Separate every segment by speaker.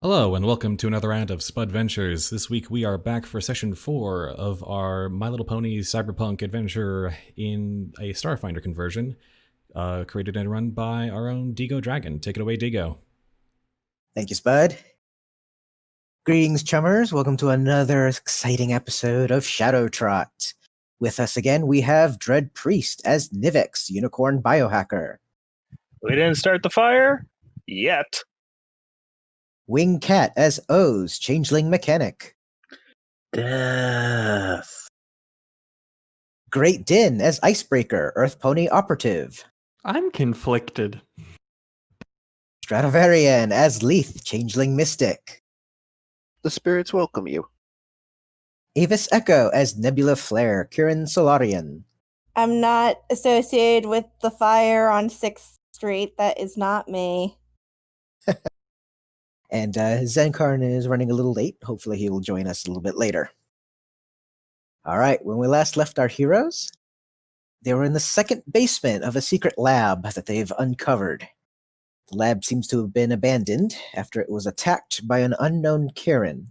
Speaker 1: Hello, and welcome to another round of Spudventures. This week we are back for session 4 of our My Little Pony cyberpunk adventure in a Starfinder conversion, created and run by our own Digo Dragon. Take it away, Digo.
Speaker 2: Thank you, Spud. Greetings, chummers. Welcome to another exciting episode of Shadowtrot. With us again, we have DreadPriest as Nivix, Unicorn Biohacker.
Speaker 3: We didn't start the fire yet.
Speaker 2: Wing Cat as O's, Changeling Mechanic.
Speaker 4: Death.
Speaker 2: GreatDinn as Icebreaker, Earth Pony Operative.
Speaker 4: I'm conflicted.
Speaker 2: Shadowtrot as Lethe, Changeling Mystic.
Speaker 5: The spirits welcome you.
Speaker 2: AvisEcho as Nebula Flare, Kirin Solarian.
Speaker 6: I'm not associated with the fire on 6th Street. That is not me.
Speaker 2: And Xencarn is running a little late. Hopefully he will join us a little bit later. All right, when we last left our heroes, they were in the second basement of a secret lab that they've uncovered. The lab seems to have been abandoned after it was attacked by an unknown kirin.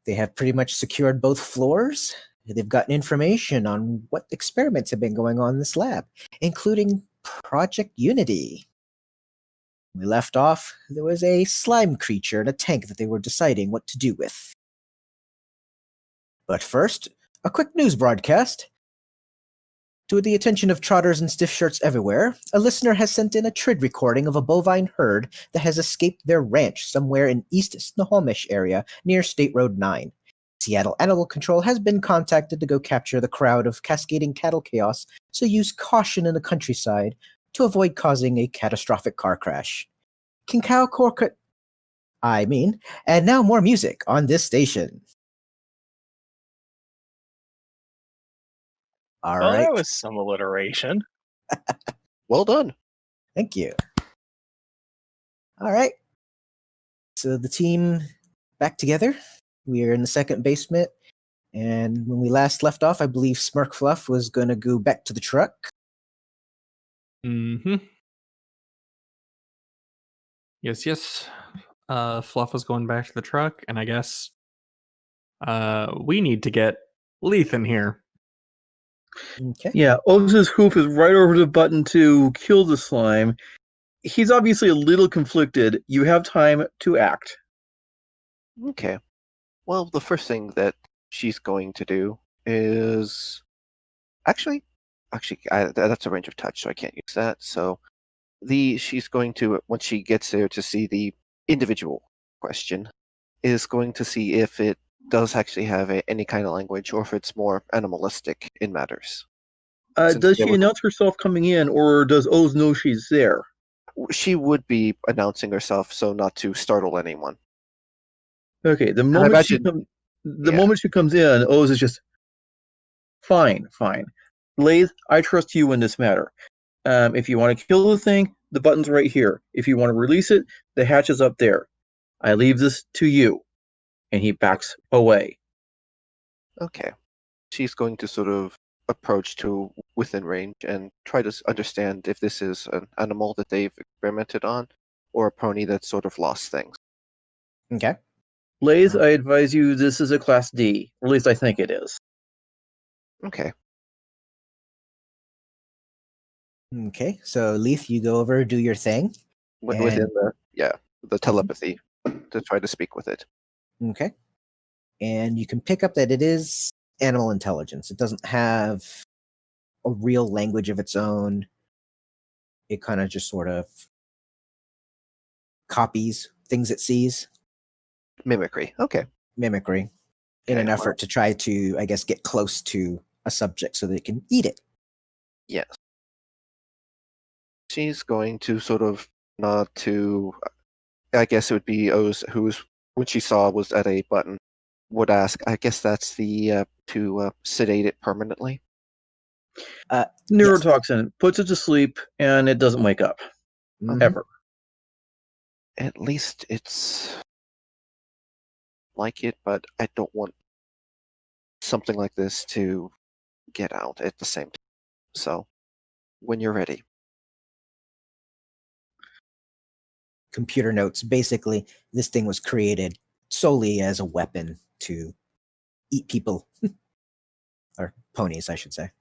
Speaker 2: They have pretty much secured both floors. They've gotten information on what experiments have been going on in this lab, including Project Unity. When we left off, there was a slime creature in a tank that they were deciding what to do with. But first, a quick news broadcast. To the attention of trotters and stiff shirts everywhere, a listener has sent in a TRID recording of a bovine herd that has escaped their ranch somewhere in East Snohomish area near State Road 9. Seattle Animal Control has been contacted to go capture the crowd of cascading cattle chaos, so use caution in the countryside to avoid causing a catastrophic car crash. Kinkau Corkut. And now more music on this station. All
Speaker 3: Well,
Speaker 2: right.
Speaker 3: that was some alliteration.
Speaker 5: Well done.
Speaker 2: Thank you. All right. So the team back together. We are in the second basement. And when we last left off, I believe Smirkfluff was going to go back to the truck.
Speaker 4: Mm-hmm. Yes. Fluff was going back to the truck, and I guess we need to get Lethe in here.
Speaker 2: Okay.
Speaker 7: Yeah, Oz's hoof is right over the button to kill the slime. He's obviously a little conflicted. You have time to act.
Speaker 5: Okay. Well, the first thing that she's going to do is actually, that's a range of touch, so I can't use that. So she's going to, once she gets there to see the individual question, is going to see if it does actually have any kind of language, or if it's more animalistic in matters.
Speaker 7: Does she announce herself coming in, or does Oz know she's there?
Speaker 5: She would be announcing herself so not to startle anyone.
Speaker 7: Okay, the
Speaker 5: I
Speaker 7: moment
Speaker 5: imagine-
Speaker 7: moment she comes in, Oz is just fine. Lethe, I trust you in this matter. If you want to kill the thing, the button's right here. If you want to release it, the hatch is up there. I leave this to you. And he backs away.
Speaker 5: Okay. She's going to sort of approach to within range and try to understand if this is an animal that they've experimented on, or a pony that's sort of lost things.
Speaker 2: Okay.
Speaker 7: Lethe, I advise you this is a Class D. Or at least I think it is.
Speaker 5: Okay.
Speaker 2: Okay. So, Lethe, you go over, do your thing.
Speaker 5: Within the telepathy to try to speak with it.
Speaker 2: Okay. And you can pick up that it is animal intelligence. It doesn't have a real language of its own. It kind of just sort of copies things it sees.
Speaker 5: Mimicry. Okay.
Speaker 2: Mimicry. In an effort to try to, I guess, get close to a subject so that it can eat it.
Speaker 5: Yes. She's going to sort of nod to, I guess it would be Oz, who's, when she saw was at a button, would ask, I guess that's the, to sedate it permanently?
Speaker 7: Neurotoxin puts it to sleep, and it doesn't wake up.
Speaker 2: Mhm.
Speaker 7: Ever.
Speaker 5: At least it's like it, but I don't want something like this to get out at the same time. So, when you're ready.
Speaker 2: computer notes. Basically, this thing was created solely as a weapon to eat people. Or ponies, I should say.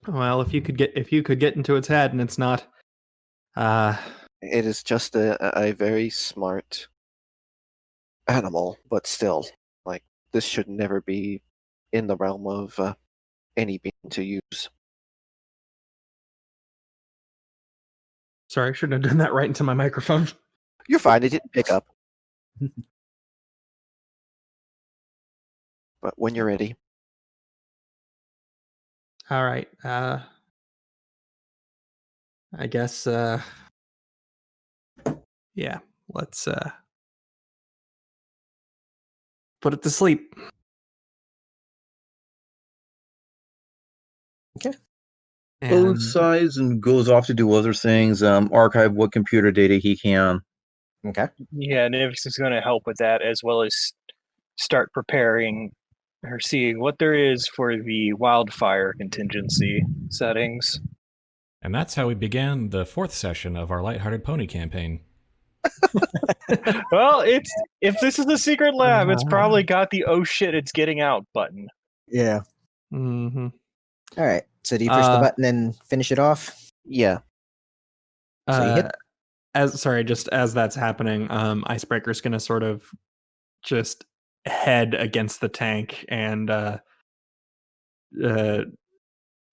Speaker 4: Well, if you could get into its head and it's not
Speaker 5: It is just a very smart animal, but still, like, this should never be in the realm of any being to use.
Speaker 4: sorry, I shouldn't have done that right into my microphone.
Speaker 5: You're fine, it didn't pick up. But when you're ready.
Speaker 4: All right. I guess yeah, let's put it to sleep.
Speaker 2: Okay.
Speaker 4: And
Speaker 7: Both sides and goes off to do other things. Archive what computer data he can.
Speaker 2: Okay.
Speaker 3: Yeah, Nivix is going to help with that, as well as start preparing or seeing what there is for the wildfire contingency settings.
Speaker 1: And that's how we began the 4th session of our Lighthearted Pony campaign.
Speaker 3: Well, if this is the secret lab, it's probably got the "oh shit, it's getting out" button.
Speaker 2: Yeah.
Speaker 4: mm-hmm.
Speaker 2: All right. So do you push the button and finish it off?
Speaker 5: Yeah.
Speaker 2: So you hit.
Speaker 4: Just as that's happening, Icebreaker's gonna sort of just head against the tank, and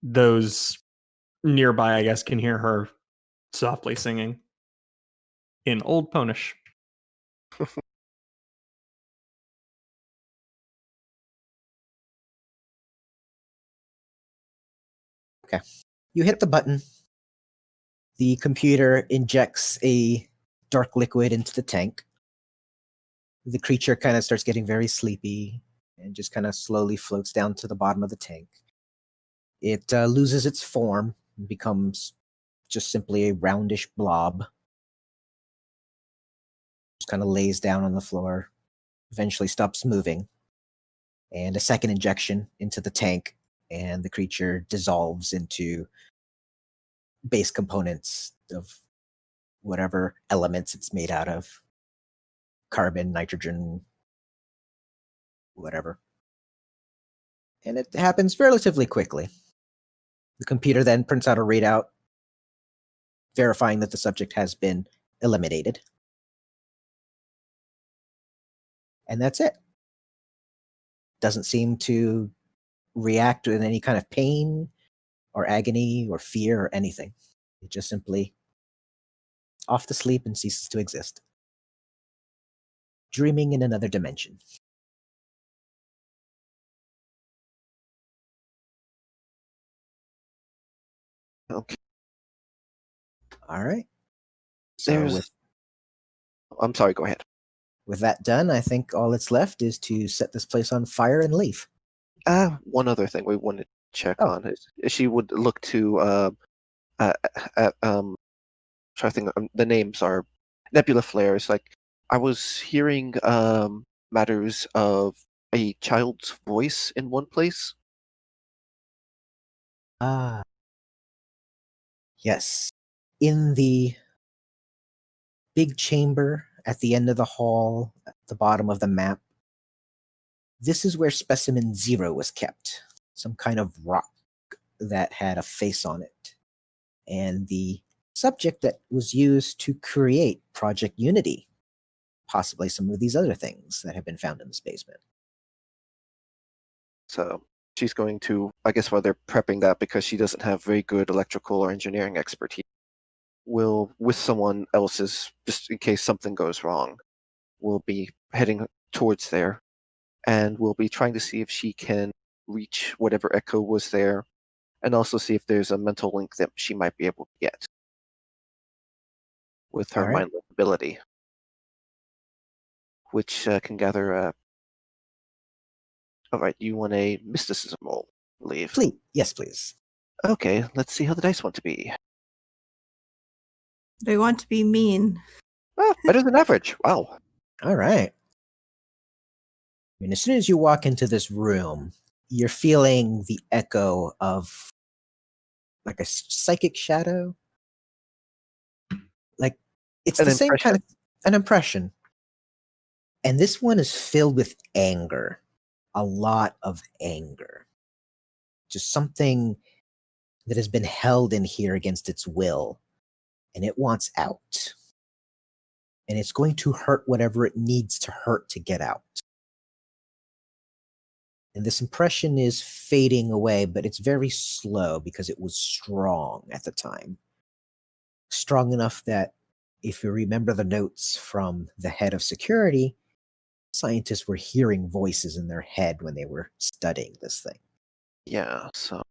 Speaker 4: those nearby, I guess, can hear her softly singing in Old Ponish.
Speaker 2: Okay. You hit the button. The computer injects a dark liquid into the tank. The creature kind of starts getting very sleepy and just kind of slowly floats down to the bottom of the tank. It loses its form and becomes just simply a roundish blob. Just kind of lays down on the floor, eventually stops moving. And a second injection into the tank, and the creature dissolves into base components of whatever elements it's made out of. Carbon, nitrogen, whatever. And it happens relatively quickly. The computer then prints out a readout verifying that the subject has been eliminated. And that's it. Doesn't seem to react with any kind of pain or agony or fear or anything. It just simply off to sleep and ceases to exist. Dreaming in another dimension.
Speaker 5: Okay.
Speaker 2: All right. So
Speaker 5: There's. I'm sorry, go ahead.
Speaker 2: with that done, I think all that's left is to set this place on fire and leave.
Speaker 5: One other thing we wanted to check
Speaker 2: Oh.
Speaker 5: on is she would look to try to think. The names are Nebula flares. Like, I was hearing matters of a child's voice in one place.
Speaker 2: Ah. Yes. In the big chamber at the end of the hall, at the bottom of the map, this is where Specimen 0 was kept. Some kind of rock that had a face on it. And the subject that was used to create Project Unity. Possibly some of these other things that have been found in this basement.
Speaker 5: So she's going to, I guess, while they're prepping that, because she doesn't have very good electrical or engineering expertise, will, with someone else's, just in case something goes wrong, will be heading towards there, and will be trying to see if she can reach whatever echo was there, and also see if there's a mental link that she might be able to get with her
Speaker 2: All right.
Speaker 5: mind ability, which can gather. All right, you want a mysticism roll, I believe.
Speaker 2: Please. Yes, please.
Speaker 5: Okay, let's see how the dice want to be.
Speaker 6: They want to be mean.
Speaker 5: Ah, better than average. Wow.
Speaker 2: All right. I mean, as soon as you walk into this room, you're feeling the echo of like a psychic shadow. Like it's
Speaker 5: An
Speaker 2: the same kind
Speaker 5: impression.
Speaker 2: of an impression. And this one is filled with anger. A lot of anger. Just something that has been held in here against its will. And it wants out. And it's going to hurt whatever it needs to hurt to get out. And this impression is fading away, but it's very slow because it was strong at the time. Strong enough that if you remember the notes from the head of security, scientists were hearing voices in their head when they were studying this thing.
Speaker 5: Yeah, so.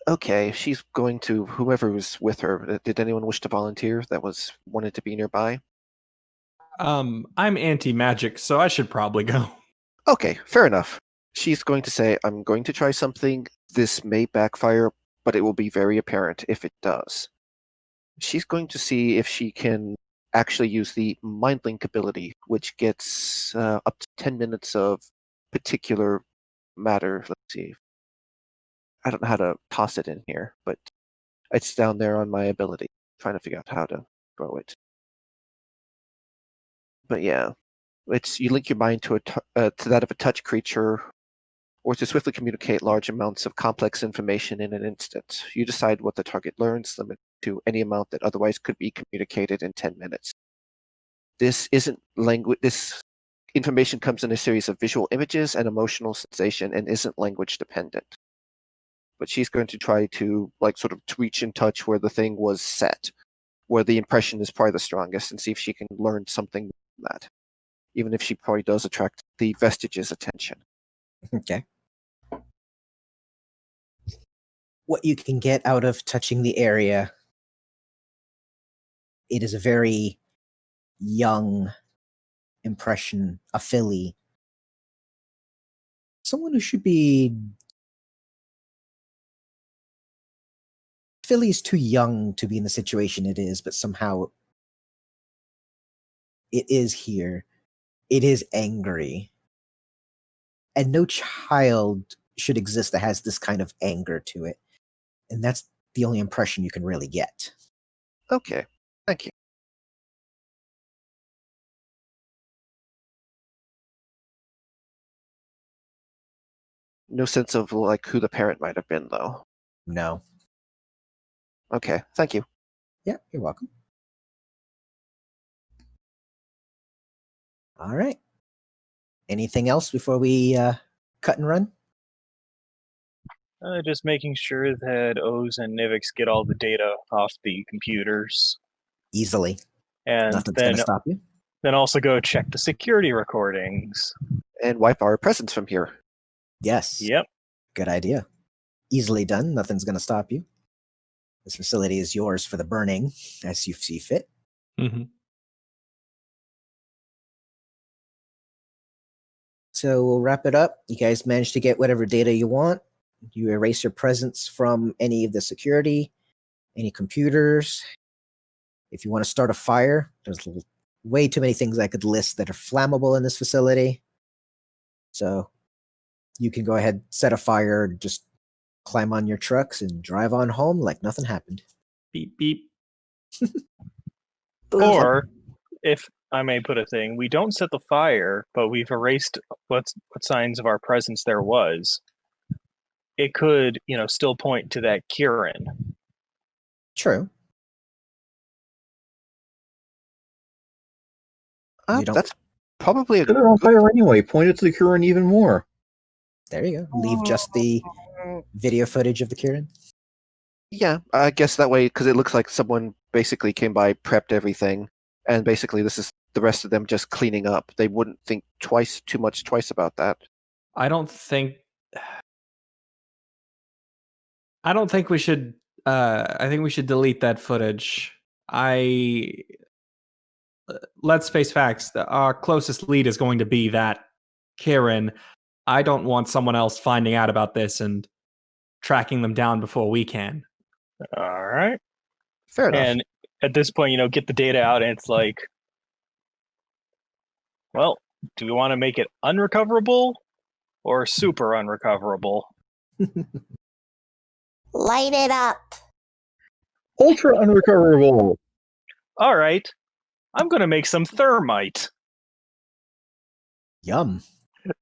Speaker 5: Okay, she's going to whoever was with her. Did anyone wish to volunteer that wanted to be nearby?
Speaker 4: I'm anti-magic, so I should probably go.
Speaker 5: Okay, fair enough. She's going to say, I'm going to try something. This may backfire, but it will be very apparent if it does. She's going to see if she can actually use the Mind Link ability, which gets up to 10 minutes of particular matter. Let's see. I don't know how to toss it in here, but it's down there on my ability. Trying to figure out how to throw it. But yeah, it's you link your mind to that of a touch creature, or to swiftly communicate large amounts of complex information in an instant. You decide what the target learns, limit to any amount that otherwise could be communicated in 10 minutes. This isn't language. This information comes in a series of visual images and emotional sensation, and isn't language dependent. But she's going to try to sort of reach and touch where the thing was set, where the impression is probably the strongest, and see if she can learn something from that. Even if she probably does attract the vestige's attention.
Speaker 2: Okay. What you can get out of touching the area, it is a very young impression, a filly. Someone who should be... Philly is too young to be in the situation it is, but somehow it is here. It is angry. And no child should exist that has this kind of anger to it. And that's the only impression you can really get.
Speaker 5: Okay, thank you. No sense of who the parent might have been, though.
Speaker 2: No.
Speaker 5: Okay, thank you.
Speaker 2: Yeah, you're welcome. All right. Anything else before we cut and run?
Speaker 3: Just making sure that O's and Nivix get all the data off the computers.
Speaker 2: Easily.
Speaker 3: And
Speaker 2: Nothing's going to stop you.
Speaker 3: Then also go check the security recordings.
Speaker 5: And wipe our presence from here.
Speaker 2: Yes.
Speaker 3: Yep.
Speaker 2: Good idea. Easily done. Nothing's going to stop you. This facility is yours for the burning as you see fit.
Speaker 4: Mm-hmm.
Speaker 2: So we'll wrap it up. You guys managed to get whatever data you want. You erase your presence from any of the security, any computers. If you want to start a fire, there's way too many things I could list that are flammable in this facility. So you can go ahead, set a fire, just climb on your trucks and drive on home like nothing happened.
Speaker 4: Beep, beep.
Speaker 3: Or, if I may put a thing, we don't set the fire, but we've erased what signs of our presence there was. It could, still point to that kirin.
Speaker 2: True.
Speaker 5: That's probably a
Speaker 7: They're on fire anyway. Point it to the Kirin even more.
Speaker 2: There you go. Leave just the video footage of the kirin.
Speaker 5: Yeah, I guess that way, because it looks like someone basically came by, prepped everything, and basically this is the rest of them just cleaning up. They wouldn't think too much about that.
Speaker 4: I don't think we should. I think we should delete that footage. Let's face facts. Our closest lead is going to be that kirin. I don't want someone else finding out about this and tracking them down before we can.
Speaker 3: All right.
Speaker 5: Fair enough.
Speaker 3: And at this point, get the data out, and it's like, well, do we want to make it unrecoverable or super unrecoverable?
Speaker 6: Light it up.
Speaker 7: Ultra unrecoverable.
Speaker 3: All right. I'm going to make some thermite.
Speaker 2: Yum.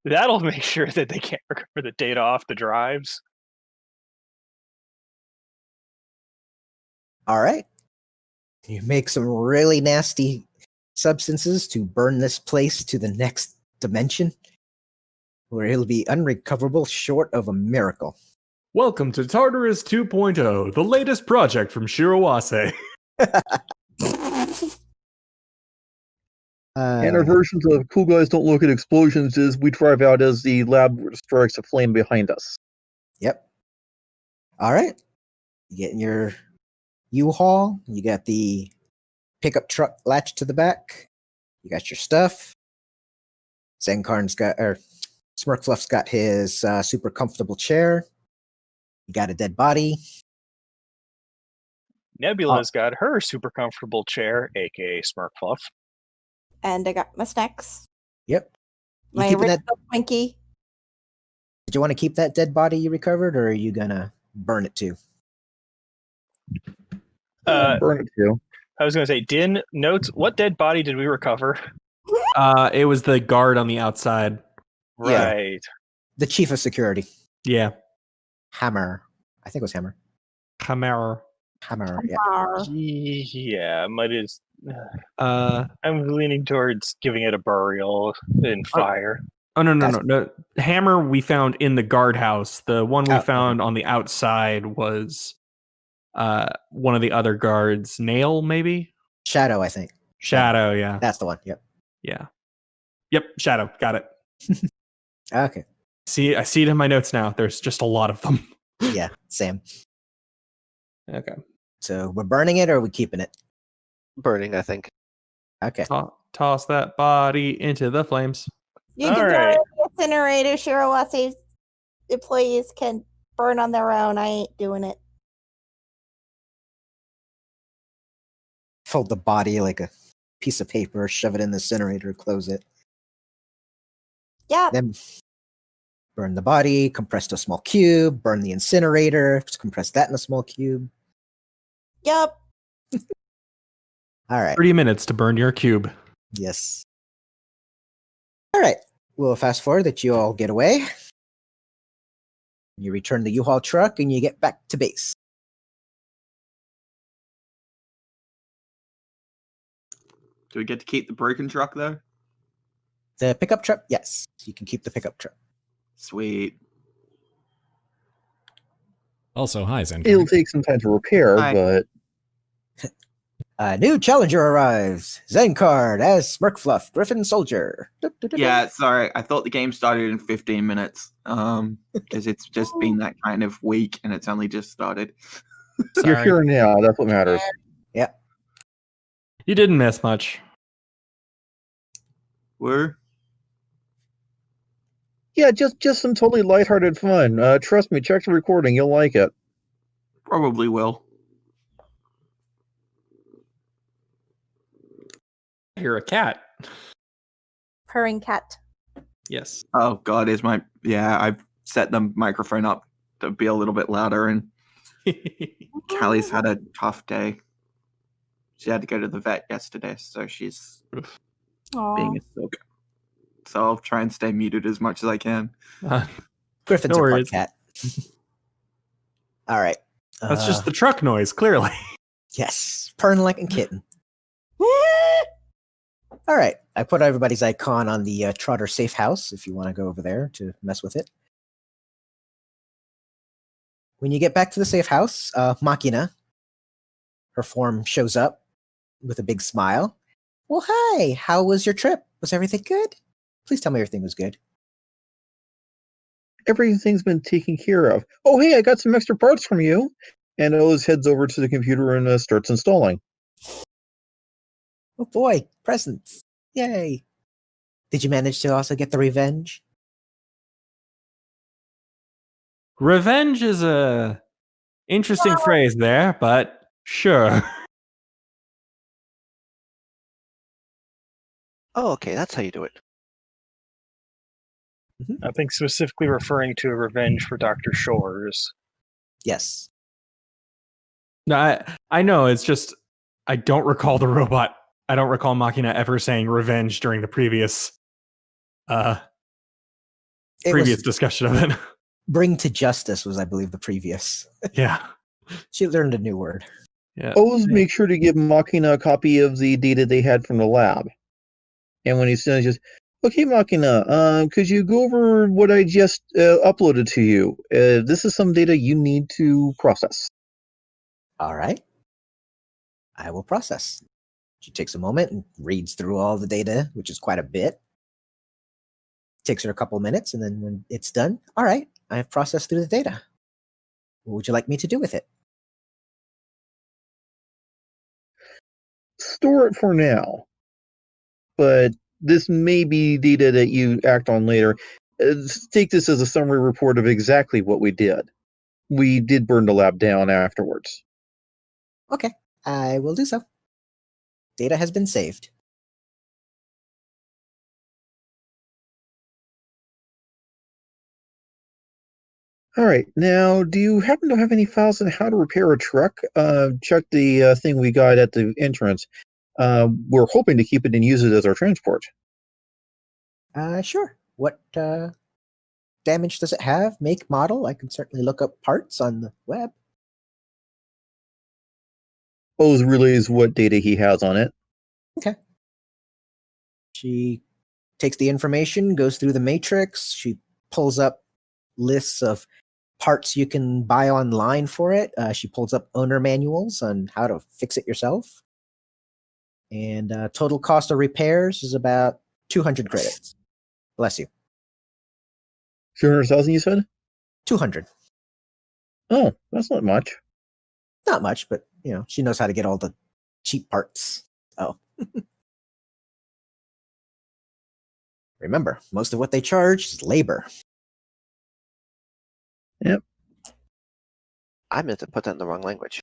Speaker 3: That'll make sure that they can't recover the data off the drives.
Speaker 2: All right. You make some really nasty substances to burn this place to the next dimension, where it'll be unrecoverable short of a miracle.
Speaker 4: Welcome to Tartarus 2.0, the latest project from Shirowase.
Speaker 7: And our versions of Cool Guys Don't Look at Explosions is we drive out as the lab strikes a flame behind us.
Speaker 2: Yep. All right. You get in your U-Haul. You got the pickup truck latched to the back. You got your stuff. Xencarn's got, or Smirkfluff's got his super comfortable chair. You got a dead body.
Speaker 3: Nebula's got her super comfortable chair, aka Smirkfluff.
Speaker 6: And I got my snacks.
Speaker 2: Yep. You
Speaker 6: My
Speaker 2: keeping that?
Speaker 6: original Twinkie.
Speaker 2: Did you want to keep that dead body you recovered, or are you gonna burn it too?
Speaker 7: Burn it too.
Speaker 3: I was going to say, Din notes, what dead body did we recover?
Speaker 4: It was the guard on the outside.
Speaker 2: Yeah.
Speaker 3: Right.
Speaker 2: The chief of security,
Speaker 4: Yeah.
Speaker 2: Hammer. I think it was Hammer.
Speaker 4: Chimera.
Speaker 2: Hammer. Yeah.
Speaker 3: Yeah, might is.
Speaker 4: I'm
Speaker 3: I'm leaning towards giving it a burial in fire.
Speaker 4: Oh, no. Hammer we found in the guardhouse. The one we
Speaker 2: Oh,
Speaker 4: found on the outside was one of the other guards. Nail, maybe?
Speaker 2: Shadow, I think.
Speaker 4: Shadow, yeah.
Speaker 2: That's the one. Yep.
Speaker 4: Yeah. Yep, Shadow. Got it.
Speaker 2: Okay.
Speaker 4: I see it in my notes now. There's just a lot of them.
Speaker 2: Yeah. Same.
Speaker 4: Okay.
Speaker 2: So we're burning it, or are we keeping it?
Speaker 5: Burning, I think.
Speaker 2: Okay.
Speaker 4: Toss that body into the flames.
Speaker 6: You
Speaker 3: All
Speaker 6: can
Speaker 3: right.
Speaker 6: throw it in the incinerator. Shirawase's employees can burn on their own. I ain't doing it.
Speaker 2: Fold the body like a piece of paper, shove it in the incinerator, close it.
Speaker 6: Yeah.
Speaker 2: Then burn the body, compress to a small cube, burn the incinerator, compress that in a small cube.
Speaker 6: Yup.
Speaker 2: All right.
Speaker 4: 30 minutes to burn your cube.
Speaker 2: Yes. All right. We'll fast forward that you all get away. You return the U-Haul truck and you get back to base.
Speaker 8: Do we get to keep the broken truck though?
Speaker 2: The pickup truck? Yes. You can keep the pickup truck.
Speaker 8: Sweet.
Speaker 1: Also, hi, Xencarn.
Speaker 7: It'll take some time to repair,
Speaker 8: Hi.
Speaker 7: but
Speaker 2: A new challenger arrives. Xencarn as Smirkfluff, Griffin Soldier.
Speaker 8: Yeah, sorry. I thought the game started in 15 minutes. Because it's just been that kind of week and it's only just started.
Speaker 7: you're
Speaker 4: Sorry.
Speaker 7: here now. That's what matters.
Speaker 4: You didn't miss much.
Speaker 8: Woo.
Speaker 7: Yeah, just some totally lighthearted fun. Trust me, check the recording. You'll like it.
Speaker 8: Probably will.
Speaker 4: I hear a cat.
Speaker 6: Purring cat.
Speaker 4: Yes.
Speaker 8: Oh god, I've set the microphone up to be a little bit louder and Callie's had a tough day. She had to go to the vet yesterday, so she's being a silk. So I'll try and stay muted as much as I can.
Speaker 2: Griffin's
Speaker 4: No
Speaker 2: a part
Speaker 4: worries.
Speaker 2: cat. All right.
Speaker 4: That's just the truck noise, clearly.
Speaker 2: Yes. Purring like a kitten. All right. I put everybody's icon on the Trotter safe house if you want to go over there to mess with it. When you get back to the safe house, Machina, her form shows up with a big smile. Well, hi. How was your trip? Was everything good? Please tell me everything was good.
Speaker 7: Everything's been taken care of. Oh, hey, I got some extra parts from you. And Oz heads over to the computer and starts installing.
Speaker 2: Oh boy, presents. Yay. Did you manage to also get the revenge?
Speaker 4: Revenge is a interesting phrase there, but sure.
Speaker 5: Oh, okay, that's how you do it.
Speaker 3: I think specifically referring to a revenge for Dr. Shores.
Speaker 2: Yes.
Speaker 4: No, I know. It's just I don't recall the robot. I don't recall Machina ever saying revenge during the previous
Speaker 2: It was
Speaker 4: discussion of it.
Speaker 2: bring to justice was, I believe, the previous.
Speaker 4: Yeah.
Speaker 2: She learned a new word.
Speaker 4: Yeah.
Speaker 7: Always make sure to give Machina a copy of the data they had from the lab. And when he's done, just, okay, Machina, could you go over what I just uploaded to you? This is some data you need to process.
Speaker 2: All right. I will process. She takes a moment and reads through all the data, which is quite a bit. Takes her a couple minutes, and then when it's done, all right, I have processed through the data. What would you like me to do with it?
Speaker 7: Store it for now. But this may be data that you act on later. Take this as a summary report of exactly what we did. We did burn the lab down afterwards.
Speaker 2: Okay, I will do so. Data has been saved.
Speaker 7: All right. Now, do you happen to have any files on how to repair a truck? Check the thing we got at the entrance. We're hoping to keep it and use it as our transport.
Speaker 2: Sure. What damage does it have? Make, model? I can certainly look up parts on the web.
Speaker 7: Oz relays what data he has on it.
Speaker 2: Okay. She takes the information, goes through the matrix. She pulls up lists of parts you can buy online for it. She pulls up owner manuals on how to fix it yourself. And total cost of repairs is about 200 credits. Bless you.
Speaker 7: 200,000, you said?
Speaker 2: 200.
Speaker 7: Oh, that's not much.
Speaker 2: Not much, but she knows how to get all the cheap parts. Oh. Remember, most of what they charge is labor.
Speaker 7: Yep.
Speaker 5: I meant to put that in the wrong language.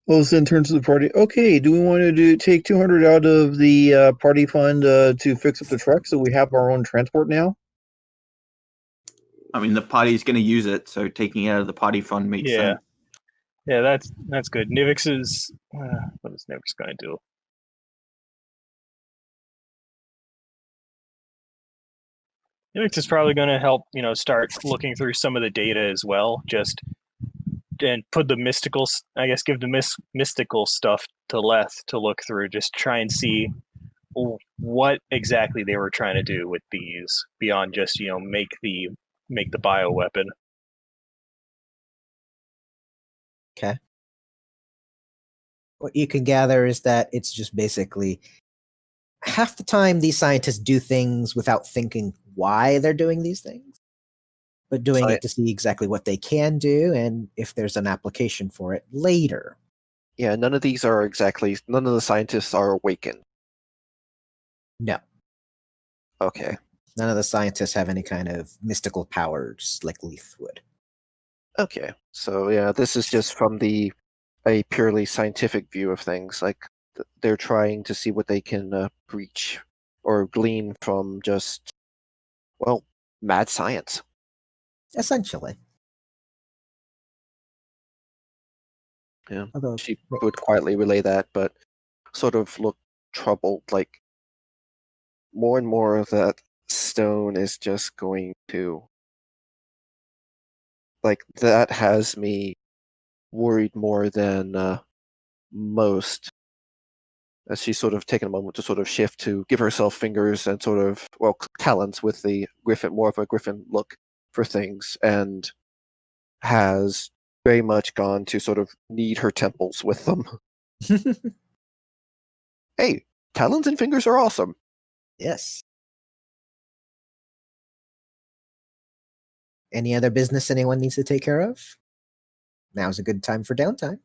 Speaker 7: Oz then turns to the party. Okay, do we want to take 200 out of the party fund to fix up the truck so we have our own transport now?
Speaker 8: I mean, the party's going to use it, so taking it out of the party fund makes sense.
Speaker 3: Yeah, that's good. Nivix is what is Nivix going to do? Nivix is probably going to help, start looking through some of the data as well. And put the mystical, I guess, give the mystical stuff to Lethe to look through. Just try and see what exactly they were trying to do with these beyond just make the bioweapon.
Speaker 2: Okay. What you can gather is that it's just basically half the time these scientists do things without thinking why they're doing these things, but doing it to see exactly what they can do and if there's an application for it later.
Speaker 5: Yeah, none of the scientists are awakened.
Speaker 2: No.
Speaker 5: Okay.
Speaker 2: None of the scientists have any kind of mystical powers like Lethe would.
Speaker 5: Okay. So yeah, this is just from a purely scientific view of things. Like they're trying to see what they can breach or glean from just, mad science.
Speaker 2: Essentially.
Speaker 5: Yeah.
Speaker 2: Although,
Speaker 5: She would quietly relay that, but sort of look troubled. Like more and more of that stone is just going to. Like that has me worried more than most. As she's sort of taken a moment to sort of shift to give herself fingers and sort of talons with the griffon, more of a griffon look for things, and has very much gone to sort of knead her temples with them. Hey, talons and fingers are awesome.
Speaker 2: yes. Any other business anyone needs to take care of? Now's a good time for downtime.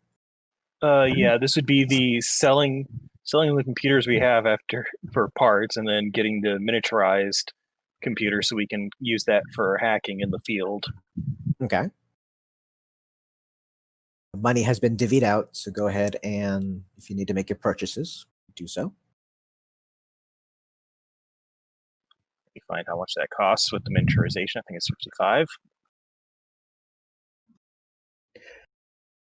Speaker 3: Yeah, this would be the selling the computers we have for parts, and then getting the miniaturized computer so we can use that for hacking in the field.
Speaker 2: Okay. Money has been divvied out, so go ahead and if you need to make your purchases, do so.
Speaker 3: Let me find how much that costs with the miniaturization. I think it's 55.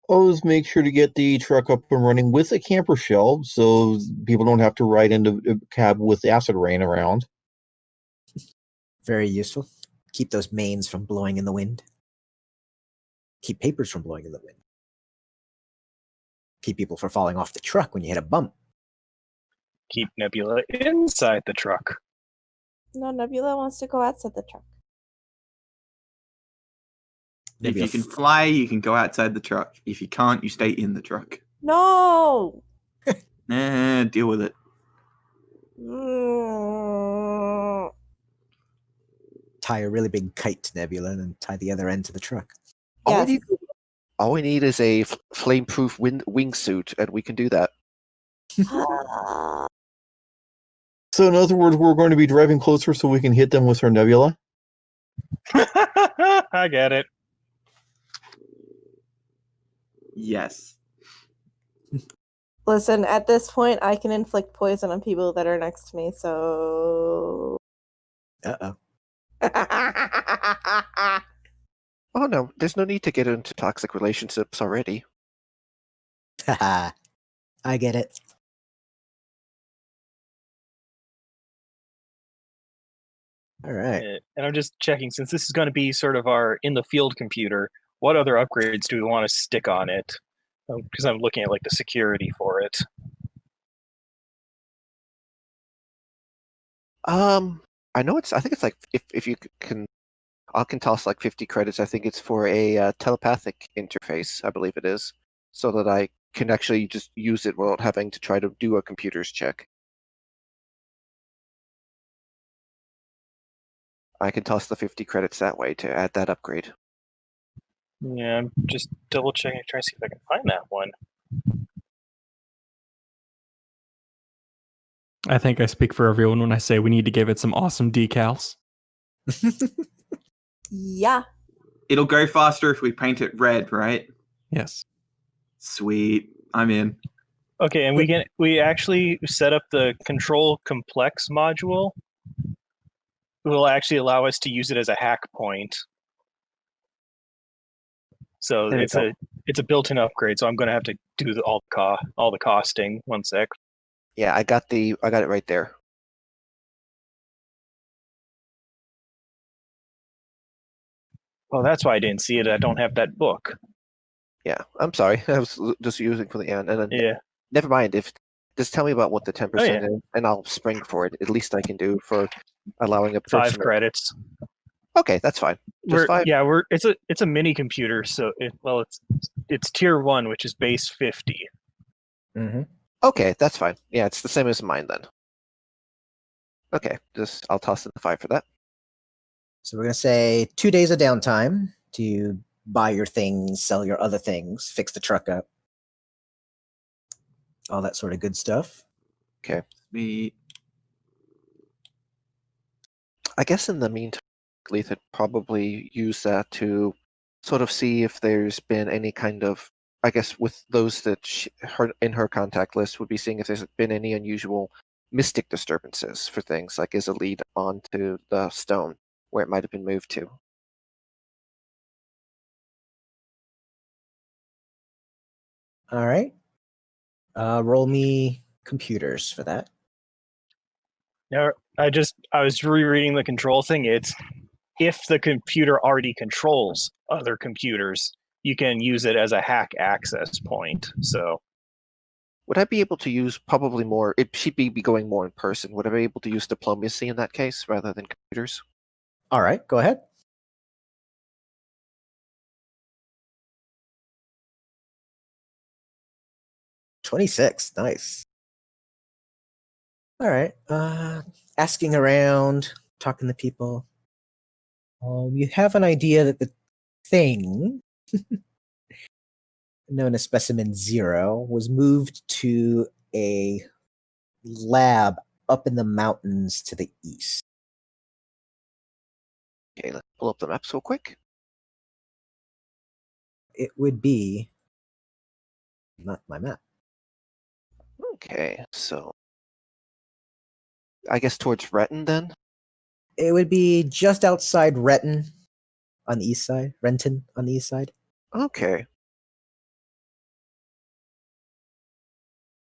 Speaker 7: Always make sure to get the truck up and running with a camper shell so people don't have to ride into a cab with acid rain around.
Speaker 2: Very useful. Keep those mains from blowing in the wind. Keep papers from blowing in the wind. Keep people from falling off the truck when you hit a bump.
Speaker 3: Keep Nebula inside the truck.
Speaker 6: No, Nebula wants to go outside the truck.
Speaker 8: If you can fly, you can go outside the truck. If you can't, you stay in the truck.
Speaker 6: No!
Speaker 8: Deal with it.
Speaker 6: Mm.
Speaker 2: Tie a really big kite to Nebula and then tie the other end to the truck.
Speaker 6: Yes.
Speaker 5: All we need is a flame-proof wingsuit, and we can do that.
Speaker 7: So in other words, we're going to be driving closer so we can hit them with our Nebula?
Speaker 3: I get it.
Speaker 8: Yes.
Speaker 6: Listen, at this point, I can inflict poison on people that are next to me, so.
Speaker 2: Uh-oh.
Speaker 5: Oh no, there's no need to get into toxic relationships already.
Speaker 2: Haha. I get it. All right.
Speaker 3: And I'm just checking, since this is going to be sort of our in-the-field computer, what other upgrades do we want to stick on it? Because I'm looking at like the security for it.
Speaker 5: I know I think it's like if you can, I can toss like 50 credits. I think it's for a telepathic interface. I believe it is, so that I can actually just use it without having to try to do a computer's check. I can toss the 50 credits that way to add that upgrade.
Speaker 3: Yeah, I'm just double checking, trying to see if I can find that one.
Speaker 4: I think I speak for everyone when I say we need to give it some awesome decals.
Speaker 6: Yeah.
Speaker 8: It'll go faster if we paint it red, right?
Speaker 4: Yes.
Speaker 8: Sweet. I'm in.
Speaker 3: Okay, and we actually set up the control complex module. It will actually allow us to use it as a hack point. So it's a built-in upgrade. So I'm going to have to do all the costing. 1 sec.
Speaker 5: Yeah, I got it right there.
Speaker 3: Oh, that's why I didn't see it. I don't have that book.
Speaker 5: Yeah, I'm sorry. I was just using for the end, and then
Speaker 3: Yeah.
Speaker 5: never mind. Just tell me about what the 10%
Speaker 3: yeah.
Speaker 5: is, and I'll spring for it. At least I can do for allowing a
Speaker 3: 5
Speaker 5: person.
Speaker 3: credits.
Speaker 5: Okay, that's fine. Just 5.
Speaker 3: Yeah, it's a mini computer, so it's tier 1, which is base 50.
Speaker 2: Mm-hmm.
Speaker 5: Okay, that's fine. Yeah, it's the same as mine then. Okay, I'll toss in the 5 for that.
Speaker 2: So we're going to say 2 days of downtime to buy your things, sell your other things, fix the truck up. All that sort of good stuff.
Speaker 5: Okay.
Speaker 8: Sweet.
Speaker 5: I guess in the meantime, Lethe would probably use that to sort of see if there's been any kind of, I guess with those that in her contact list would be seeing if there's been any unusual mystic disturbances for things, like as a lead onto the stone where it might have been moved to.
Speaker 2: All right. Roll me computers for that.
Speaker 3: Now, I was rereading the control thing. It's if the computer already controls other computers, you can use it as a hack access point. So,
Speaker 5: would I be able to use probably more? It should be going more in person. Would I be able to use diplomacy in that case rather than computers?
Speaker 2: All right, go ahead. $26, nice. All right, asking around, talking to people. You have an idea that the thing, known as Specimen 0, was moved to a lab up in the mountains to the east.
Speaker 5: Okay, let's pull up the maps real quick.
Speaker 2: It would be not my map.
Speaker 5: Okay, so I guess towards Renton then?
Speaker 2: It would be just outside Renton on the east side. Renton on the east side.
Speaker 5: Okay.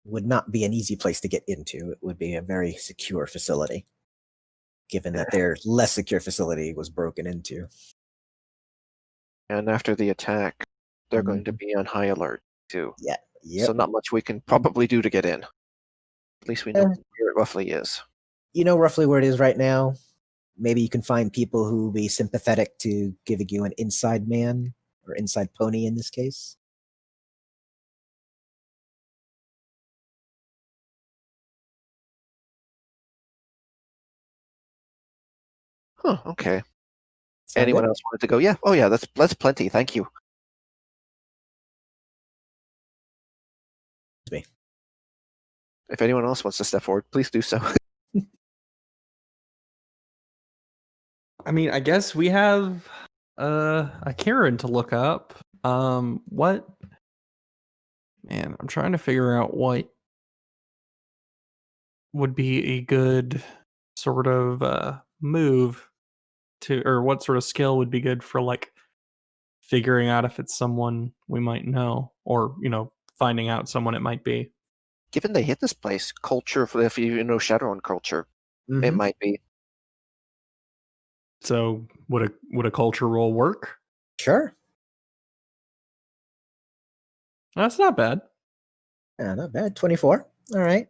Speaker 2: would not be an easy place to get into. It would be a very secure facility, given that their less secure facility was broken into.
Speaker 5: And after the attack, they're going to be on high alert too.
Speaker 2: Yeah. Yep.
Speaker 5: So not much we can probably do to get in. At least we know where it roughly is.
Speaker 2: You know roughly where it is right now. Maybe you can find people who will be sympathetic to giving you an inside man or inside pony in this case.
Speaker 5: Huh, okay.
Speaker 2: Sound
Speaker 5: Anyone
Speaker 2: good?
Speaker 5: else wanted to go? Yeah. Oh yeah, that's plenty. Thank you.
Speaker 2: It's me.
Speaker 5: If anyone else wants to step forward, please do so.
Speaker 4: I mean, I guess we have a kirin to look up. What? Man, I'm trying to figure out what would be a good sort of move to, or what sort of skill would be good for like figuring out if it's someone we might know, or finding out someone it might be.
Speaker 5: Given they hit this place, culture, if you know Shadowrun culture, it might be.
Speaker 4: So would a culture roll work?
Speaker 2: Sure.
Speaker 4: That's not bad.
Speaker 2: Yeah, not bad. 24. All right.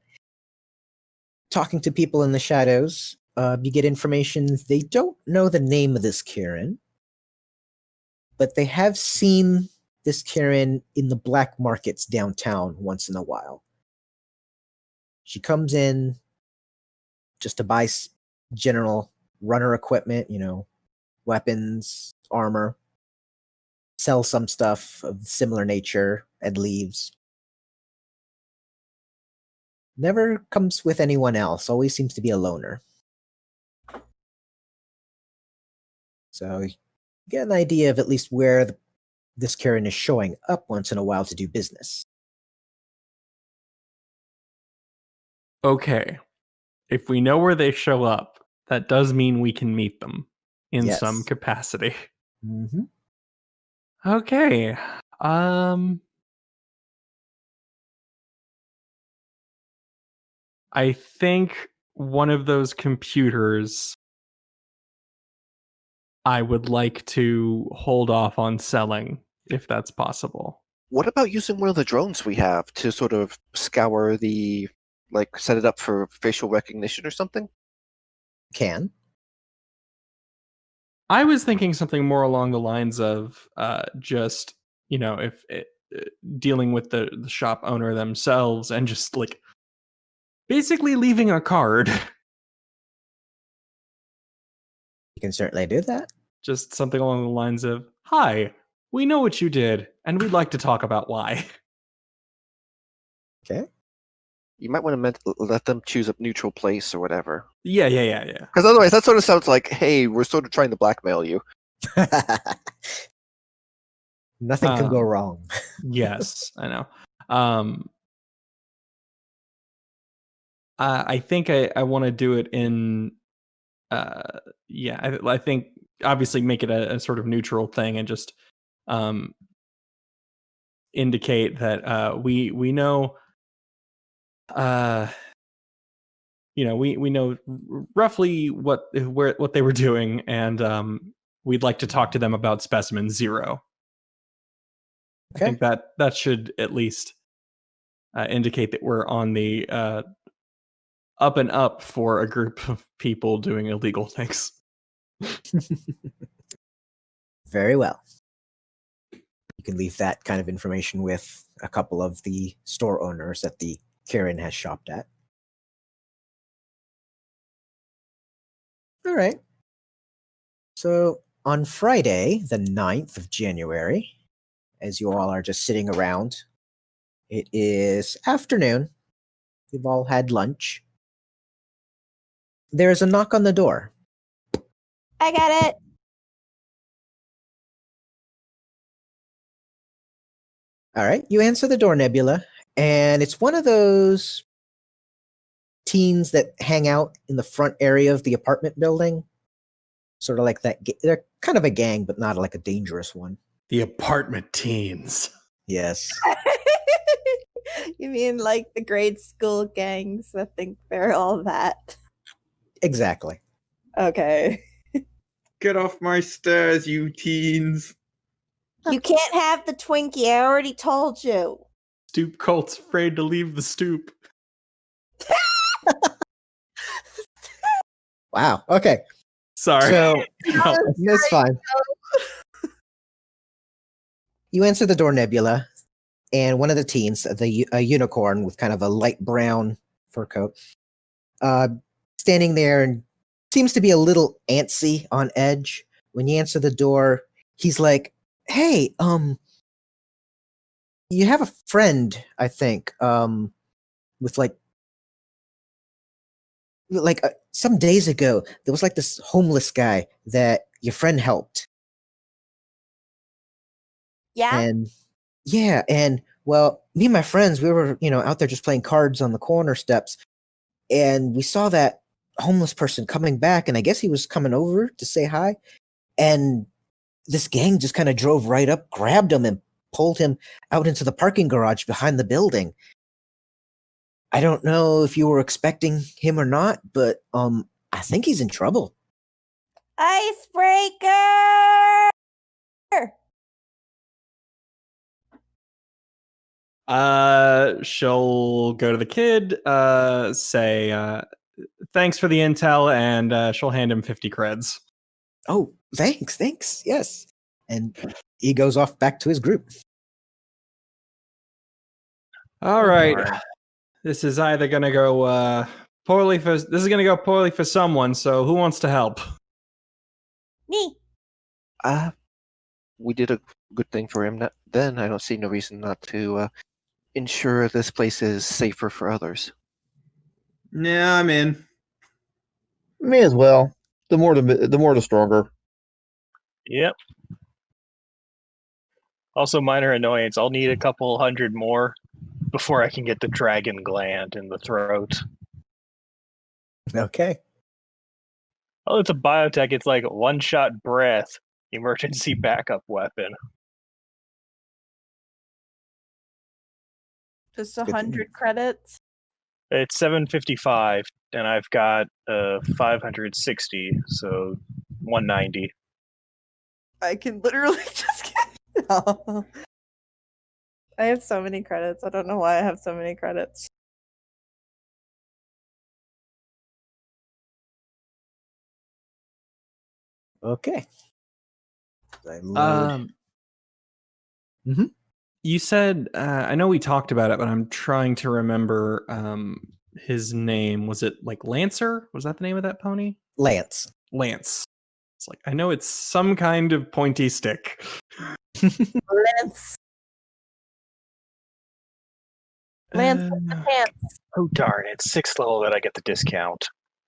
Speaker 2: Talking to people in the shadows, you get information. They don't know the name of this kirin, but they have seen this kirin in the black markets downtown once in a while. She comes in just to buy general runner equipment, weapons, armor, sell some stuff of similar nature, and leaves. Never comes with anyone else, always seems to be a loner. So you get an idea of at least where this kirin is showing up once in a while to do business.
Speaker 4: Okay. If we know where they show up, that does mean we can meet them in
Speaker 2: Yes.
Speaker 4: some capacity.
Speaker 2: Mm-hmm.
Speaker 4: Okay. I think one of those computers I would like to hold off on selling, if that's possible.
Speaker 5: What about using one of the drones we have to sort of scour set it up for facial recognition or something?
Speaker 2: Can.
Speaker 4: I was thinking something more along the lines of just, if dealing with the shop owner themselves and just like basically leaving a card.
Speaker 2: You can certainly do that.
Speaker 4: Just something along the lines of, "Hi, we know what you did, and we'd like to talk about why."
Speaker 2: Okay.
Speaker 5: You might want to let them choose a neutral place or whatever.
Speaker 4: Yeah.
Speaker 5: Because otherwise, that sort of sounds like, hey, we're sort of trying to blackmail you.
Speaker 2: Nothing can go wrong.
Speaker 4: Yes, I know. I think I want to do it in. I think obviously make it a sort of neutral thing and just indicate that we know. We know roughly what they were doing, and we'd like to talk to them about specimen 0.
Speaker 2: Okay.
Speaker 4: I think that should at least indicate that we're on the up and up for a group of people doing illegal things.
Speaker 2: Very well. You can leave that kind of information with a couple of the store owners that the kirin has shopped at. All right. So on Friday, the 9th of January, as you all are just sitting around, it is afternoon. You've all had lunch. There's a knock on the door.
Speaker 6: I got it.
Speaker 2: All right. You answer the door, Nebula, and it's one of those teens that hang out in the front area of the apartment building. Sort of like that. They're kind of a gang, but not like a dangerous one.
Speaker 4: The apartment teens.
Speaker 2: Yes.
Speaker 6: You mean like the grade school gangs that think they're all that?
Speaker 2: Exactly.
Speaker 6: Okay.
Speaker 8: Get off my stairs, you teens.
Speaker 6: You can't have the Twinkie. I already told you.
Speaker 4: Stoop cult's afraid to leave the stoop.
Speaker 2: Wow. Okay.
Speaker 4: Sorry.
Speaker 2: So it's fine. You answer the door, Nebula, and one of the teens, a unicorn with kind of a light brown fur coat, standing there and seems to be a little antsy on edge. When you answer the door, he's like, "Hey, you have a friend, I think, with like some days ago, there was like this homeless guy that your friend helped."
Speaker 6: Yeah.
Speaker 2: And yeah, and well, me and my friends, we were, out there just playing cards on the corner steps, and we saw that homeless person coming back, and I guess he was coming over to say hi, and this gang just kind of drove right up, grabbed him, and pulled him out into the parking garage behind the building. I don't know if you were expecting him or not, but I think he's in trouble.
Speaker 6: Icebreaker!
Speaker 4: She'll go to the kid, say, thanks for the intel, and she'll hand him 50 creds.
Speaker 2: Oh, thanks, yes. And he goes off back to his group.
Speaker 4: All right. This is either going to go poorly for someone, so who wants to help?
Speaker 6: Me.
Speaker 5: We did a good thing for him then. I don't see no reason not to ensure this place is safer for others.
Speaker 8: Yeah, I'm in.
Speaker 7: May as well. The more the stronger.
Speaker 3: Yep. Also, minor annoyance. I'll need a couple hundred more before I can get the dragon gland in the throat.
Speaker 2: Okay.
Speaker 3: Oh, it's a biotech. It's like one-shot breath, emergency backup weapon.
Speaker 6: Just 100 credits.
Speaker 3: It's 755, and I've got 560, so 190.
Speaker 6: I can literally just get. No. I have so many credits. I don't know why I have so many credits.
Speaker 2: Okay.
Speaker 4: You said, I know we talked about it, but I'm trying to remember his name. Was it like Lancer? Was that the name of that pony?
Speaker 2: Lance.
Speaker 4: It's like, I know it's some kind of pointy stick.
Speaker 6: Lance. Lance with the pants.
Speaker 3: Oh, darn. It's 6th level that I get the discount.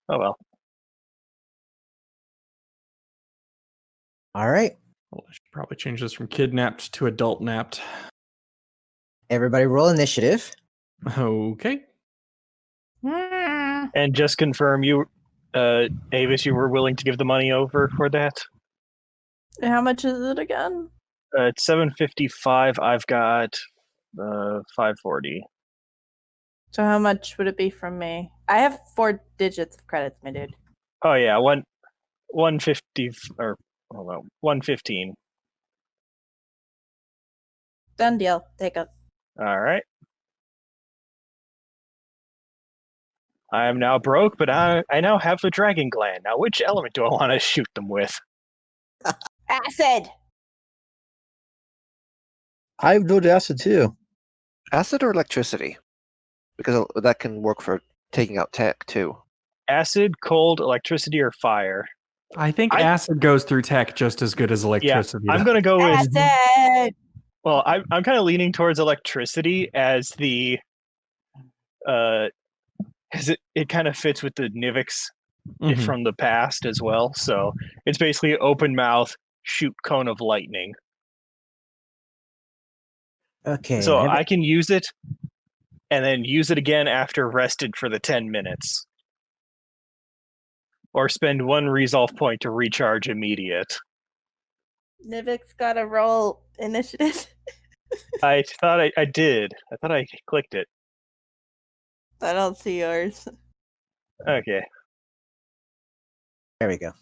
Speaker 3: Oh, well.
Speaker 2: All right.
Speaker 4: Well, I should probably change this from kidnapped to adult napped.
Speaker 2: Everybody roll initiative.
Speaker 4: Okay.
Speaker 3: And just confirm you, Avis, you were willing to give the money over for that?
Speaker 6: How much is it again?
Speaker 3: It's 755. I've got 540.
Speaker 6: So how much would it be from me? I have 4 digits of credits, my dude.
Speaker 3: Oh, yeah. 150, or hold on, 115.
Speaker 6: Done deal. Take it.
Speaker 3: All right. I am now broke, but I now have the dragon gland. Now, which element do I want to shoot them with?
Speaker 6: Acid!
Speaker 7: I've voted acid too.
Speaker 5: Acid or electricity? Because that can work for taking out tech too.
Speaker 3: Acid, cold, electricity, or fire?
Speaker 4: I think acid goes through tech just as good as electricity.
Speaker 3: Yeah, I'm going to go with...
Speaker 6: Acid!
Speaker 3: Well, I'm kind of leaning towards electricity as the... Because it kind of fits with the Nivix from the past as well. So it's basically open mouth, shoot cone of lightning.
Speaker 2: Okay.
Speaker 3: So I can use it and then use it again after rested for the 10 minutes. Or spend 1 resolve point to recharge immediate.
Speaker 6: Nivix got a roll initiative.
Speaker 3: I thought I did. I thought I clicked it.
Speaker 6: I don't see yours.
Speaker 3: Okay.
Speaker 2: There we go.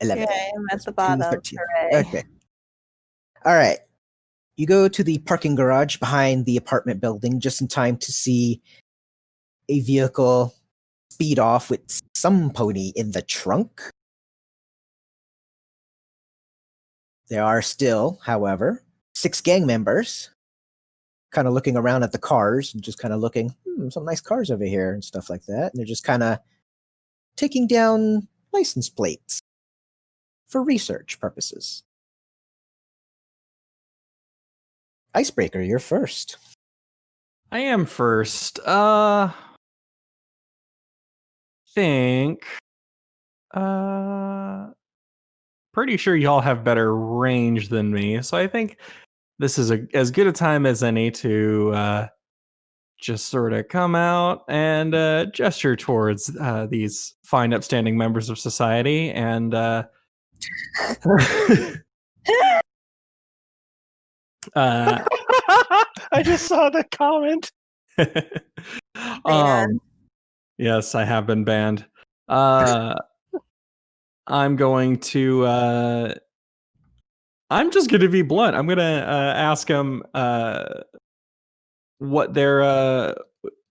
Speaker 2: 11.
Speaker 6: Yeah, I'm at the bottom.
Speaker 2: 13.
Speaker 6: Hooray.
Speaker 2: Okay. All right. You go to the parking garage behind the apartment building just in time to see a vehicle speed off with some pony in the trunk. There are still, however, 6 gang members kind of looking around at the cars and just kind of looking, some nice cars over here and stuff like that. And they're just kind of taking down license plates for research purposes. Icebreaker, you're first.
Speaker 4: I am first. Think. Pretty sure y'all have better range than me, so I think this is as good a time as any to just sort of come out and gesture towards these fine, upstanding members of society and.
Speaker 3: I just saw the comment.
Speaker 4: Yes, I have been banned. I'm going to I'm just going to be blunt. I'm going to ask them what their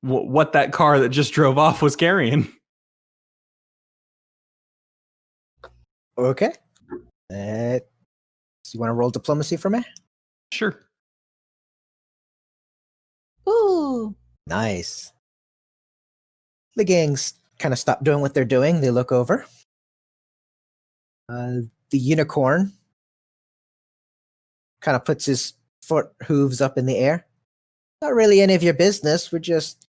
Speaker 4: what that car that just drove off was carrying.
Speaker 2: Okay. So you want to roll diplomacy for me?
Speaker 4: Sure.
Speaker 6: Ooh.
Speaker 2: Nice. The gangs kind of stop doing what they're doing. They look over. The unicorn kind of puts his foot hooves up in the air. Not really any of your business. We're just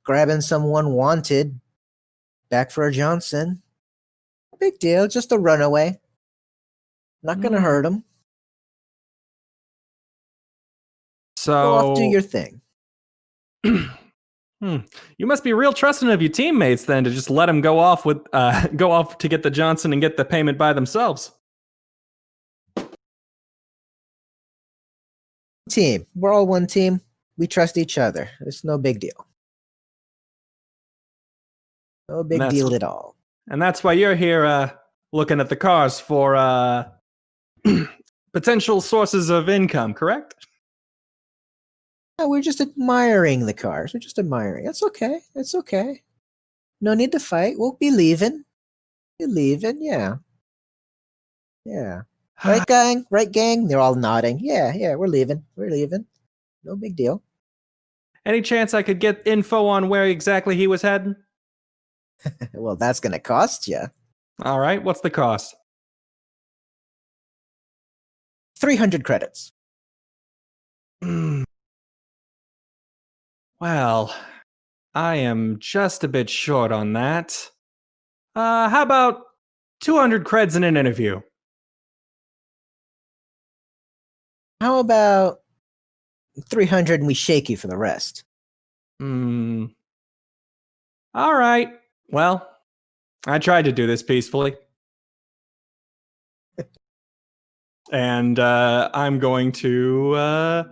Speaker 2: grabbing someone wanted back for a Johnson. Big deal. Just a runaway. Not going to hurt him.
Speaker 4: So
Speaker 2: Go off, do your thing.
Speaker 4: You must be real trusting of your teammates then to just let them go off with go off to get the Johnson and get the payment by themselves.
Speaker 2: Team. We're all one team. We trust each other. It's no big deal. No big deal at all.
Speaker 4: And that's why you're here looking at the cars for potential sources of income, correct?
Speaker 2: No, we're just admiring the cars. We're just admiring. It's okay. It's okay. No need to fight. We'll be leaving. You're leaving, yeah. Yeah. Right, gang? Right, gang? They're all nodding. Yeah, we're leaving. We're leaving. No big deal.
Speaker 4: Any chance I could get info on where exactly he was heading?
Speaker 2: Well, that's going to cost you.
Speaker 4: All right. What's the cost?
Speaker 2: 300 credits.
Speaker 4: Well, I am just a bit short on that. How about 200 creds in an interview?
Speaker 2: How about 300 and we shake you for the rest?
Speaker 4: All right. Well, I tried to do this peacefully. And I'm going to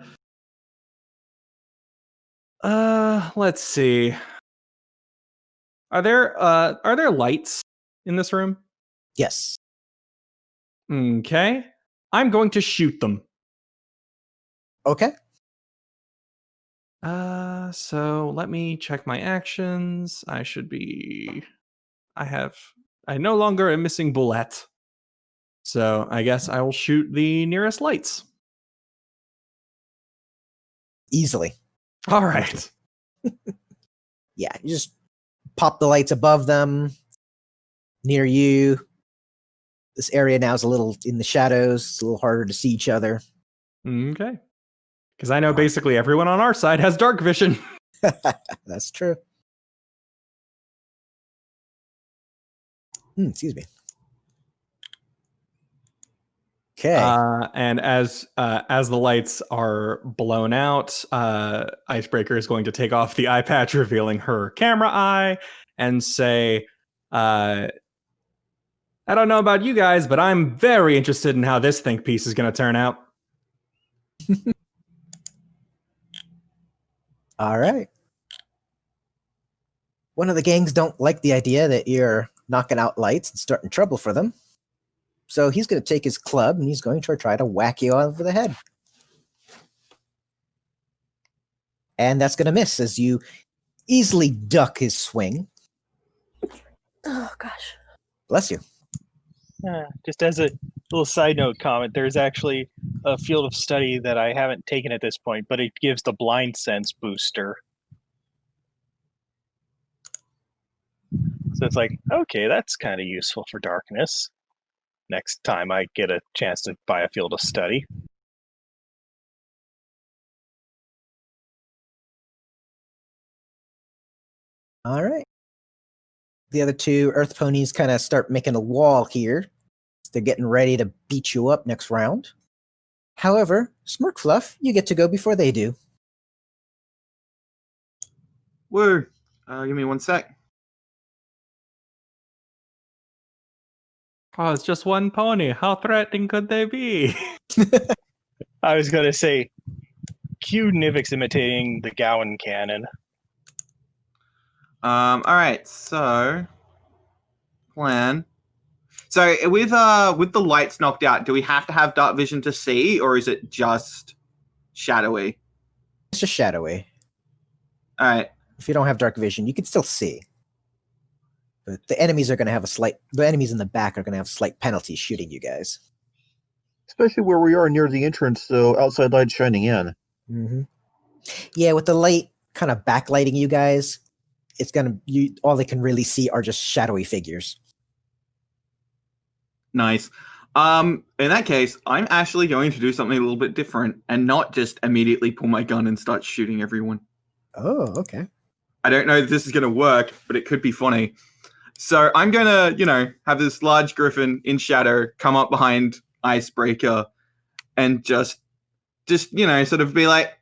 Speaker 4: let's see. Are there lights in this room?
Speaker 2: Yes.
Speaker 4: Okay. I'm going to shoot them.
Speaker 2: Okay.
Speaker 4: So let me check my actions. I no longer a missing bullet. So I guess I will shoot the nearest lights.
Speaker 2: Easily.
Speaker 4: All right.
Speaker 2: Yeah, you just pop the lights above them, near you. This area now is a little in the shadows. It's a little harder to see each other.
Speaker 4: Okay. Because I know basically everyone on our side has dark vision.
Speaker 2: That's true. Excuse me. Okay.
Speaker 4: And as the lights are blown out, Icebreaker is going to take off the eye patch, revealing her camera eye, and say, I don't know about you guys, but I'm very interested in how this think piece is going to turn out.
Speaker 2: All right. One of the gangs don't like the idea that you're knocking out lights and starting trouble for them. So he's going to take his club and he's going to try to whack you over the head. And that's going to miss as you easily duck his swing.
Speaker 6: Oh gosh.
Speaker 2: Bless you.
Speaker 3: Just as a little side note comment, there's actually a field of study that I haven't taken at this point, but it gives the blind sense booster. So it's like, okay, that's kind of useful for darkness. Next time I get a chance to buy a field of study.
Speaker 2: All right. The other two Earth Ponies kind of start making a wall here. They're getting ready to beat you up next round. However, Smirkfluff, you get to go before they do.
Speaker 8: Woo. Give me 1 sec.
Speaker 4: Oh, it's just one pony. How threatening could they be?
Speaker 3: I was going to say, cue Nivix imitating the Gowan cannon.
Speaker 8: All right. So, plan. So with the lights knocked out, do we have to have dark vision to see, or is it just shadowy?
Speaker 2: It's just shadowy.
Speaker 8: All right.
Speaker 2: If you don't have dark vision, you can still see. But the enemies are going to have the enemies in the back are going to have slight penalties shooting you guys.
Speaker 7: Especially where we are near the entrance, so outside light shining in.
Speaker 2: Mm-hmm. Yeah, with the light kind of backlighting you guys, it's all they can really see are just shadowy figures.
Speaker 8: Nice. In that case, I'm actually going to do something a little bit different and not just immediately pull my gun and start shooting everyone.
Speaker 2: Oh, okay.
Speaker 8: I don't know if this is going to work, but it could be funny. So I'm going to, have this large griffon in shadow come up behind Icebreaker and just sort of be like,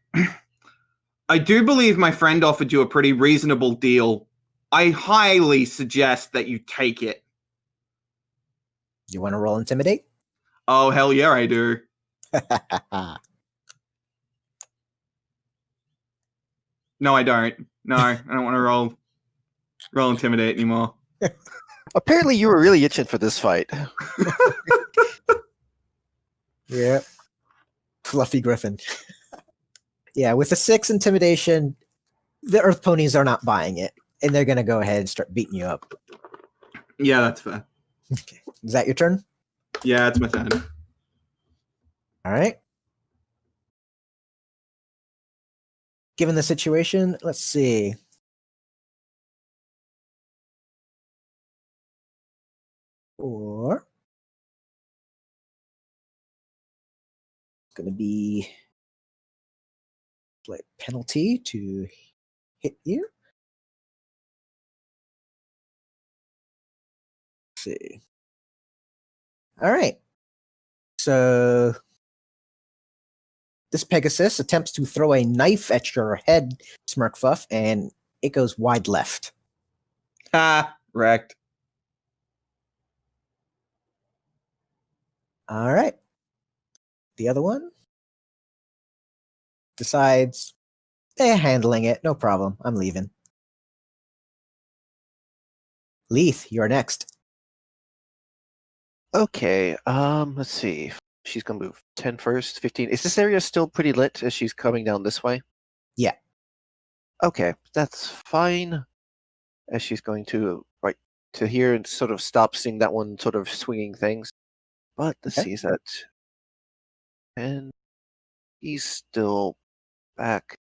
Speaker 8: I do believe my friend offered you a pretty reasonable deal. I highly suggest that you take it.
Speaker 2: You want to roll Intimidate?
Speaker 8: Oh, hell yeah, I do. No, I don't. No, I don't want to roll Intimidate anymore.
Speaker 5: Apparently, you were really itching for this fight.
Speaker 2: Yeah. Fluffy Griffin. Yeah, with a 6 Intimidation, the Earth Ponies are not buying it, and they're going to go ahead and start beating you up.
Speaker 8: Yeah, that's fair.
Speaker 2: Okay. Is that your turn?
Speaker 8: Yeah, it's my turn.
Speaker 2: All right. Given the situation, let's see. Or it's going to be like penalty to hit you. Let's see. All right. So this Pegasus attempts to throw a knife at your head, Smirkfluff, and it goes wide left.
Speaker 8: Ah, wrecked.
Speaker 2: All right. The other one decides they're handling it. No problem. I'm leaving. Lethe, you're next.
Speaker 5: Okay, let's see. She's gonna move 10 first, 15. Is this area still pretty lit as she's coming down this way?
Speaker 2: Yeah.
Speaker 5: Okay, that's fine. As she's going to right to here and sort of stop seeing that one sort of swinging things. But let's see, is that 10? He's still back.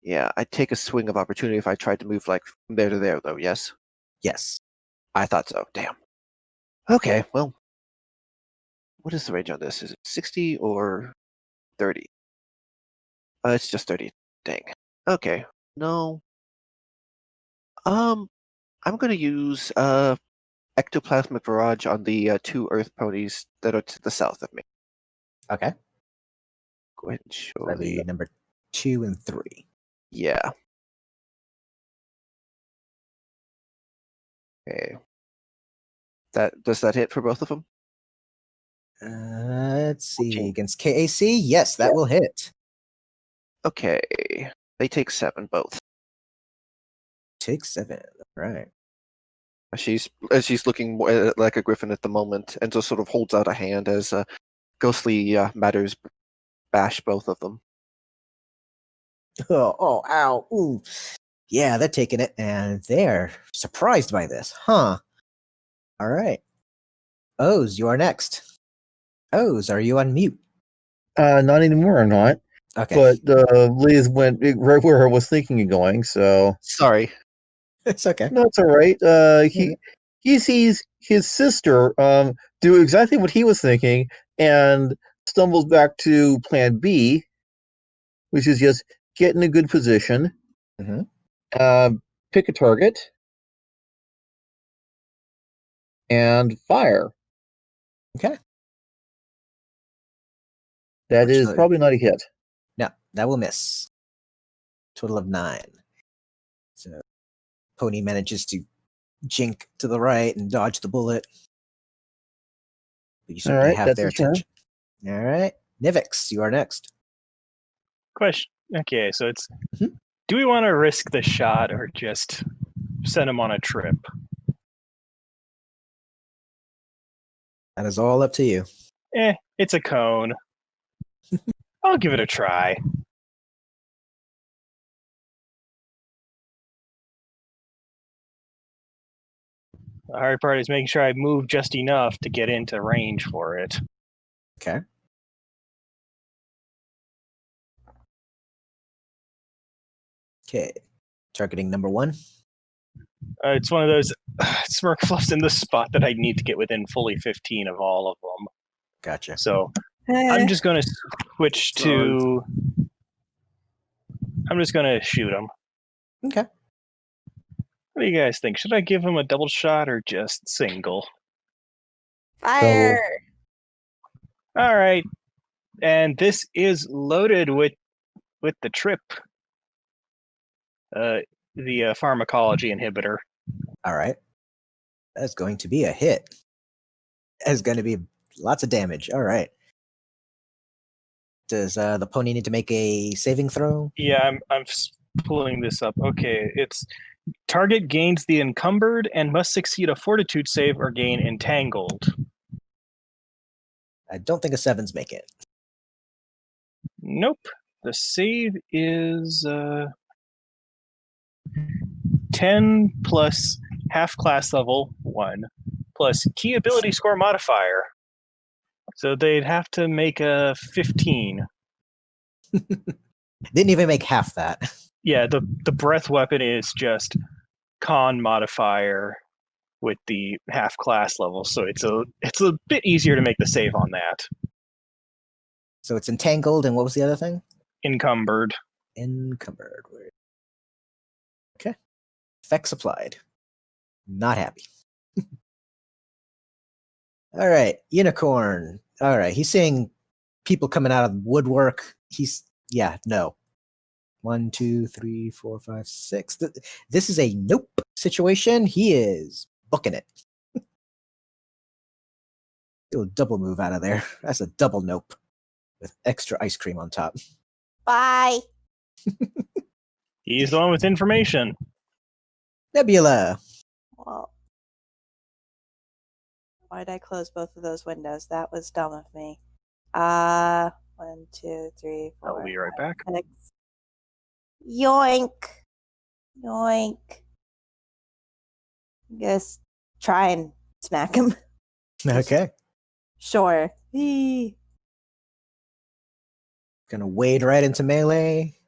Speaker 5: Yeah, I'd take a swing of opportunity if I tried to move like from there to there, though, yes?
Speaker 2: Yes.
Speaker 5: I thought so. Damn. Okay, well, what is the range on this? Is it 60 or 30? It's just 30. Dang. Okay. No. I'm going to use ectoplasmic barrage on the 2 Earth ponies that are to the south of me.
Speaker 2: Okay.
Speaker 5: Go ahead and show
Speaker 2: That'd be
Speaker 5: the
Speaker 2: number 2 and 3.
Speaker 5: yeah. Okay. Does that hit for both of them?
Speaker 2: Let's see.
Speaker 5: 14.
Speaker 2: Against KAC, yes, that will hit.
Speaker 5: Okay. They take 7 both.
Speaker 2: Take 7. Right.
Speaker 5: She's looking like a griffin at the moment, and just sort of holds out a hand as ghostly matters bash both of them.
Speaker 2: Oh, ow, ooh. Yeah, they're taking it, and they're surprised by this, huh? All right. Oz, you are next. Oz, are you on mute?
Speaker 7: Not anymore, I'm not.
Speaker 2: Okay.
Speaker 7: But Liz went right where I was thinking of going, so
Speaker 5: Sorry.
Speaker 2: It's okay.
Speaker 7: no, it's all right. He sees his sister do exactly what he was thinking, and stumbles back to Plan B, which is just get in a good position,
Speaker 2: Mm-hmm.
Speaker 7: pick a target, and fire.
Speaker 2: Okay.
Speaker 7: That is
Speaker 2: Fortunately-
Speaker 7: probably not a hit.
Speaker 2: No, that will miss. Total of 9. So Pony manages to jink to the right and dodge the bullet. But you
Speaker 7: All
Speaker 2: certainly
Speaker 7: right,
Speaker 2: have
Speaker 7: that's
Speaker 2: their
Speaker 7: his turn.
Speaker 2: attention. All right. Nivix, you are next.
Speaker 3: Question. Okay, so it's
Speaker 2: Mhm.
Speaker 3: do we want to risk the shot or just send him on a trip?
Speaker 2: That is all up to you.
Speaker 3: It's a cone. I'll give it a try. The hard part is making sure I move just enough to get into range for it.
Speaker 2: Okay. Okay. Targeting number 1.
Speaker 3: It's one of those Smirkfluffs in the spot that I need to get within fully 15 of all of them.
Speaker 2: Gotcha.
Speaker 3: So I'm just going to switch to. I'm just going to shoot him.
Speaker 2: Okay.
Speaker 3: What do you guys think? Should I give him a double shot or just single?
Speaker 6: Fire!
Speaker 3: All right. And this is loaded with the trip. The pharmacology inhibitor.
Speaker 2: All right. That's going to be a hit. That's going to be lots of damage. All right. Does the pony need to make a saving throw?
Speaker 3: Yeah, I'm pulling this up. Okay, it's target gains the encumbered and must succeed a fortitude save or gain entangled.
Speaker 2: I don't think a 7's make it.
Speaker 3: Nope. The save is 10 plus half class level 1 plus key ability score modifier. So they'd have to make a 15.
Speaker 2: Didn't even make half that.
Speaker 3: Yeah, the breath weapon is just con modifier with the half class level, so it's a bit easier to make the save on that.
Speaker 2: So it's entangled, and what was the other thing?
Speaker 3: Encumbered.
Speaker 2: Encumbered. Okay. Effects applied. Not happy. All right. Unicorn. All right. He's seeing people coming out of woodwork. No. 1, 2, 3, 4, 5, 6. This is a nope situation. He is booking it. He'll double move out of there. That's a double nope with extra ice cream on top.
Speaker 6: Bye!
Speaker 3: He's the one with information.
Speaker 2: Nebula.
Speaker 6: Well, why did I close both of those windows? That was dumb of me. 1, 2, 3, 4.
Speaker 3: I'll be right back.
Speaker 6: 6. Yoink! Yoink! Just try and smack him.
Speaker 2: Okay.
Speaker 6: Sure. Eee.
Speaker 2: Gonna wade right into melee.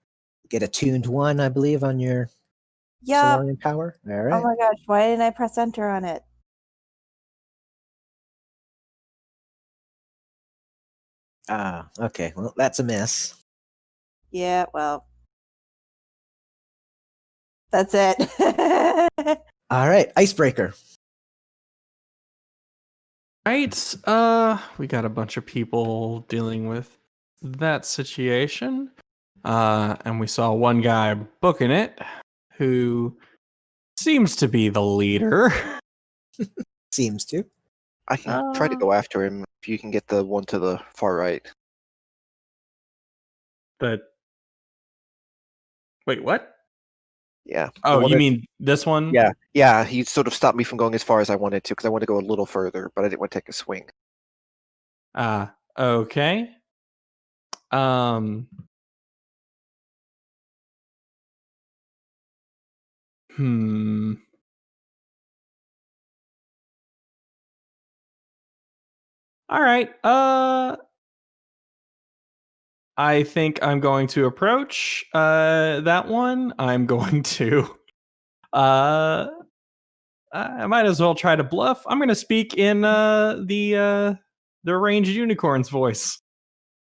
Speaker 2: Get a tuned 1, I believe, on your
Speaker 6: Yup.
Speaker 2: Solarian power. All right.
Speaker 6: Oh my gosh, why didn't I press enter on it?
Speaker 2: Okay. Well, that's a miss.
Speaker 6: Yeah, well. That's it.
Speaker 2: All right. Icebreaker.
Speaker 4: Right. We got a bunch of people dealing with that situation. And we saw one guy booking it who seems to be the leader.
Speaker 2: Seems to.
Speaker 5: I can try to go after him if you can get the one to the far right.
Speaker 4: But wait, what?
Speaker 5: Yeah.
Speaker 4: Oh,
Speaker 5: The one
Speaker 4: you
Speaker 5: that-
Speaker 4: mean this one?
Speaker 5: Yeah. He sort of stopped me from going as far as I wanted to because I wanted to go a little further, but I didn't want to take a swing.
Speaker 4: Okay. Hmm. All right. I think I'm going to approach that one. I'm going to I might as well try to bluff. I'm going to speak in the ranged unicorn's voice.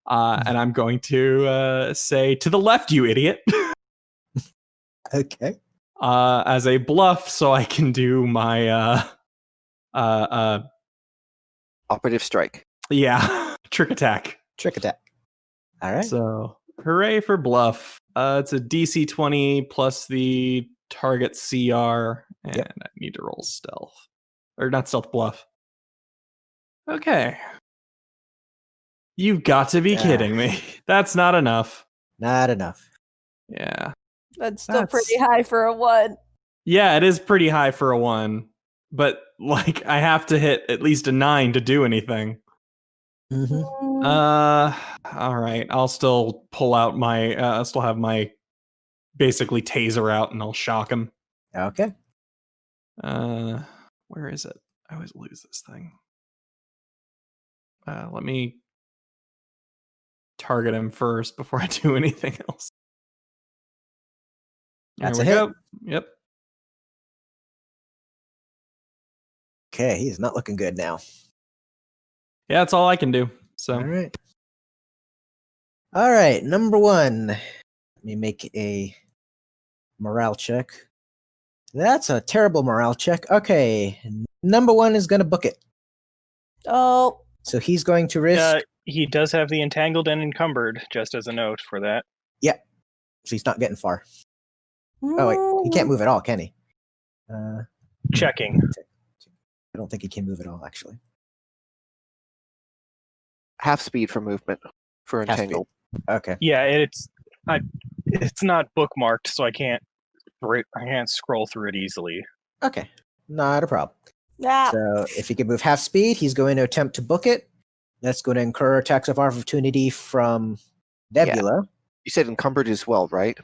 Speaker 4: And I'm going to say, "To the left, you idiot."
Speaker 2: Okay.
Speaker 4: As a bluff, so I can do my
Speaker 5: Operative strike.
Speaker 4: trick attack.
Speaker 2: Trick attack. All right.
Speaker 4: So hooray for bluff. It's a DC 20 plus the target CR, and
Speaker 2: Yep.
Speaker 4: I need to roll stealth. Or not stealth, bluff. Okay. You've got to be kidding me. That's not enough.
Speaker 2: Not enough.
Speaker 4: Yeah.
Speaker 6: That's still pretty high for a 1.
Speaker 4: Yeah, it is pretty high for a 1. But, like, I have to hit at least a 9 to do anything.
Speaker 2: Mm-hmm.
Speaker 4: All right. I'll still pull out my, I'll still have my basically taser out and I'll shock him.
Speaker 2: Okay.
Speaker 4: Where is it? I always lose this thing. Let me target him first before I do anything else.
Speaker 2: That's
Speaker 4: there
Speaker 2: a
Speaker 4: we
Speaker 2: hit.
Speaker 4: go. Yep.
Speaker 2: Okay, he's not looking good now.
Speaker 4: Yeah, that's all I can do. So
Speaker 2: All right. All right, number 1. Let me make a morale check. That's a terrible morale check. Okay, number 1 is going to book it.
Speaker 6: Oh,
Speaker 2: So he's going to risk...
Speaker 3: He does have the entangled and encumbered, just as a note for that.
Speaker 2: So he's not getting far. Oh, wait. He can't move at all, can he?
Speaker 3: Checking.
Speaker 2: I don't think he can move at all, actually.
Speaker 5: Half speed for movement for
Speaker 2: Half speed.
Speaker 5: entangled.
Speaker 2: Okay.
Speaker 3: Yeah, it's not bookmarked, so I can't scroll through it easily.
Speaker 2: Okay. Not a problem.
Speaker 6: ah.
Speaker 2: So if he can move half speed, he's going to attempt to book it. That's going to incur attacks of opportunity from Nebula.
Speaker 5: You said encumbered as well, right?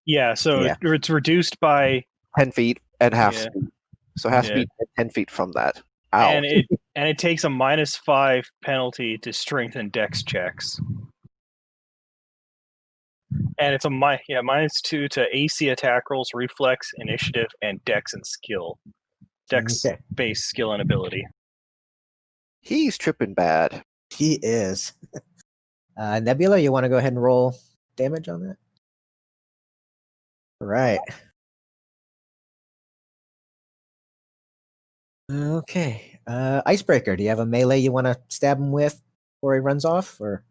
Speaker 3: Yeah, so
Speaker 2: Yeah.
Speaker 3: it's reduced by
Speaker 5: 10 feet and half
Speaker 3: Yeah.
Speaker 5: speed. So half
Speaker 3: Yeah.
Speaker 5: speed and 10 feet from that. Ow.
Speaker 3: and it takes a -5 penalty to strength and dex checks. And it's a -2 to AC attack rolls, reflex, initiative, and dex and skill. Dex
Speaker 2: Okay.
Speaker 3: based skill and ability.
Speaker 5: He's tripping bad.
Speaker 2: He is. Nebula, you want to go ahead and roll damage on that? All right. Okay. Icebreaker, do you have a melee you want to stab him with before he runs off? Or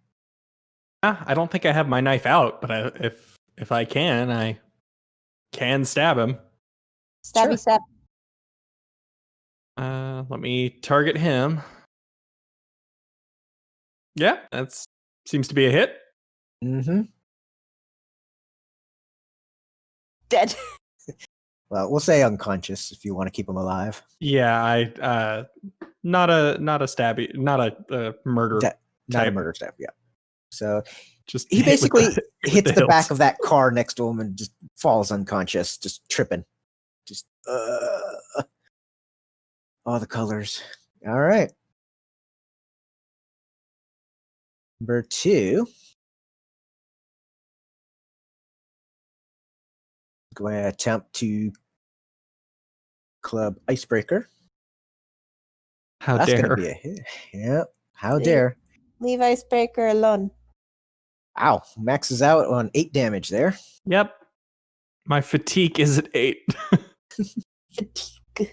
Speaker 4: I don't think I have my knife out, but if I can stab him.
Speaker 6: Stabby stab.
Speaker 4: Let me target him. Yeah, that's seems to be a hit.
Speaker 2: Mm-hmm.
Speaker 6: Dead.
Speaker 2: Well, we'll say unconscious if you want to keep him alive.
Speaker 4: Yeah, I not a stabby, not a murder.
Speaker 2: Not a
Speaker 4: type.
Speaker 2: murder stab, yeah. So
Speaker 4: Just
Speaker 2: he
Speaker 4: hit with
Speaker 2: basically
Speaker 4: with
Speaker 2: hits the back
Speaker 4: hilts.
Speaker 2: of that car next to him and just falls unconscious, just tripping. Just all the colors. All right. Number 2. Going to attempt to club Icebreaker.
Speaker 4: How
Speaker 2: That's going
Speaker 4: dare!
Speaker 2: to be a hit. Yep. How
Speaker 6: Leave-
Speaker 2: dare.
Speaker 6: Leave Icebreaker alone.
Speaker 2: Ow. Maxes out on 8 damage there.
Speaker 4: Yep, my fatigue is at 8.
Speaker 6: Fatigue.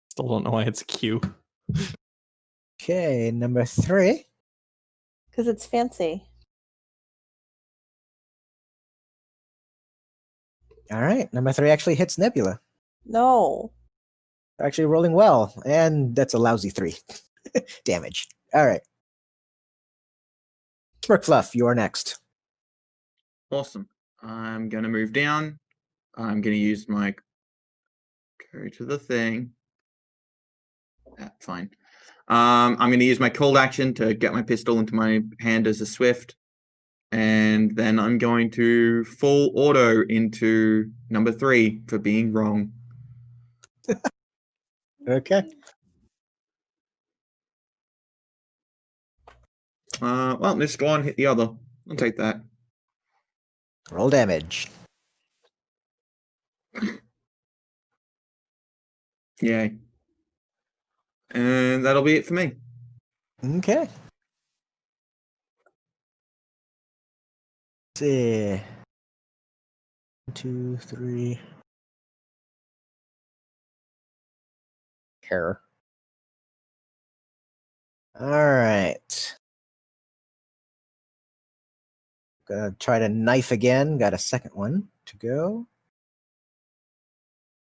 Speaker 4: Still don't know why it's Q.
Speaker 2: Okay, number 3.
Speaker 6: Because it's fancy.
Speaker 2: All right. Number 3 actually hits Nebula.
Speaker 6: No.
Speaker 2: Actually rolling well. And that's a lousy 3 damage. All right. Smirkfluff, you are next.
Speaker 8: Awesome. I'm going to move down. I'm going to use my go to the thing. Fine. I'm going to use my cold action to get my pistol into my hand as a swift. And then I'm going to full auto into number 3 for being wrong.
Speaker 2: Okay.
Speaker 8: Well, this one hit the other. I'll take that.
Speaker 2: Roll damage.
Speaker 8: Yay. And that'll be it for me.
Speaker 2: Okay. Let's see. 1, 2, 3. Care. All right. Gonna try to knife again. Got a second one to go.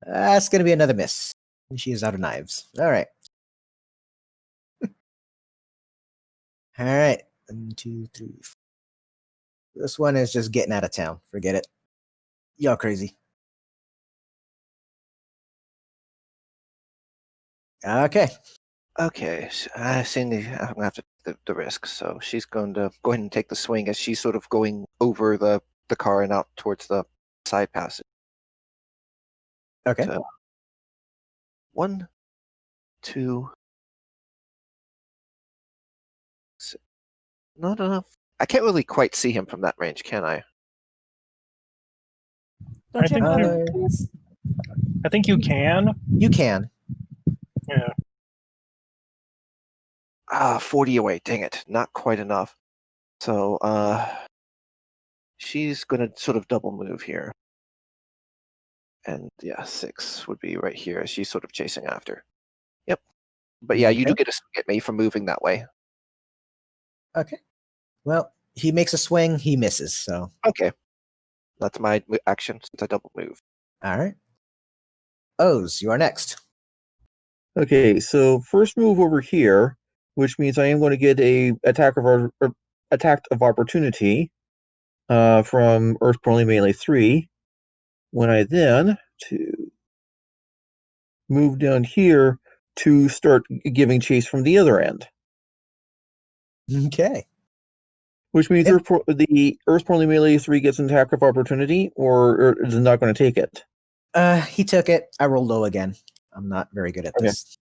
Speaker 2: That's gonna be another miss. She is out of knives. All right. All right. 1, 2, 3. 4. This one is just getting out of town. Forget it. Y'all crazy. Okay.
Speaker 5: Okay, I seem to. I'm gonna have to take the risk. So she's going to go ahead and take the swing as she's sort of going over the car and out towards the side passage.
Speaker 2: Okay.
Speaker 5: So, 1, 2. Not enough. I can't really quite see him from that range, can I?
Speaker 3: I
Speaker 6: Don't you
Speaker 3: think
Speaker 6: have
Speaker 3: you-
Speaker 6: abilities?
Speaker 3: I think you can.
Speaker 2: You can.
Speaker 3: Yeah.
Speaker 5: 40 away. Dang it, not quite enough. So, she's gonna sort of double move here. And yeah, 6 would be right here as she's sort of chasing after. Yep. But yeah, you do
Speaker 2: Okay.
Speaker 5: get a swing at me for moving that way.
Speaker 2: Okay. Well, he makes a swing. He misses. So,
Speaker 5: Okay. That's my action since I double move.
Speaker 2: all right. O's, you are next.
Speaker 7: Okay, so first move over here, which means I am going to get a attack of opportunity from Earth-Prone Melee 3. When I then to move down here to start giving chase from the other end,
Speaker 2: Okay.
Speaker 7: which means
Speaker 2: Yep.
Speaker 7: the Earth-Prone Melee 3 gets an attack of opportunity, or is it not going to take it?
Speaker 2: He took it. I rolled low again. I'm not very good at
Speaker 7: Okay.
Speaker 2: this.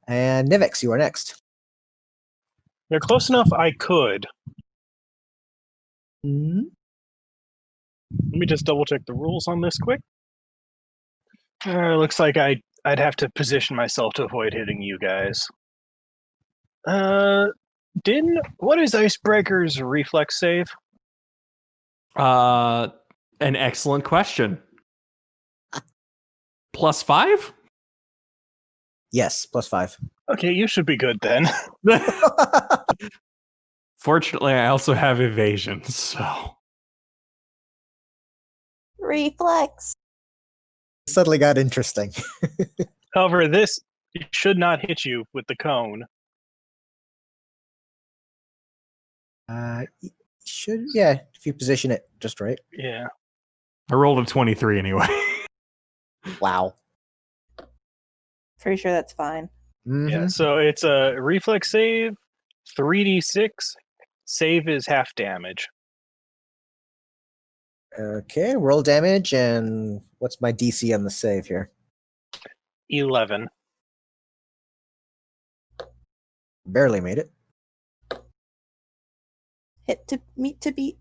Speaker 2: And Nivix, you are next.
Speaker 3: They're close enough I could.
Speaker 2: Mhm.
Speaker 3: Let me just double check the rules on this quick. Looks like I'd have to position myself to avoid hitting you guys. What is Icebreaker's reflex save?
Speaker 4: An excellent question. +5?
Speaker 2: Yes, +5.
Speaker 3: Okay, you should be good then.
Speaker 4: Fortunately, I also have evasion, so
Speaker 6: Reflex.
Speaker 2: Suddenly got interesting.
Speaker 3: However, this should not hit you with the cone.
Speaker 2: Should, yeah, if you position it just right.
Speaker 3: Yeah.
Speaker 4: I rolled a 23 anyway.
Speaker 2: Wow.
Speaker 6: Pretty sure that's fine.
Speaker 3: Yeah,
Speaker 2: Mhm.
Speaker 3: so it's a reflex save, 3d6. Save is half damage.
Speaker 2: Okay, roll damage, and what's my DC on the save here?
Speaker 3: 11.
Speaker 2: Barely made it.
Speaker 6: Hit to meet to beat.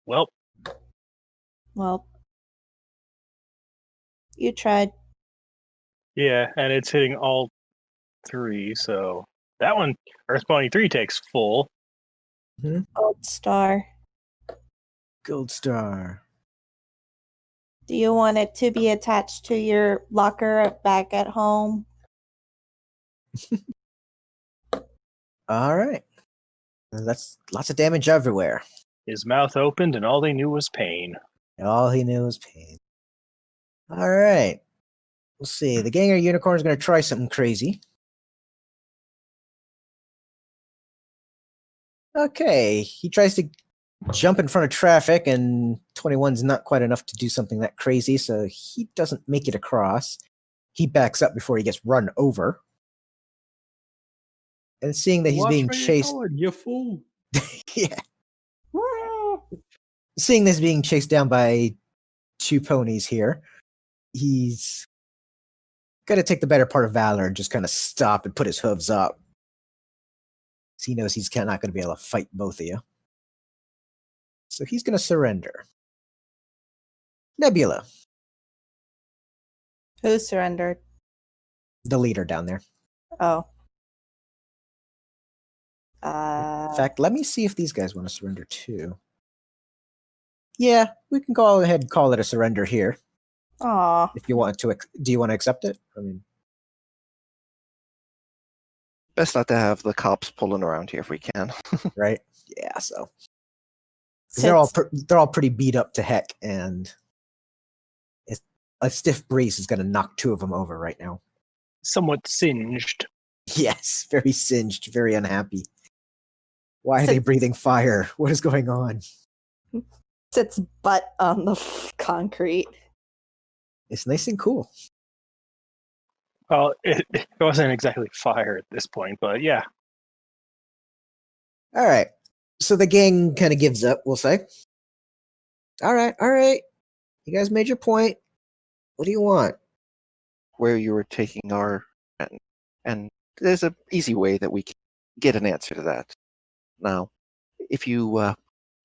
Speaker 3: Well,
Speaker 6: Well, you tried.
Speaker 3: yeah, and it's hitting all 3, so that one, Earth Pony 3 takes full.
Speaker 6: Gold star.
Speaker 2: Gold star.
Speaker 6: Do you want it to be attached to your locker back at home?
Speaker 2: All right. That's lots of damage everywhere.
Speaker 3: His mouth opened and all they knew was pain.
Speaker 2: All he knew was pain. All right. We'll see. The Ganger Unicorn is going to try something crazy. Okay. He tries to jump in front of traffic, and 21's not quite enough to do something that crazy, so he doesn't make it across. He backs up before he gets run over. And seeing that he's being chased...
Speaker 4: you fool.
Speaker 2: Yeah. Seeing this being chased down by two ponies here, he's going to take the better part of valor and just kind of stop and put his hooves up. He knows he's not going to be able to fight both of you. So he's going to surrender. Nebula.
Speaker 6: Who surrendered?
Speaker 2: The leader down there.
Speaker 6: Oh.
Speaker 2: In fact, let me see if these guys want to surrender too. Yeah, we can go ahead and call it a surrender here.
Speaker 6: Aw.
Speaker 2: If you want to, do you want to accept it? I mean,
Speaker 5: Best not to have the cops pulling around here if we can.
Speaker 2: right? Yeah. So they're all pretty beat up to heck, and a stiff breeze is going to knock two of them over right now.
Speaker 3: Somewhat singed.
Speaker 2: Yes, very singed, very unhappy. Why are they breathing fire? What is going on?
Speaker 6: Sits butt on the concrete.
Speaker 2: It's nice and cool.
Speaker 3: Well, it wasn't exactly fire at this point, but yeah.
Speaker 2: All right. So the gang kind of gives up, we'll say. All right. You guys made your point. What do you want?
Speaker 5: Where you were taking our... And there's an easy way that we can get an answer to that. Now, if you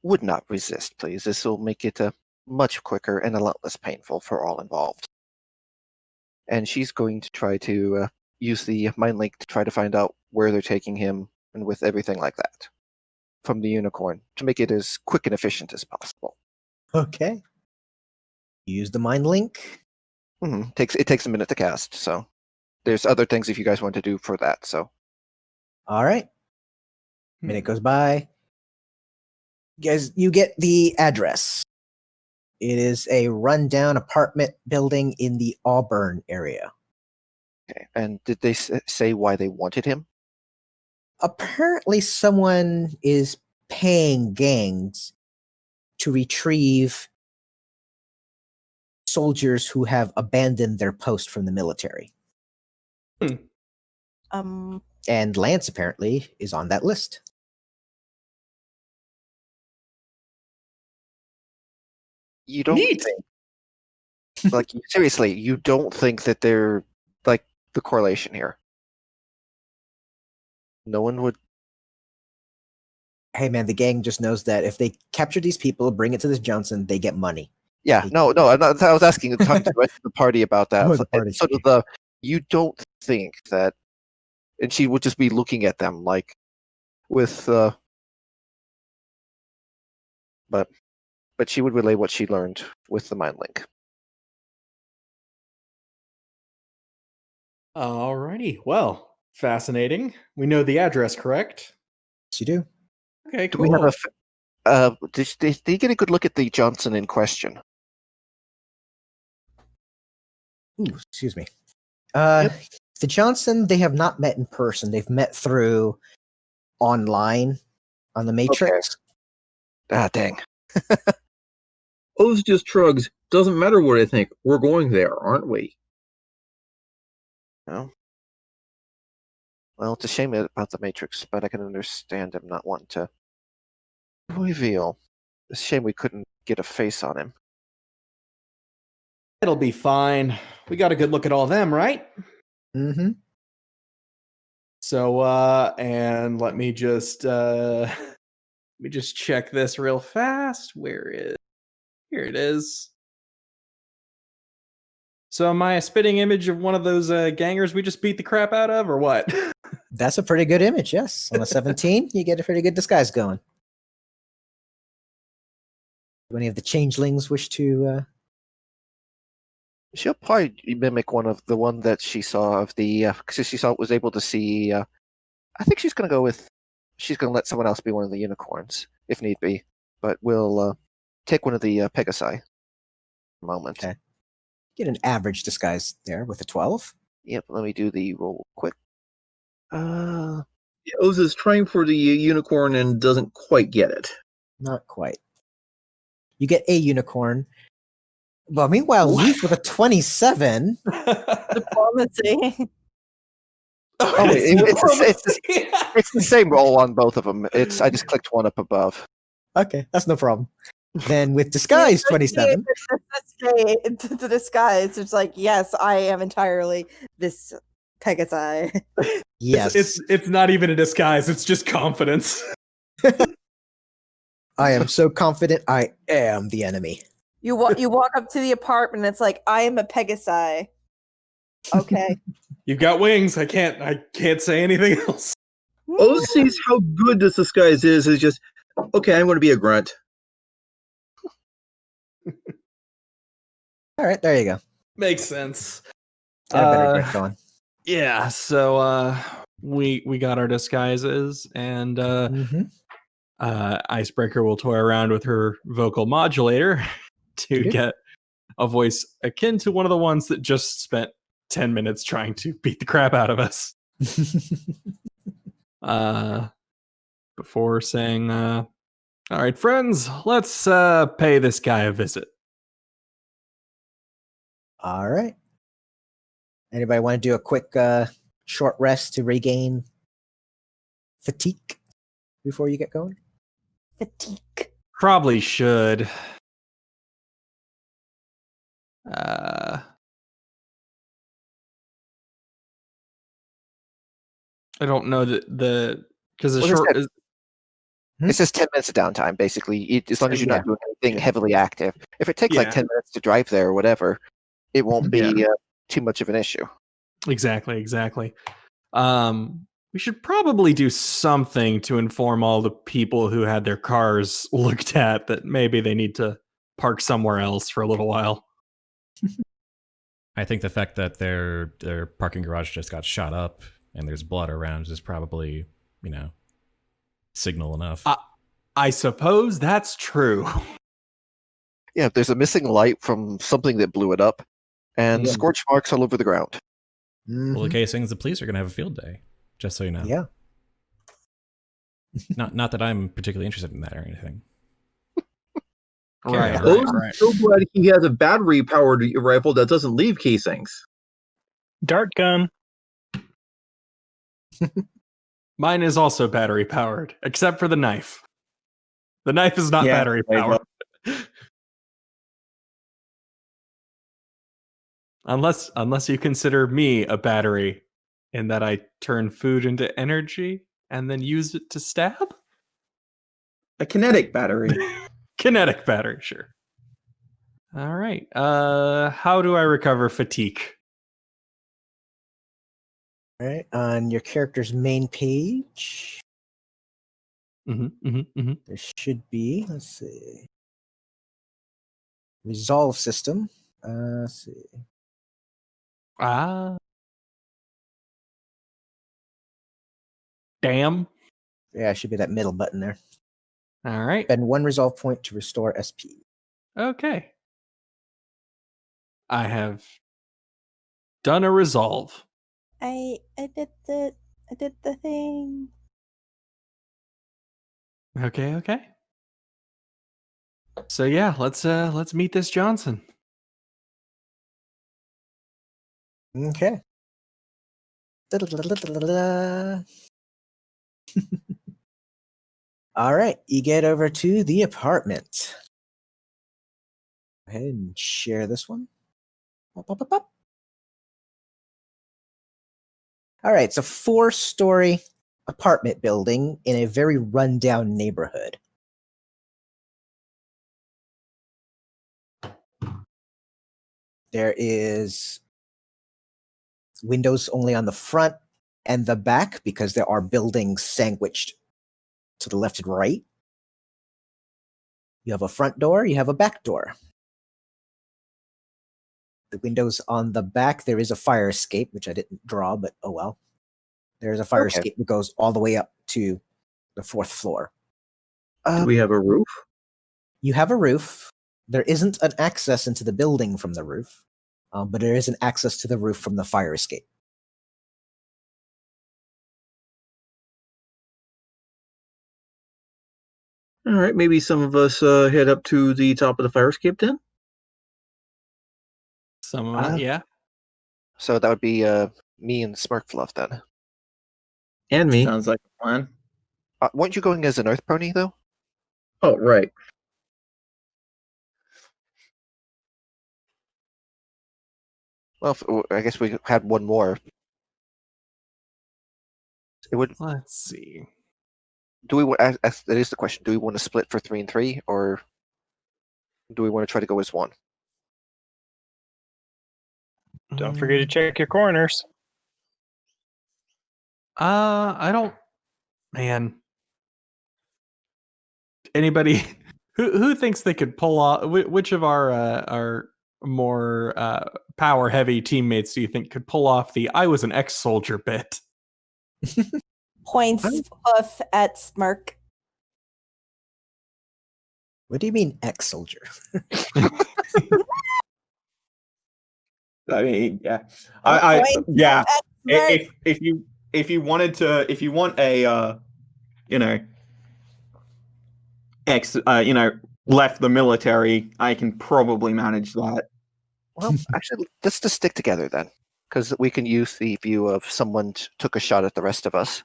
Speaker 5: would not resist, please, this will make it much quicker and a lot less painful for all involved. And she's going to try to use the mind link to try to find out where they're taking him and with everything like that from the unicorn to make it as quick and efficient as possible.
Speaker 2: Okay. Use the mind link.
Speaker 5: Mm-hmm. It takes a minute to cast, so there's other things if you guys want to do for that. So,
Speaker 2: all right. Minute goes by. Guys, you get the address. It is a rundown apartment building in the Auburn area.
Speaker 5: okay. And did they say why they wanted him?
Speaker 2: Apparently, someone is paying gangs to retrieve soldiers who have abandoned their post from the military. And Lance apparently is on that list.
Speaker 5: You don't
Speaker 4: Neat.
Speaker 5: think, like, seriously, you don't think that they're, like, the correlation here? No one would...
Speaker 2: Hey man, the gang just knows that if they capture these people, bring it to this Johnson, they get money.
Speaker 5: Yeah, no, I'm not, I was asking talking to the rest of the party about that.
Speaker 2: Oh, the party.
Speaker 5: Sort of you don't think that, and she would just be looking at them like with, but she would relay what she learned with the mind link.
Speaker 4: Alrighty. Well, fascinating. We know the address, correct?
Speaker 2: Yes, you do.
Speaker 4: Okay,
Speaker 5: Do
Speaker 4: cool.
Speaker 5: we have did you get a good look at the Johnson in question?
Speaker 2: Ooh, excuse me. The Johnson, they have not met in person. They've met through online on the Matrix.
Speaker 5: Ah, dang.
Speaker 7: Oz just shrugs. Doesn't matter what I think. We're going there, aren't we?
Speaker 5: No. Well, it's a shame about the Matrix, but I can understand him not wanting to reveal. It's a shame we couldn't get a face on him.
Speaker 4: It'll be fine. We got a good look at all them, right?
Speaker 2: Mm-hmm.
Speaker 4: So, and let me just check this real fast. Here it is. So am I a spitting image of one of those gangers we just beat the crap out of, or what?
Speaker 2: That's a pretty good image, yes. On a 17, you get a pretty good disguise going. Do any of the changelings wish to...
Speaker 5: She'll probably mimic one that she saw of the, because she was able to see, I think she's going to go with, she's going to let someone else be one of the unicorns, if need be, but we'll take one of the Pegasi moment.
Speaker 2: Okay. Get an average disguise there with a 12.
Speaker 5: Yep, let me do the roll quick.
Speaker 7: Oz is trying for the unicorn and doesn't quite get it.
Speaker 2: Not quite. You get a unicorn. Well, meanwhile, Leaf with a 27.
Speaker 6: Diplomacy.
Speaker 5: Oh, wait, it's the same roll on both of them. I just clicked one up above.
Speaker 2: Okay, that's no problem. Then with disguise, 27.
Speaker 6: The disguise, it's like, yes, I am entirely this Pegasi.
Speaker 2: Yes.
Speaker 4: It's not even a disguise, it's just confidence.
Speaker 2: I am so confident I am the enemy.
Speaker 6: You walk up to the apartment, and it's like, I am a Pegasi. Okay.
Speaker 4: You've got wings. I can't say anything else.
Speaker 7: Oz sees how good this disguise is just, okay, I'm going to be a grunt.
Speaker 2: All right, there you go.
Speaker 4: Makes sense.
Speaker 2: Get a better grip going.
Speaker 4: Yeah, so we got our disguises, and Icebreaker will toy around with her vocal modulator to get a voice akin to one of the ones that just spent 10 minutes trying to beat the crap out of us. Before saying, all right, friends, let's pay this guy a visit.
Speaker 2: All right. Anybody want to do a quick short rest to regain fatigue before you get going?
Speaker 6: Fatigue.
Speaker 4: Probably should. I don't know that because the short is.
Speaker 5: It's just 10 minutes of downtime, basically. As long as you're not doing anything heavily active. If it takes like 10 minutes to drive there or whatever, it won't be too much of an issue.
Speaker 4: Exactly. We should probably do something to inform all the people who had their cars looked at that maybe they need to park somewhere else for a little while.
Speaker 1: I think the fact that their parking garage just got shot up and there's blood around is probably, signal enough.
Speaker 4: I suppose that's true.
Speaker 5: Yeah, there's a missing light from something that blew it up, and scorch marks all over the ground.
Speaker 1: Well, the casings, the police are going to have a field day, just so you know.
Speaker 2: Yeah.
Speaker 1: Not that I'm particularly interested in that or anything.
Speaker 4: Right.
Speaker 7: I'm so glad he has a battery-powered rifle that doesn't leave casings.
Speaker 3: Dart gun.
Speaker 4: Mine is also battery powered, except for the knife. The knife is not battery powered. Unless you consider me a battery in that I turn food into energy and then use it to stab?
Speaker 8: A kinetic battery.
Speaker 4: Kinetic battery, sure. All right. How do I recover fatigue?
Speaker 2: All right, on your character's main page, there should be, let's see, resolve system. Let's see.
Speaker 4: Damn.
Speaker 2: Yeah, it should be that middle button there.
Speaker 4: All right.
Speaker 2: Spend 1 resolve point to restore SP.
Speaker 4: Okay. I have done a resolve.
Speaker 6: I did the thing.
Speaker 4: Okay. So yeah, let's meet this Johnson.
Speaker 2: Okay. All right, you get over to the apartment. Go ahead and share this one. Pop. All right, it's a 4-story apartment building in a very rundown neighborhood. There is windows only on the front and the back because there are buildings sandwiched to the left and right. You have a front door, you have a back door. The windows on the back, there is a fire escape, which I didn't draw, but oh well. There's a fire escape that goes all the way up to the 4th floor.
Speaker 7: Do we have a roof?
Speaker 2: You have a roof. There isn't an access into the building from the roof, but there is an access to the roof from the fire escape.
Speaker 7: All right, maybe some of us head up to the top of the fire escape then.
Speaker 4: Yeah.
Speaker 5: So that would be me and Smirkfluff then.
Speaker 7: And me.
Speaker 8: Sounds like a plan.
Speaker 5: Weren't you going as an Earth Pony though?
Speaker 7: Oh, right.
Speaker 5: Well, I guess we had one more. It would.
Speaker 4: Let's see.
Speaker 5: Do we? That is the question. Do we want to split for 3 and 3, or do we want to try to go as one?
Speaker 3: Don't forget to check your corners.
Speaker 4: I don't. Man. Anybody who thinks they could pull off? Which of our more power heavy teammates do you think could pull off the "I was an ex-soldier" bit?
Speaker 6: Points off at Smirk.
Speaker 2: What do you mean, ex-soldier?
Speaker 8: I mean, yeah,
Speaker 6: Points
Speaker 8: yeah.
Speaker 6: off at Smirk.
Speaker 8: If you want a left the military, I can probably manage that.
Speaker 5: Well, actually, let's just stick together then, because we can use the view of someone took a shot at the rest of us,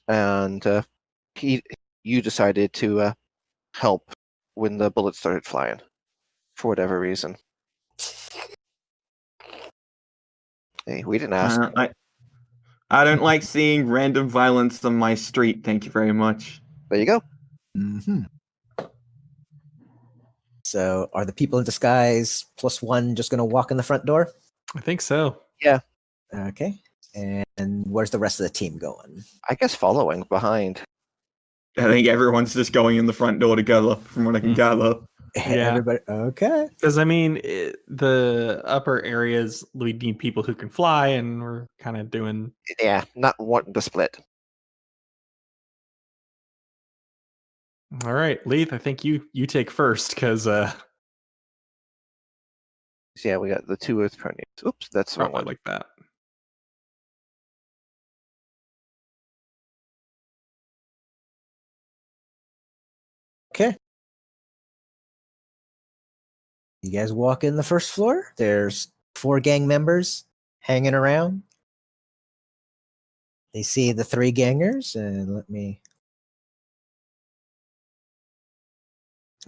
Speaker 5: and you decided to help when the bullets started flying, for whatever reason. Hey, we didn't ask.
Speaker 8: I don't like seeing random violence on my street. Thank you very much.
Speaker 5: There you go.
Speaker 2: Mm-hmm. So, are the people in disguise +1 just going to walk in the front door?
Speaker 4: I think so.
Speaker 5: Yeah.
Speaker 2: Okay. And where's the rest of the team going?
Speaker 5: I guess following behind.
Speaker 8: I think everyone's just going in the front door together, from what I can gather.
Speaker 4: Yeah.
Speaker 2: Everybody. Okay.
Speaker 4: Because I mean, the upper areas we need people who can fly, and we're kind of doing.
Speaker 5: Yeah, not wanting to split.
Speaker 4: All right, Lethe, I think you take first because
Speaker 5: Yeah, we got the 2 Earth Ponies. Oops, that's the wrong
Speaker 4: probably
Speaker 5: one.
Speaker 4: like that.
Speaker 2: Okay. You guys walk in the first floor. There's 4 gang members hanging around. They see the 3 gangers, and let me.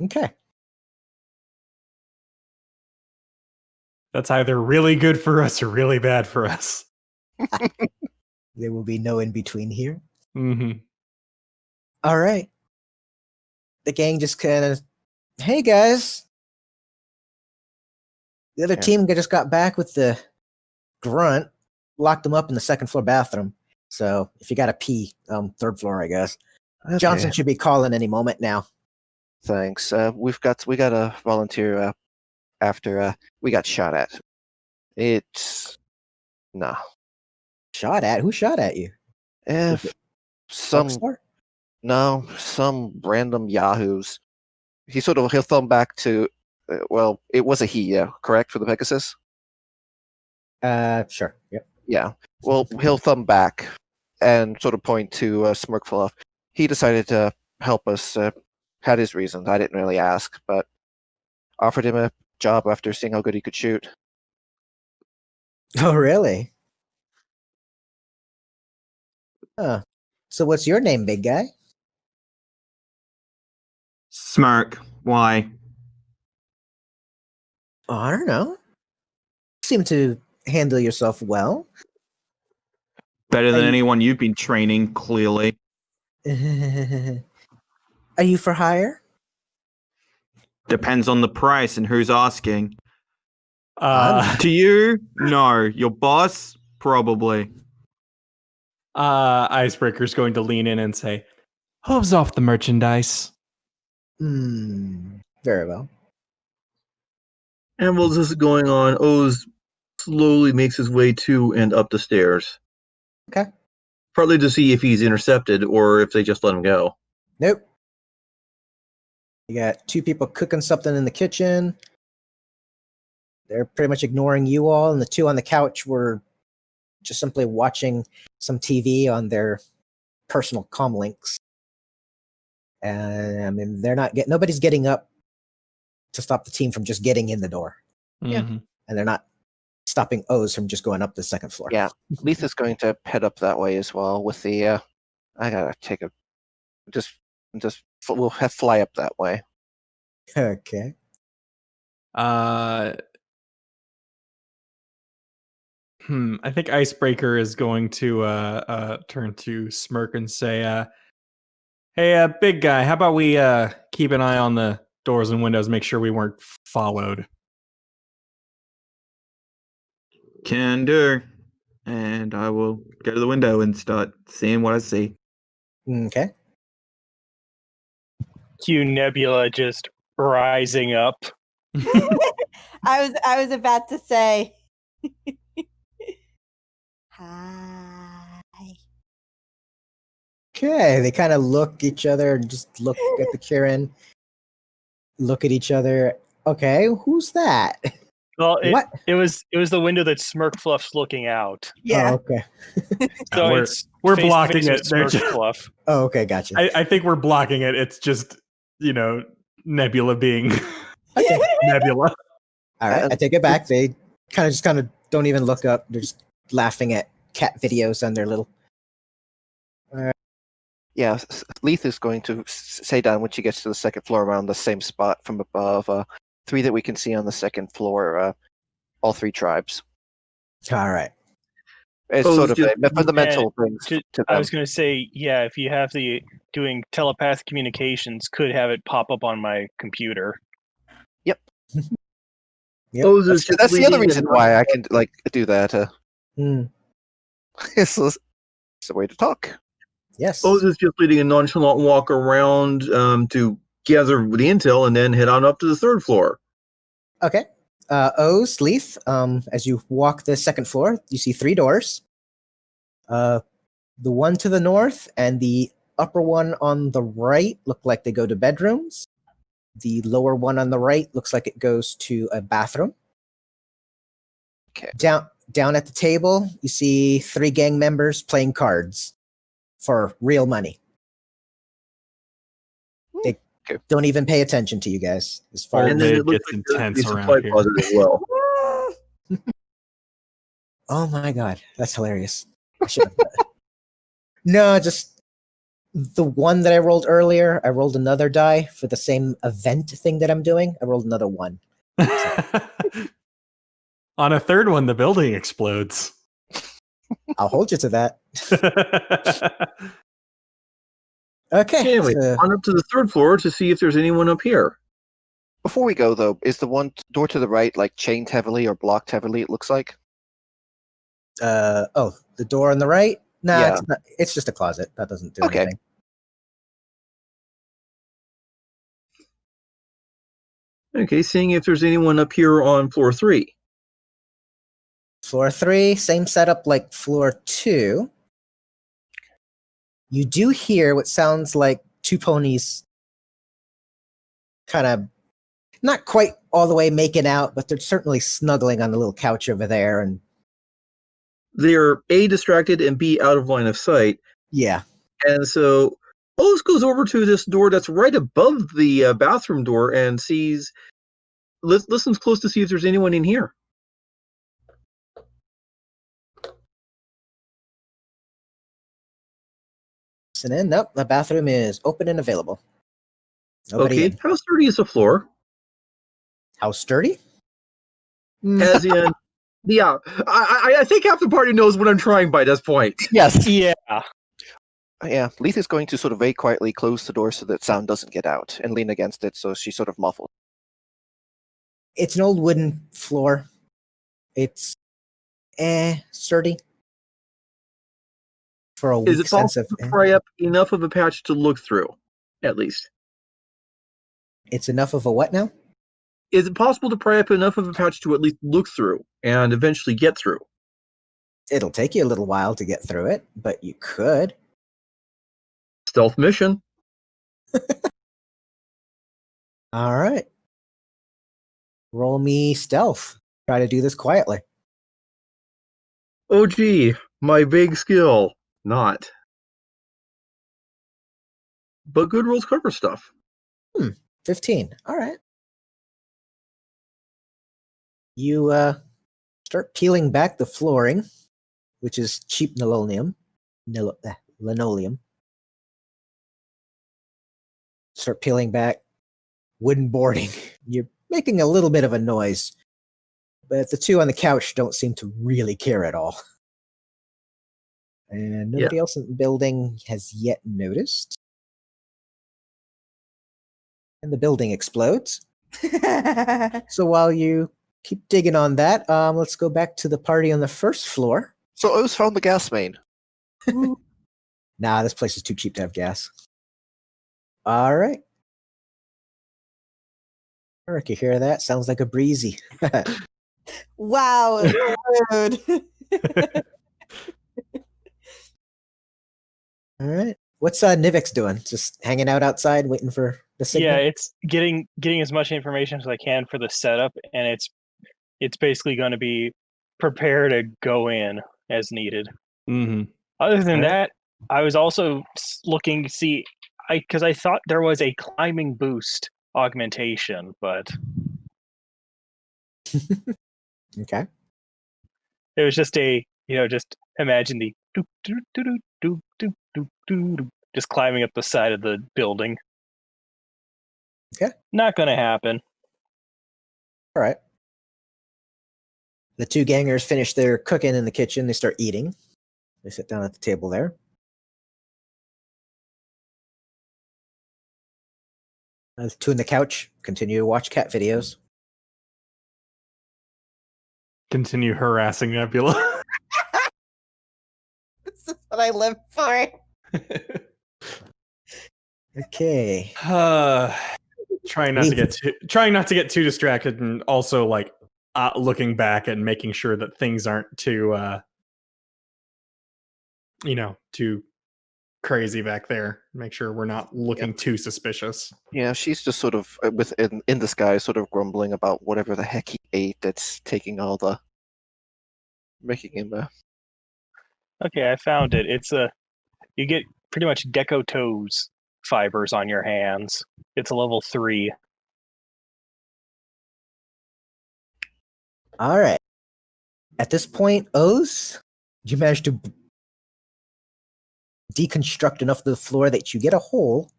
Speaker 2: Okay.
Speaker 4: That's either really good for us or really bad for us.
Speaker 2: There will be no in between here.
Speaker 4: Mm-hmm.
Speaker 2: All right. The gang just kind of, hey guys. The other team just got back with the grunt, locked them up in the second floor bathroom. So if you got to pee, 3rd floor, I guess.
Speaker 5: Okay.
Speaker 2: Johnson should be calling any moment now.
Speaker 5: Thanks. We got a volunteer after we got shot at. It's no.
Speaker 2: Shot at? Who shot at you?
Speaker 5: If some
Speaker 2: Rockstar?
Speaker 5: no, some random yahoos. He'll thumb back to well, it was a he, yeah, correct, for the Pegasus?
Speaker 2: Sure. Yep.
Speaker 5: Yeah. Well, he'll thumb back and sort of point to Smirkfluff. He decided to help us. Had his reasons. I didn't really ask, but offered him a job after seeing how good he could shoot.
Speaker 2: Oh, really? Huh. So what's your name, big guy?
Speaker 8: Smirk. Why?
Speaker 2: Oh, I don't know. You seem to handle yourself well.
Speaker 8: Better than
Speaker 2: Are you-
Speaker 8: anyone you've been training, clearly.
Speaker 2: Are you for hire?
Speaker 8: Depends on the price and who's asking.
Speaker 2: I'm-
Speaker 8: To you? No. Your boss? Probably.
Speaker 4: Icebreaker's going to lean in and say, "Hooves off the merchandise."
Speaker 2: Very well.
Speaker 7: And while this is going on, Oz slowly makes his way to and up the stairs.
Speaker 2: Okay.
Speaker 7: Partly to see if he's intercepted or if they just let him go.
Speaker 2: Nope. You got 2 people cooking something in the kitchen. They're pretty much ignoring you all, and the 2 on the couch were just simply watching some TV on their personal comm links. And I mean, nobody's getting up to stop the team from just getting in the door.
Speaker 5: Yeah.
Speaker 4: Mhm.
Speaker 2: And they're not stopping O's from just going up the second floor.
Speaker 5: Yeah, Lethe is going to head up that way as well with the. I gotta take a. We'll fly up that way.
Speaker 2: Okay.
Speaker 4: I think Icebreaker is going to turn to Smirk and say, "Hey, big guy, how about we keep an eye on the doors and windows, make sure we weren't followed."
Speaker 8: Can do. And I will go to the window and start seeing what I see.
Speaker 2: Okay.
Speaker 3: Cue Nebula just rising up.
Speaker 6: I was about to say. Hi.
Speaker 2: Okay. They kind of look at each other and just look at the kirin. Look at each other. Okay, who's that?
Speaker 3: Well,
Speaker 2: What?
Speaker 3: it was the window that Smirkfluff's looking out.
Speaker 6: Yeah.
Speaker 2: Oh, okay.
Speaker 3: So
Speaker 4: we're-
Speaker 3: it's
Speaker 4: we're
Speaker 3: face to
Speaker 4: blocking
Speaker 3: face with
Speaker 4: it. They're just-
Speaker 3: Smirkfluff.
Speaker 2: Oh, okay. Gotcha.
Speaker 4: I think we're blocking it. It's just, Nebula being Nebula.
Speaker 2: All right. I take it back. They kind of don't even look up. They're just laughing at cat videos on their little.
Speaker 5: Yeah, Lethe is going to say down when she gets to the second floor around the same spot from above. 3 that we can see on the second floor. All 3 tribes.
Speaker 2: All right.
Speaker 5: It's
Speaker 7: Oh,
Speaker 5: sort of
Speaker 7: just-
Speaker 5: a fundamental thing
Speaker 3: To-
Speaker 5: to
Speaker 3: I
Speaker 5: them.
Speaker 3: was going to say, yeah, if you have the doing telepathic communications, could have it pop up on my computer.
Speaker 2: Yep.
Speaker 7: O's is just
Speaker 5: That's the other
Speaker 7: leading
Speaker 5: reason
Speaker 7: and-
Speaker 5: why I can do that.
Speaker 2: Hmm.
Speaker 5: It's a way to talk.
Speaker 2: Yes.
Speaker 7: O's is just leading a nonchalant walk around to gather the intel and then head on up to the 3rd floor.
Speaker 2: Okay. O's, Lethe, as you walk the second floor, you see 3 doors. The one to the north and the upper one on the right look like they go to bedrooms. The lower one on the right looks like it goes to a bathroom.
Speaker 5: Okay.
Speaker 2: Down at the table, you see 3 gang members playing cards for real money. They
Speaker 5: Okay.
Speaker 2: don't even pay attention to you guys. As far
Speaker 4: Old
Speaker 2: as
Speaker 7: And then
Speaker 4: It
Speaker 7: it looks
Speaker 4: gets
Speaker 7: like there's
Speaker 4: intense
Speaker 7: a
Speaker 4: around
Speaker 7: supply
Speaker 4: here.
Speaker 7: closet as well.
Speaker 2: oh my god, that's hilarious. I should have No, just the one that I rolled earlier. I rolled another die for the same event thing that I'm doing. I rolled another 1.
Speaker 4: On a 3rd one, the building explodes.
Speaker 2: I'll hold you to that. Okay.
Speaker 7: Anyway,
Speaker 2: so-
Speaker 7: on up to the 3rd floor to see if there's anyone up here.
Speaker 5: Before we go, though, is the one door to the right chained heavily or blocked heavily? It looks like.
Speaker 2: the door on the right? Nah,
Speaker 5: Yeah.
Speaker 2: it's not. It's just a closet. That doesn't do
Speaker 5: Okay.
Speaker 2: anything.
Speaker 7: Okay, seeing if there's anyone up here on floor 3.
Speaker 2: Floor 3, same setup like floor 2. You do hear what sounds like 2 ponies kind of not quite all the way making out, but they're certainly snuggling on the little couch over there. And
Speaker 7: They're A, distracted, and B, out of line of sight.
Speaker 2: yeah,
Speaker 7: And so Oz goes over to this door that's right above the bathroom door and listens close to see if there's anyone in here.
Speaker 2: listen in. Nope, the bathroom is open and available. Nobody
Speaker 7: Okay,
Speaker 2: in.
Speaker 7: how sturdy is the floor?
Speaker 2: How sturdy?
Speaker 7: As in, yeah, I think half the party knows what I'm trying by this point.
Speaker 5: Yes.
Speaker 3: Yeah.
Speaker 5: Yeah. Lethe is going to sort of very quietly close the door so that sound doesn't get out and lean against it so she sort of muffles.
Speaker 2: It's an old wooden floor. It's sturdy for a
Speaker 7: Is
Speaker 2: weak
Speaker 7: it
Speaker 2: sense
Speaker 7: possible
Speaker 2: of.
Speaker 7: to pry up enough of a patch to look through, at least?
Speaker 2: It's enough of a what now?
Speaker 7: Is it possible to pry up enough of a patch to at least look through and eventually get through?
Speaker 2: It'll take you a little while to get through it, but you could.
Speaker 7: Stealth mission.
Speaker 2: All right. Roll me stealth. Try to do this quietly.
Speaker 7: Oh gee, my big skill. Not. but good rolls cover stuff.
Speaker 2: 15. All right. You start peeling back the flooring, which is cheap linoleum. Start peeling back wooden boarding. You're making a little bit of a noise, but the two on the couch don't seem to really care at all. And nobody else in the building has yet noticed. And the building explodes. So while you keep digging on that, let's go back to the party on the first floor.
Speaker 5: So O's found the gas main.
Speaker 2: Nah, this place is too cheap to have gas. All right. Eric, you hear that? Sounds like a breezy.
Speaker 6: Wow, rude.
Speaker 2: All right. What's Nivix doing? Just hanging out outside, waiting for the signal?
Speaker 3: Yeah, it's getting as much information as I can for the setup, and it's basically going to be prepare to go in as needed.
Speaker 4: Mm-hmm.
Speaker 3: Other than that, I was also looking to see, because I thought there was a climbing boost augmentation, but
Speaker 2: Okay.
Speaker 3: it was just just imagine the doop, doop, doop, doop, doop, doop, doop, doop, just climbing up the side of the building.
Speaker 2: Okay.
Speaker 3: Not going to happen.
Speaker 2: All right. The two gangers finish their cooking in the kitchen. They start eating. They sit down at the table there. The two on the couch continue to watch cat videos.
Speaker 4: Continue harassing Nebula.
Speaker 6: This is what I live for.
Speaker 2: Okay.
Speaker 4: Trying not to get too distracted, and also like looking back and making sure that things aren't too too crazy back there. Make sure we're not looking too suspicious.
Speaker 5: Yeah, she's just sort of in the sky, sort of grumbling about whatever the heck he ate that's making him.
Speaker 3: Okay, I found it. It's you get pretty much deco toes fibers on your hands. It's a level 3.
Speaker 2: All right. At this point, Oz, you managed to deconstruct enough of the floor that you get a hole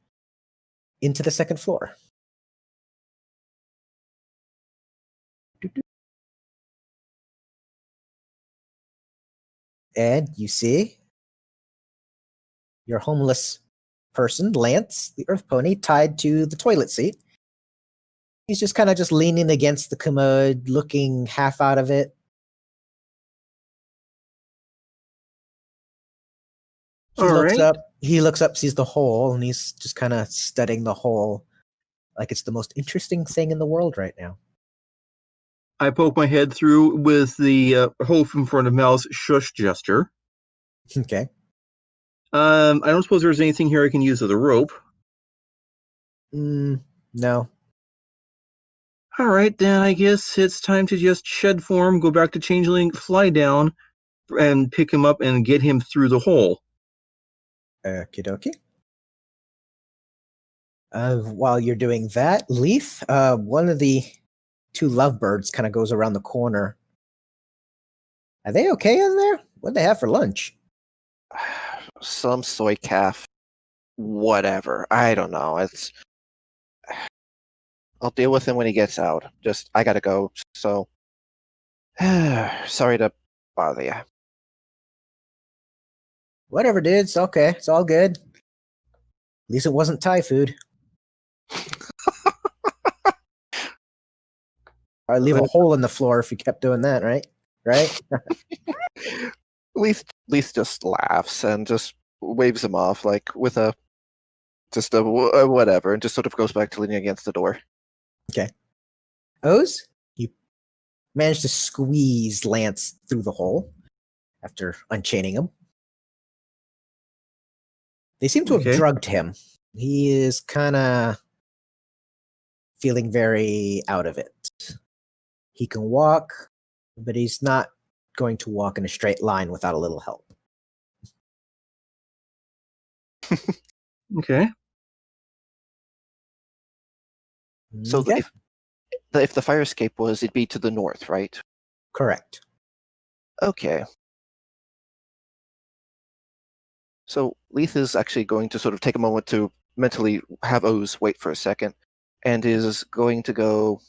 Speaker 2: into the second floor. And you see your homeless person, Lance, the earth pony, tied to the toilet seat. He's just kind of just leaning against the commode, looking half out of it. He looks up, sees the hole, and he's just kind of studying the hole like it's the most interesting thing in the world right now.
Speaker 7: I poke my head through with the hole from front of Mal's shush gesture.
Speaker 2: Okay.
Speaker 7: I don't suppose there's anything here I can use as a rope.
Speaker 2: No.
Speaker 7: All right, then I guess it's time to just shed form, go back to changeling, fly down, and pick him up and get him through the hole.
Speaker 2: Okie dokie. While you're doing that, Lethe, one of the two lovebirds kind of goes around the corner. Are they okay in there? What'd they have for lunch?
Speaker 5: Some soy calf, whatever. I don't know. I'll deal with him when he gets out. I gotta go. So, sorry to bother you.
Speaker 2: Whatever, dude. It's okay. It's all good. At least it wasn't Thai food. I'd leave a hole in the floor if you kept doing that, right? Right?
Speaker 5: Leith just laughs and just waves him off, like with a whatever, and just sort of goes back to leaning against the door.
Speaker 2: Okay. Oz, you managed to squeeze Lance through the hole after unchaining him. They seem to have drugged him. He is kind of feeling very out of it. He can walk, but he's not going to walk in a straight line without a little help.
Speaker 7: Okay.
Speaker 5: So
Speaker 2: Okay.
Speaker 5: if the fire escape was, it'd be to the north, right?
Speaker 2: Correct.
Speaker 5: Okay. So Lethe is actually going to sort of take a moment to mentally have Oz wait for a second, and is going to go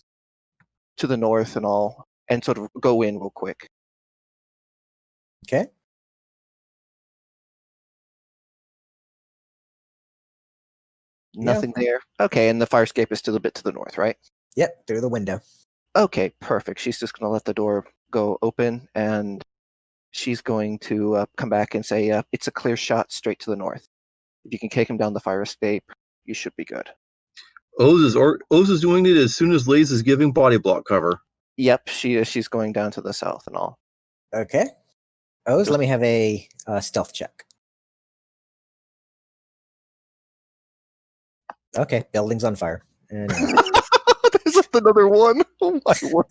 Speaker 5: to the north and all, and sort of go in real quick.
Speaker 2: Okay.
Speaker 5: Nothing there. Okay, and the fire escape is still a bit to the north, right?
Speaker 2: Yep, through the window.
Speaker 5: Okay, perfect. She's just going to let the door go open, and she's going to come back and say, it's a clear shot straight to the north. If you can kick him down the fire escape, you should be good.
Speaker 7: Oz is doing it as soon as Laze is giving body block cover.
Speaker 5: Yep, she's going down to the south and all.
Speaker 2: Okay. Oz, let me have a stealth check. Okay, building's on fire. And,
Speaker 5: There's another one. Oh my word.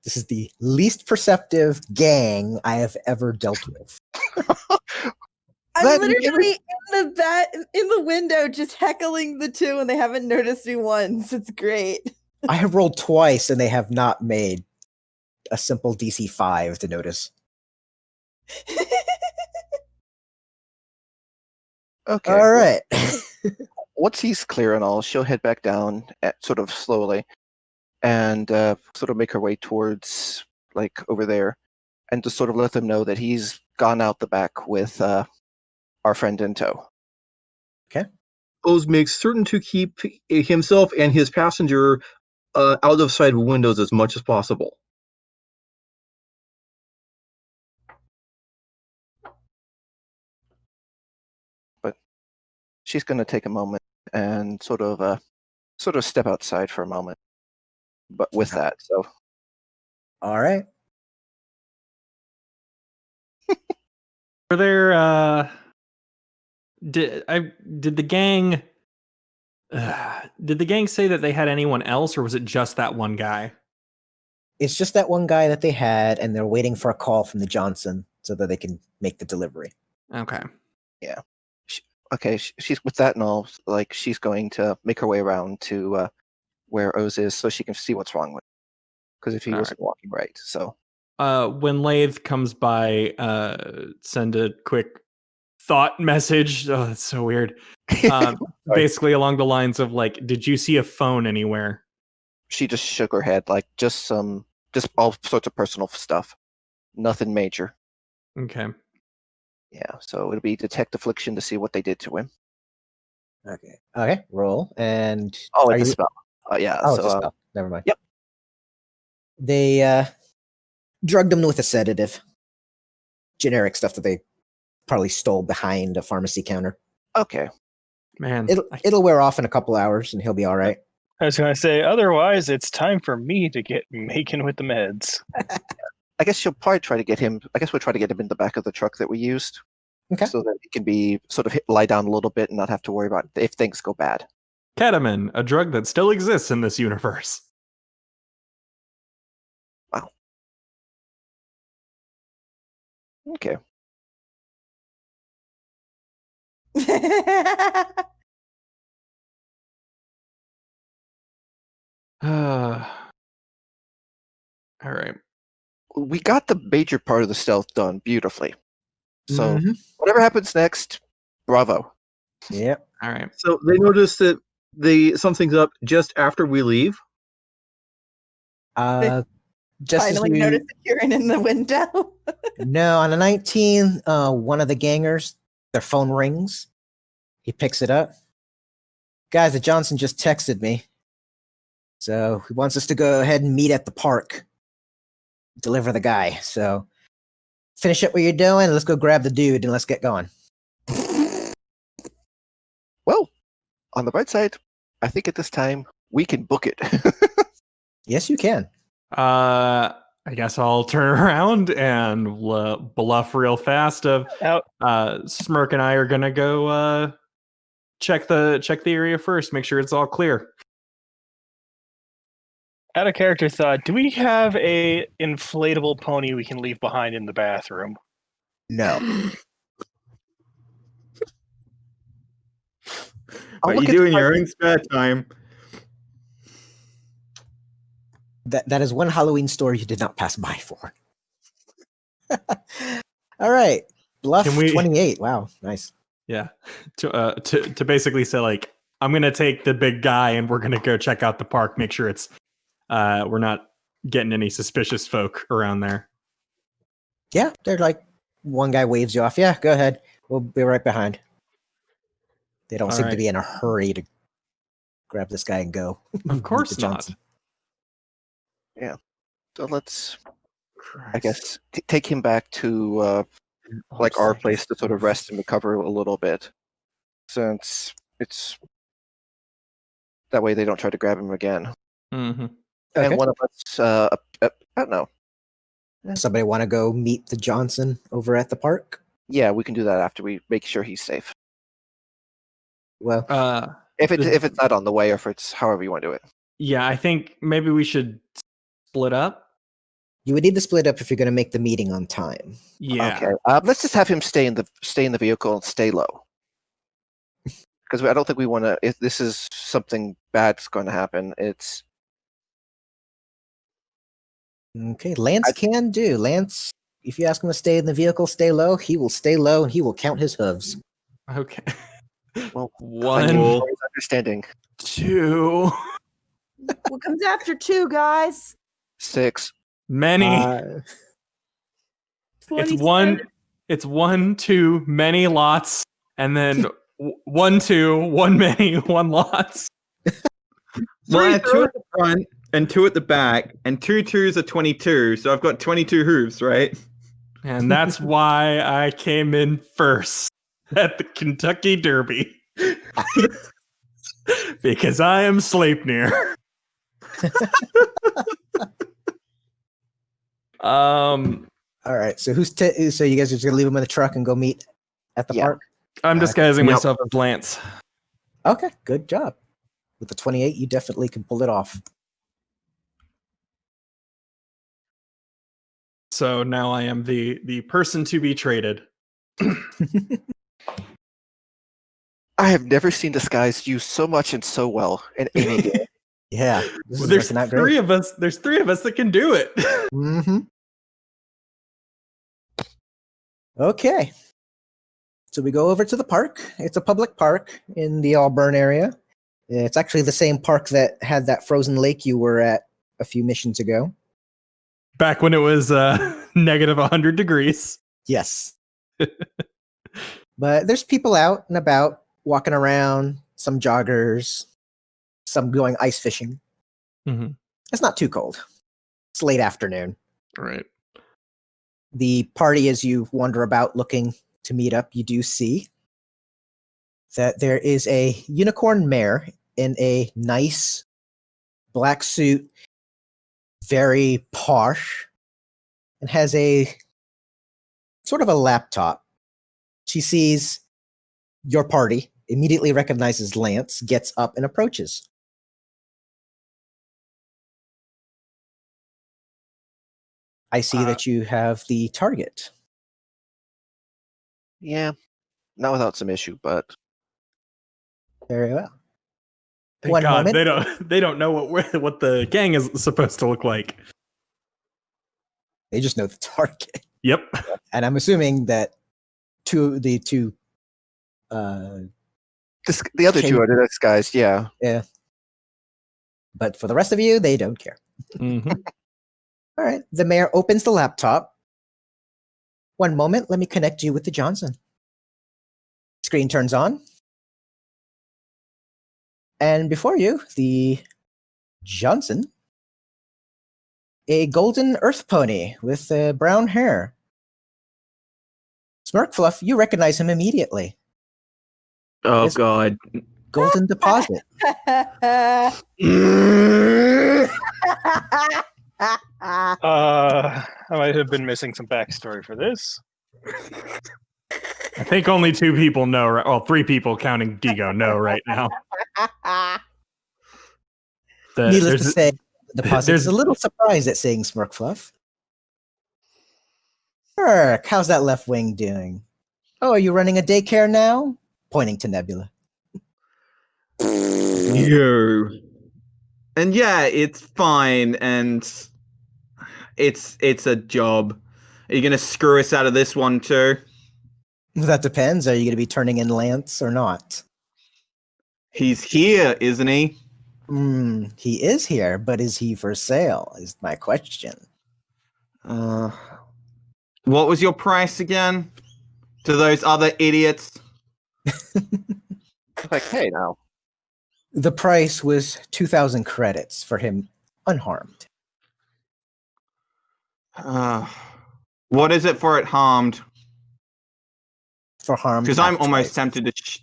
Speaker 2: this is the least perceptive gang I have ever dealt with.
Speaker 6: I'm literally in the window just heckling the two and they haven't noticed me once. It's great.
Speaker 2: I have rolled twice and they have not made a simple DC 5 to notice.
Speaker 5: Okay.
Speaker 2: All right.
Speaker 5: Once he's clear and all, she'll head back down sort of slowly and sort of make her way towards, like, over there, and to sort of let them know that he's gone out the back with our friend in tow.
Speaker 7: Oz makes certain to keep himself and his passenger out of sight of windows as much as possible.
Speaker 5: But she's going to take a moment and sort of step outside for a moment. But with that, so
Speaker 2: All right.
Speaker 4: Were there did the gang say that they had anyone else, or was it just that one guy?
Speaker 2: It's just that one guy that they had, and they're waiting for a call from the Johnson so that they can make the delivery.
Speaker 4: Okay.
Speaker 5: she's with that and all, like, she's going to make her way around to where Oz is so she can see what's wrong with him. Because if he
Speaker 4: All
Speaker 5: wasn't walking right, so
Speaker 4: When Lethe comes by, send a quick thought message. Oh, that's so weird. Basically along the lines of, like, did you see a phone anywhere?
Speaker 5: she just shook her head, like, just all sorts of personal stuff, nothing major.
Speaker 4: Okay.
Speaker 5: Yeah, so it'll be detect affliction to see what they did to him.
Speaker 2: Okay. Roll. And
Speaker 5: Oh,
Speaker 2: are
Speaker 5: it's a
Speaker 2: you-
Speaker 5: spell. Yeah.
Speaker 2: Oh,
Speaker 5: so
Speaker 2: it's a spell. Never mind.
Speaker 5: Yep.
Speaker 2: They drugged him with a sedative. Generic stuff that they probably stole behind a pharmacy counter.
Speaker 5: okay.
Speaker 4: Man.
Speaker 2: It'll wear off in a couple hours and he'll be all right.
Speaker 3: I was going to say, otherwise, it's time for me to get making with the meds.
Speaker 5: I guess she'll probably try to get him. I guess we'll try to get him in the back of the truck that we used,
Speaker 2: Okay.
Speaker 5: so that he can be sort of lie down a little bit and not have to worry about if things go bad.
Speaker 4: Ketamine, a drug that still exists in this universe.
Speaker 5: Wow. Okay.
Speaker 4: All right.
Speaker 5: We got the major part of the stealth done beautifully. So
Speaker 2: Mhm.
Speaker 5: whatever happens next, bravo.
Speaker 2: Yep.
Speaker 4: All right.
Speaker 7: So they notice that something's up just after we leave.
Speaker 2: Just as
Speaker 6: Finally
Speaker 2: you
Speaker 6: noticed the kirin in the window.
Speaker 2: No, on the 19, one of the gangers, their phone rings. He picks it up. Guys, the Johnson just texted me. So he wants us to go ahead and meet at the park. Deliver the guy. So finish up what you're doing. Let's go grab the dude and let's get going.
Speaker 5: Well, on the bright side, I think at this time we can book it.
Speaker 2: Yes, you can.
Speaker 4: I guess I'll turn around and bluff real fast of
Speaker 3: Out.
Speaker 4: Smirk and I are gonna go check the area first, make sure it's all clear.
Speaker 3: Out of character thought, do we have a inflatable pony we can leave behind in the bathroom?
Speaker 2: No.
Speaker 5: I'll
Speaker 8: What
Speaker 5: look
Speaker 8: you
Speaker 5: at
Speaker 8: do
Speaker 5: the
Speaker 8: in your
Speaker 5: party.
Speaker 8: own spare time.
Speaker 2: That is one Halloween store you did not pass by for. All right. Bluff
Speaker 4: Can we-
Speaker 2: 28. Wow, nice.
Speaker 4: Yeah. To basically say, like, I'm going to take the big guy and we're going to go check out the park, make sure it's we're not getting any suspicious folk around there.
Speaker 2: Yeah, they're like, one guy waves you off. Yeah, go ahead. We'll be right behind. They don't
Speaker 4: All
Speaker 2: seem to
Speaker 4: right.
Speaker 2: be in a hurry to grab this guy and go.
Speaker 4: Of
Speaker 2: Meet
Speaker 4: course
Speaker 2: the
Speaker 4: not.
Speaker 2: Johnson.
Speaker 5: So let's, I guess, take him back to
Speaker 4: Oh,
Speaker 5: like our place to sort of rest and recover a little bit, since it's that way they don't try to grab him again.
Speaker 4: Mm-hmm.
Speaker 2: Okay.
Speaker 5: And one of us, I don't know.
Speaker 2: Somebody want to go meet the Johnson over at the park?
Speaker 5: Yeah, we can do that after we make sure he's safe.
Speaker 2: Well,
Speaker 5: If
Speaker 4: The-
Speaker 5: it's not on the way, or if it's however you want to do it.
Speaker 4: Yeah, I think maybe we should split up.
Speaker 2: you would need to split up if you're going to make the meeting on time.
Speaker 4: Yeah.
Speaker 5: Okay. Let's just have him stay in the vehicle and stay low. Because I don't think we want to. If this is something bad's going to happen, it's
Speaker 2: Okay, Lance can do. Lance, if you ask him to stay in the vehicle, stay low, he will stay low and he will count his hooves.
Speaker 4: Okay.
Speaker 5: well. I
Speaker 4: One,
Speaker 5: need more understanding.
Speaker 4: 2,
Speaker 6: What comes after 2, guys?
Speaker 5: 6.
Speaker 4: many. It's
Speaker 6: 27.
Speaker 4: It's 1, 2, many lots, and then 1, 2, 1 many, 1 lots.
Speaker 8: So I have 2 at the front and 2 at the back, and 2 twos are 22, so I've got 22 hooves, right?
Speaker 4: And that's why I came in first at the Kentucky Derby. Because I am Sleipnir.
Speaker 2: All right, so so you guys are just going to leave him in the truck and go meet at the
Speaker 5: Yeah.
Speaker 2: park?
Speaker 4: I'm disguising
Speaker 8: Yep.
Speaker 4: myself as Lance.
Speaker 2: Okay, good job. With the 28, you definitely can pull it off.
Speaker 4: So now I am the person to be traded.
Speaker 5: I have never seen disguise used so much and so well in any game.
Speaker 2: Yeah, this is
Speaker 4: There's
Speaker 2: working out
Speaker 4: 3
Speaker 2: great.
Speaker 4: of us. There's 3 of us that can do it.
Speaker 2: Mm-hmm. Okay. So we go over to the park. It's a public park in the Auburn area. It's actually the same park that had that frozen lake you were at a few missions ago.
Speaker 4: Back when it was negative 100 degrees.
Speaker 2: Yes. But there's people out and about, walking around, some joggers, some going ice fishing.
Speaker 4: Mm-hmm.
Speaker 2: It's not too cold. It's late afternoon.
Speaker 4: Right.
Speaker 2: The party, as you wander about looking to meet up, you do see that there is a unicorn mare in a nice black suit, very posh, and has a sort of a laptop. She sees your party, immediately recognizes Lance, gets up and approaches. I see that you have the target.
Speaker 5: Yeah, not without some issue, but
Speaker 2: Very well.
Speaker 4: Thank
Speaker 2: One
Speaker 4: God
Speaker 2: moment.
Speaker 4: they don't know what the gang is supposed to look like.
Speaker 2: They just know the target.
Speaker 4: Yep.
Speaker 2: And I'm assuming that the two
Speaker 5: the other 2 are the next guys. Yeah.
Speaker 2: but for the rest of you, they don't care.
Speaker 4: Mm-hmm.
Speaker 2: All right. The mayor opens the laptop. One moment, let me connect you with the Johnson. Screen turns on. And before you, the Johnson, a golden earth pony with brown hair. Smirkfluff, you recognize him immediately.
Speaker 8: Oh,
Speaker 2: Yes.
Speaker 8: God.
Speaker 2: Golden deposit.
Speaker 3: I might have been missing some backstory for this.
Speaker 4: I think only 2 people know. Well, 3 people counting Digo know right now.
Speaker 2: Needless to say, the deposit
Speaker 4: there's-
Speaker 2: is a little surprised at seeing Smirkfluff. Smirk, how's that left wing doing? Oh, are you running a daycare now? Pointing to Nebula.
Speaker 8: You. And yeah, it's fine, and it's a job. Are you gonna screw us out of this one too?
Speaker 2: That depends. Are you going to be turning in Lance or not?
Speaker 8: He's here, isn't he?
Speaker 2: He is here, but is he for sale? Is my question.
Speaker 8: What was your price again? To those other idiots?
Speaker 5: Like, hey, now.
Speaker 2: The price was 2,000 credits for him unharmed.
Speaker 8: What is it for it harmed?
Speaker 2: For harm,
Speaker 8: Because
Speaker 2: half
Speaker 8: I'm almost
Speaker 2: price.
Speaker 8: tempted to.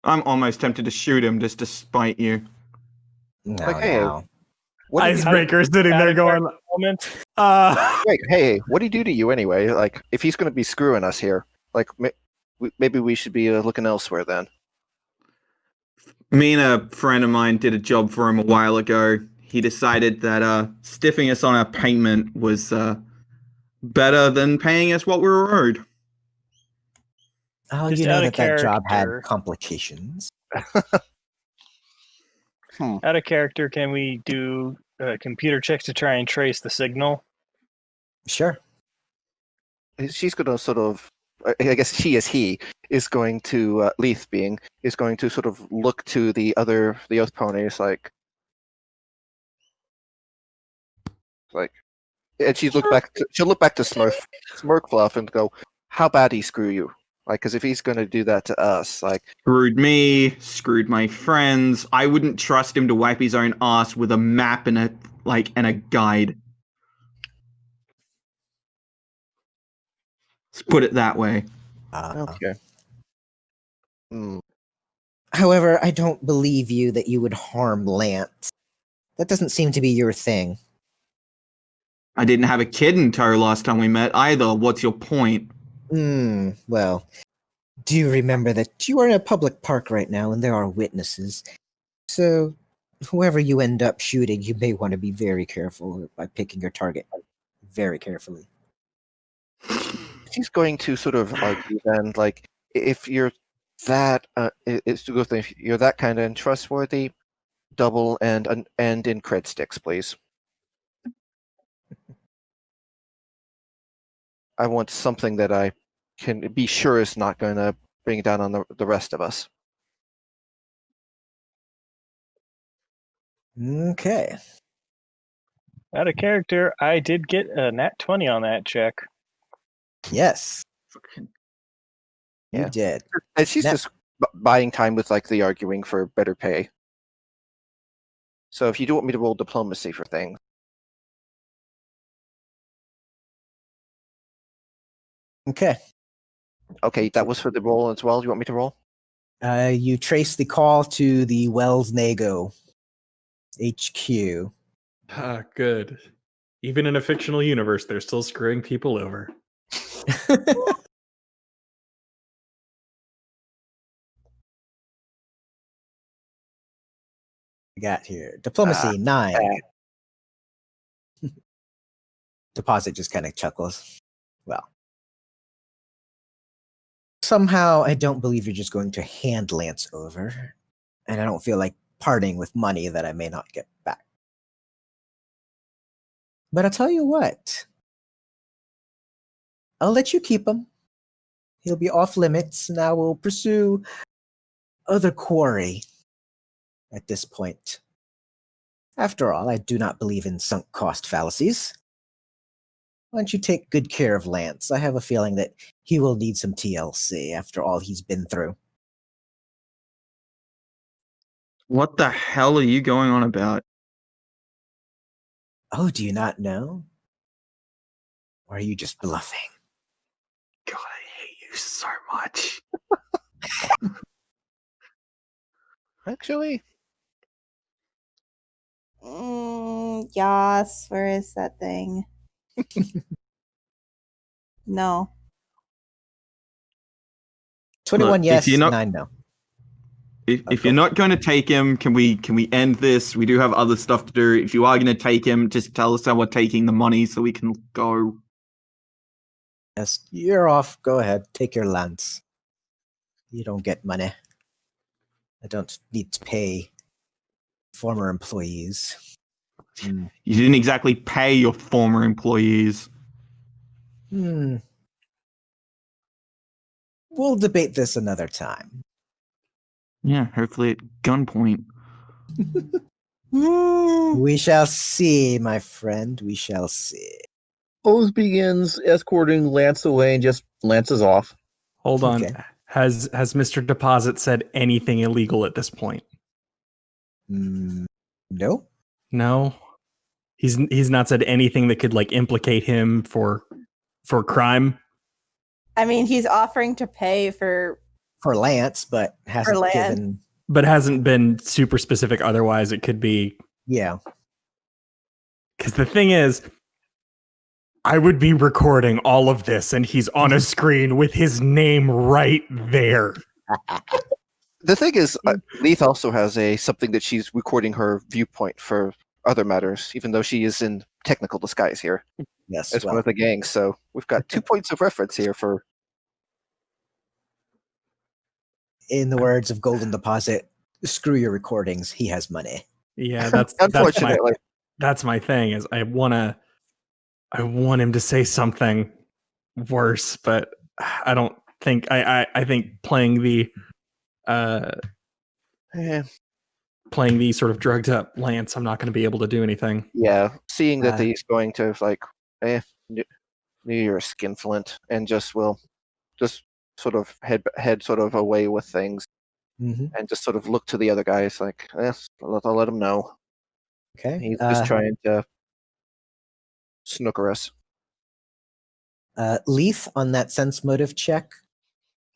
Speaker 8: I'm almost tempted to shoot him just to spite you.
Speaker 2: No,
Speaker 5: Like, hey,
Speaker 2: no.
Speaker 5: what did he do?
Speaker 4: Icebreaker sitting there going,
Speaker 3: Moment.
Speaker 5: Wait, hey, what did he do to you anyway? Like, if he's going to be screwing us here, like, maybe we should be looking elsewhere then.
Speaker 8: Me and a friend of mine did a job for him a while ago. He decided that stiffing us on our payment was better than paying us what we were owed.
Speaker 2: Oh,
Speaker 3: Just
Speaker 2: you know
Speaker 3: out of
Speaker 2: that job had
Speaker 3: character.
Speaker 2: complications.
Speaker 3: Out of character, can we do computer checks to try and trace the signal?
Speaker 2: Sure.
Speaker 5: She's going to sort of, I guess he is going to, Lethe being, is going to sort of look to the other ponies like, and she'll look back to Smirkfluff and go, how bad he screw you? Like, because if he's going to do that to us, like,
Speaker 8: Screwed me, screwed my friends. I wouldn't trust him to wipe his own ass with a map and a guide. Let's put it that way.
Speaker 5: okay.
Speaker 2: However, I don't believe you that you would harm Lance. That doesn't seem to be your thing.
Speaker 8: I didn't have a kid in tow last time we met either. What's your point?
Speaker 2: Well, do you remember that you are in a public park right now and there are witnesses? So, whoever you end up shooting, you may want to be very careful by picking your target very carefully.
Speaker 5: She's going to sort of argue then, like, if you're that, if you're that kind of untrustworthy, double and in cred sticks, please. I want something that I can be sure is not going to bring down on the rest of us.
Speaker 2: Okay.
Speaker 3: Out of character, I did get a nat 20 on that check.
Speaker 2: Yes,
Speaker 5: Yeah.
Speaker 2: you did.
Speaker 5: And she's
Speaker 2: Now-
Speaker 5: just buying time with like the arguing for better pay. So if you do want me to roll diplomacy for things,
Speaker 2: Okay.
Speaker 5: okay, that was for the roll as well. Do you want me to roll?
Speaker 2: You trace the call to the Wells Nago HQ.
Speaker 4: Good. Even in a fictional universe, they're still screwing people over.
Speaker 2: I got here. Diplomacy 9. Deposit just kind of chuckles. Well. Somehow, I don't believe you're just going to hand Lance over. And I don't feel like parting with money that I may not get back. But I'll tell you what. I'll let you keep him. He'll be off limits, and I will pursue other quarry at this point. After all, I do not believe in sunk cost fallacies. Why don't you take good care of Lance? I have a feeling that he will need some TLC after all he's been through.
Speaker 8: What the hell are you going on about?
Speaker 2: Oh, do you not know? Or are you just bluffing?
Speaker 8: God, I hate you so much.
Speaker 5: Actually,
Speaker 6: Yas, where is that thing? No.
Speaker 2: 21
Speaker 8: Look,
Speaker 2: yes,
Speaker 8: if you're not,
Speaker 2: 9 no.
Speaker 8: If you're not going to take him, can we end this? We do have other stuff to do. If you are going to take him, just tell us how we're taking the money so we can go.
Speaker 2: Yes, you're off. Go ahead. Take your Lance. You don't get money. I don't need to pay former employees.
Speaker 8: You didn't exactly pay your former employees.
Speaker 2: We'll debate this another time.
Speaker 8: Yeah, hopefully at gunpoint.
Speaker 2: We shall see, my friend. We shall see.
Speaker 7: Oz begins escorting Lance away and just lances off.
Speaker 4: Hold on.
Speaker 2: Okay.
Speaker 4: Has Mr. Deposit said anything illegal at this point?
Speaker 2: No.
Speaker 4: No. He's not said anything that could like implicate him for crime.
Speaker 6: I mean, he's offering to pay for
Speaker 2: Lance, but hasn't
Speaker 6: Lance.
Speaker 2: given.
Speaker 4: But hasn't been super specific otherwise. It could be.
Speaker 2: Yeah.
Speaker 4: Because the thing is, I would be recording all of this and he's on a screen with his name right there.
Speaker 5: The thing is, Lethe also has something that she's recording her viewpoint for other matters, even though she is in technical disguise here
Speaker 2: Yes.
Speaker 5: as one of the gang. So we've got 2 points of reference here for.
Speaker 2: In the words of Golden Deposit, screw your recordings. He has money.
Speaker 4: Yeah,
Speaker 5: Unfortunately.
Speaker 4: that's my thing. Is I want him to say something worse, but I don't think I think playing the playing the sort of drugged up Lance, I'm not going to be able to do anything.
Speaker 5: Yeah, seeing that he's going to like, you're a skinflint, and just sort of head sort of away with things, and just sort of look to the other guys like, I'll let him know.
Speaker 2: Okay.
Speaker 5: He's just trying to snooker us.
Speaker 2: Lethe, on that sense motive check,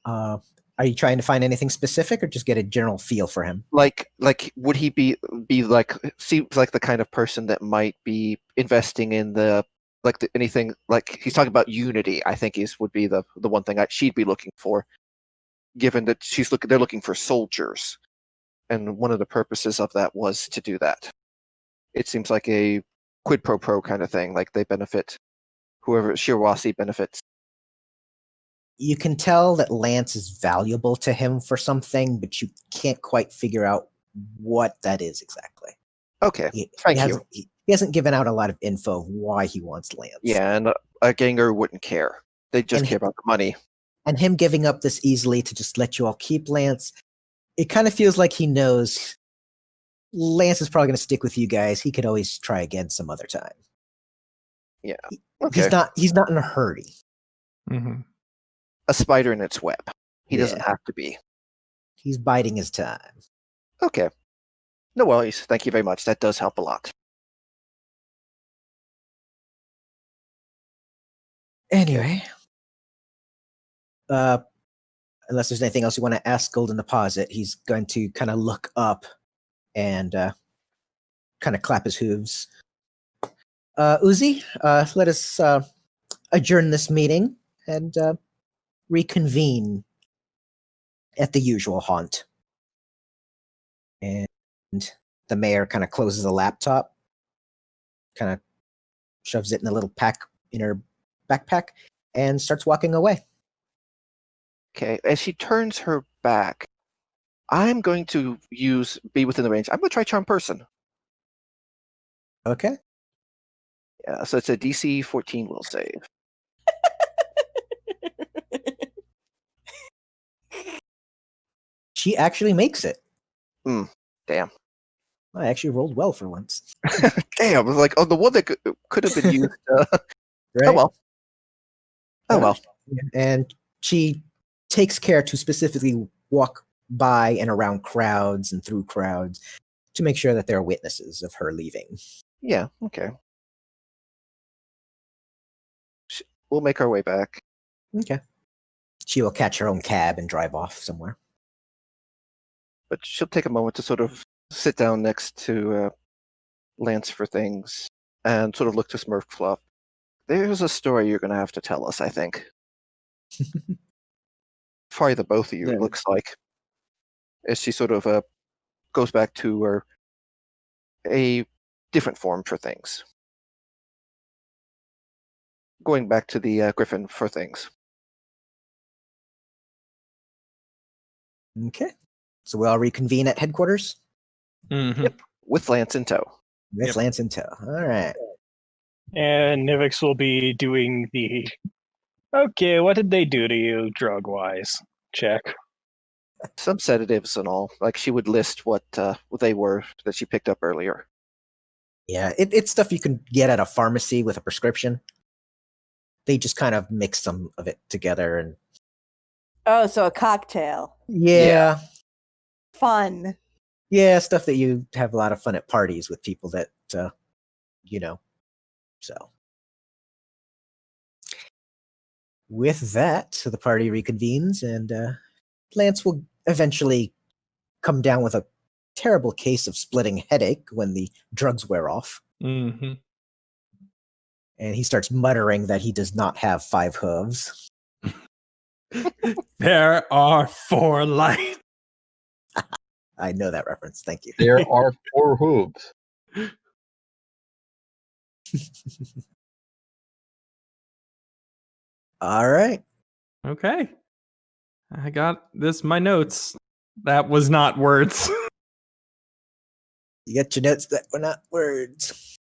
Speaker 2: are you trying to find anything specific or just get a general feel for him?
Speaker 5: Like would he be like, seems like the kind of person that might be investing in anything, like he's talking about unity, I think would be the one thing she'd be looking for, given that they're looking for soldiers, and one of the purposes of that was to do that. It seems like a quid pro quo kind of thing, like they benefit whoever Shirwasi benefits.
Speaker 2: You can tell that Lance is valuable to him for something, but you can't quite figure out what that is exactly.
Speaker 5: Okay, thank you.
Speaker 2: He hasn't given out a lot of info of why he wants Lance.
Speaker 5: Yeah, and a ganger wouldn't care. They just care about the money.
Speaker 2: And him giving up this easily to just let you all keep Lance, it kind of feels like he knows Lance is probably going to stick with you guys. He could always try again some other time.
Speaker 5: Yeah. Okay.
Speaker 2: He's not in a hurry.
Speaker 4: Mm-hmm.
Speaker 5: A spider in its web. He doesn't have to be.
Speaker 2: He's biding his time.
Speaker 5: Okay. No worries. Thank you very much. That does help a lot.
Speaker 2: Anyway, unless there's anything else you want to ask Golden Deposit, he's going to kind of look up and kind of clap his hooves. Uzi, let us adjourn this meeting and reconvene at the usual haunt. And the mayor kind of closes the laptop, kind of shoves it in a little pack in her backpack, and starts walking away.
Speaker 5: Okay, as she turns her back, I'm going to be within the range. I'm going to try Charm Person.
Speaker 2: Okay.
Speaker 5: Yeah, so it's a DC 14 will save.
Speaker 2: She actually makes it.
Speaker 5: Damn.
Speaker 2: I actually rolled well for once.
Speaker 5: Damn, I was like, the one that could have been used.
Speaker 2: Right?
Speaker 5: Oh well. Oh well.
Speaker 2: And she takes care to specifically walk by and around crowds and through crowds to make sure that there are witnesses of her leaving.
Speaker 5: Yeah, okay. We'll make our way back.
Speaker 2: Okay. She will catch her own cab and drive off somewhere.
Speaker 5: But she'll take a moment to sort of sit down next to Lance for things and sort of look to Smirkfluff. There's a story you're going to have to tell us, I think. Probably the both of you, it looks like. As she sort of goes back to a different form for things. Going back to the griffon for things.
Speaker 2: Okay. So we all reconvene at headquarters
Speaker 4: Mm-hmm.
Speaker 5: Yep. With Lance in tow.
Speaker 2: with
Speaker 4: Yep.
Speaker 2: Lance in tow. All right.
Speaker 3: And Nivix will be doing the okay, what did they do to you drug wise? Check.
Speaker 5: Some sedatives and all. Like she would list what they were that she picked up earlier.
Speaker 2: Yeah, it's stuff you can get at a pharmacy with a prescription. They just kind of mix some of it together and
Speaker 6: Oh, so a cocktail.
Speaker 2: yeah,
Speaker 6: Fun.
Speaker 2: yeah, stuff that you have a lot of fun at parties with people that you know. So with that, so the party reconvenes and Lance will eventually come down with a terrible case of splitting headache when the drugs wear off.
Speaker 4: Mm-hmm.
Speaker 2: And he starts muttering that he does not have 5 hooves.
Speaker 4: There are 4 lights.
Speaker 2: I know that reference. Thank you.
Speaker 7: There are 4 hooves.
Speaker 2: All right.
Speaker 4: Okay. I got this, my notes. That was not words.
Speaker 2: You got your notes that were not words.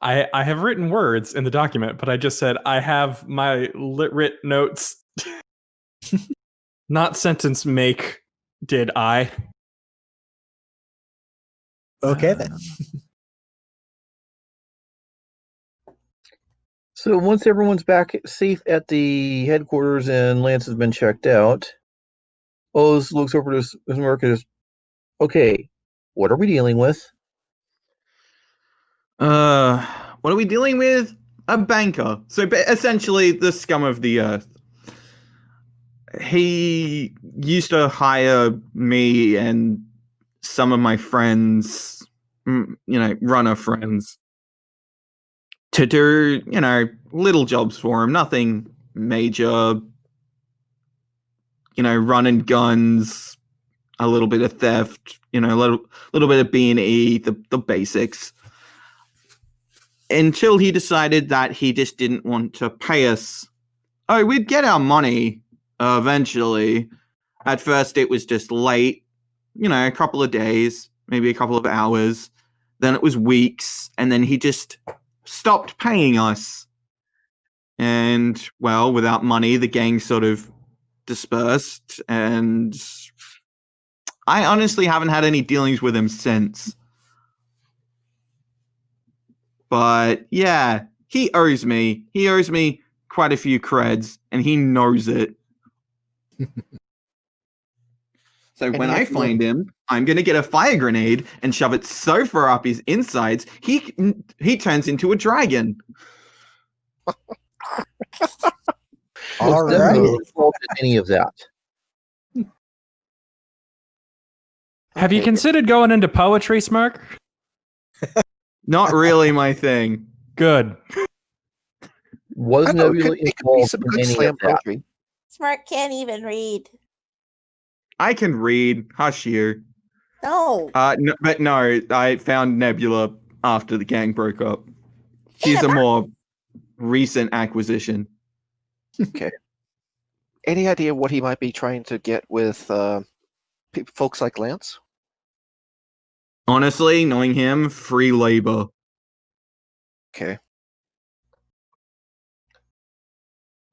Speaker 4: I have written words in the document, but I just said I have my lit notes. Not sentence make, did I?
Speaker 2: Okay then.
Speaker 7: So once everyone's back safe at the headquarters and Lance has been checked out, Oz looks over to Smirk and says, okay, what are we dealing with?
Speaker 8: What are we dealing with? A banker. So essentially the scum of the earth. He used to hire me and some of my friends, runner friends, to do, little jobs for him. Nothing major. Running guns, a little bit of theft, a little bit of B&E, the basics. Until he decided that he just didn't want to pay us. Oh, we'd get our money eventually. At first, it was just late, a couple of days, maybe a couple of hours. Then it was weeks, and then he just stopped paying us. And, well, without money, the gang sort of dispersed, and I honestly haven't had any dealings with him since. But yeah, he owes me. He owes me quite a few creds, and he knows it. So when I find him, I'm going to get a fire grenade and shove it so far up his insides, he turns into a dragon.
Speaker 2: All
Speaker 7: Was never
Speaker 2: right.
Speaker 7: involved in any of that.
Speaker 4: Have you considered going into poetry, Smirk?
Speaker 8: Not really my thing.
Speaker 4: Good.
Speaker 7: Was
Speaker 5: I know,
Speaker 7: Nebula
Speaker 5: it could be
Speaker 7: involved
Speaker 5: some
Speaker 7: in
Speaker 5: good
Speaker 7: any
Speaker 5: slam
Speaker 7: of that?
Speaker 5: poetry.
Speaker 6: Smart can't even read.
Speaker 8: I can read. Hush you.
Speaker 6: No.
Speaker 8: No, but no, I found Nebula after the gang broke up. She's a more recent acquisition.
Speaker 5: Okay. Any idea what he might be trying to get with folks like Lance?
Speaker 8: Honestly, knowing him, free labor.
Speaker 5: Okay.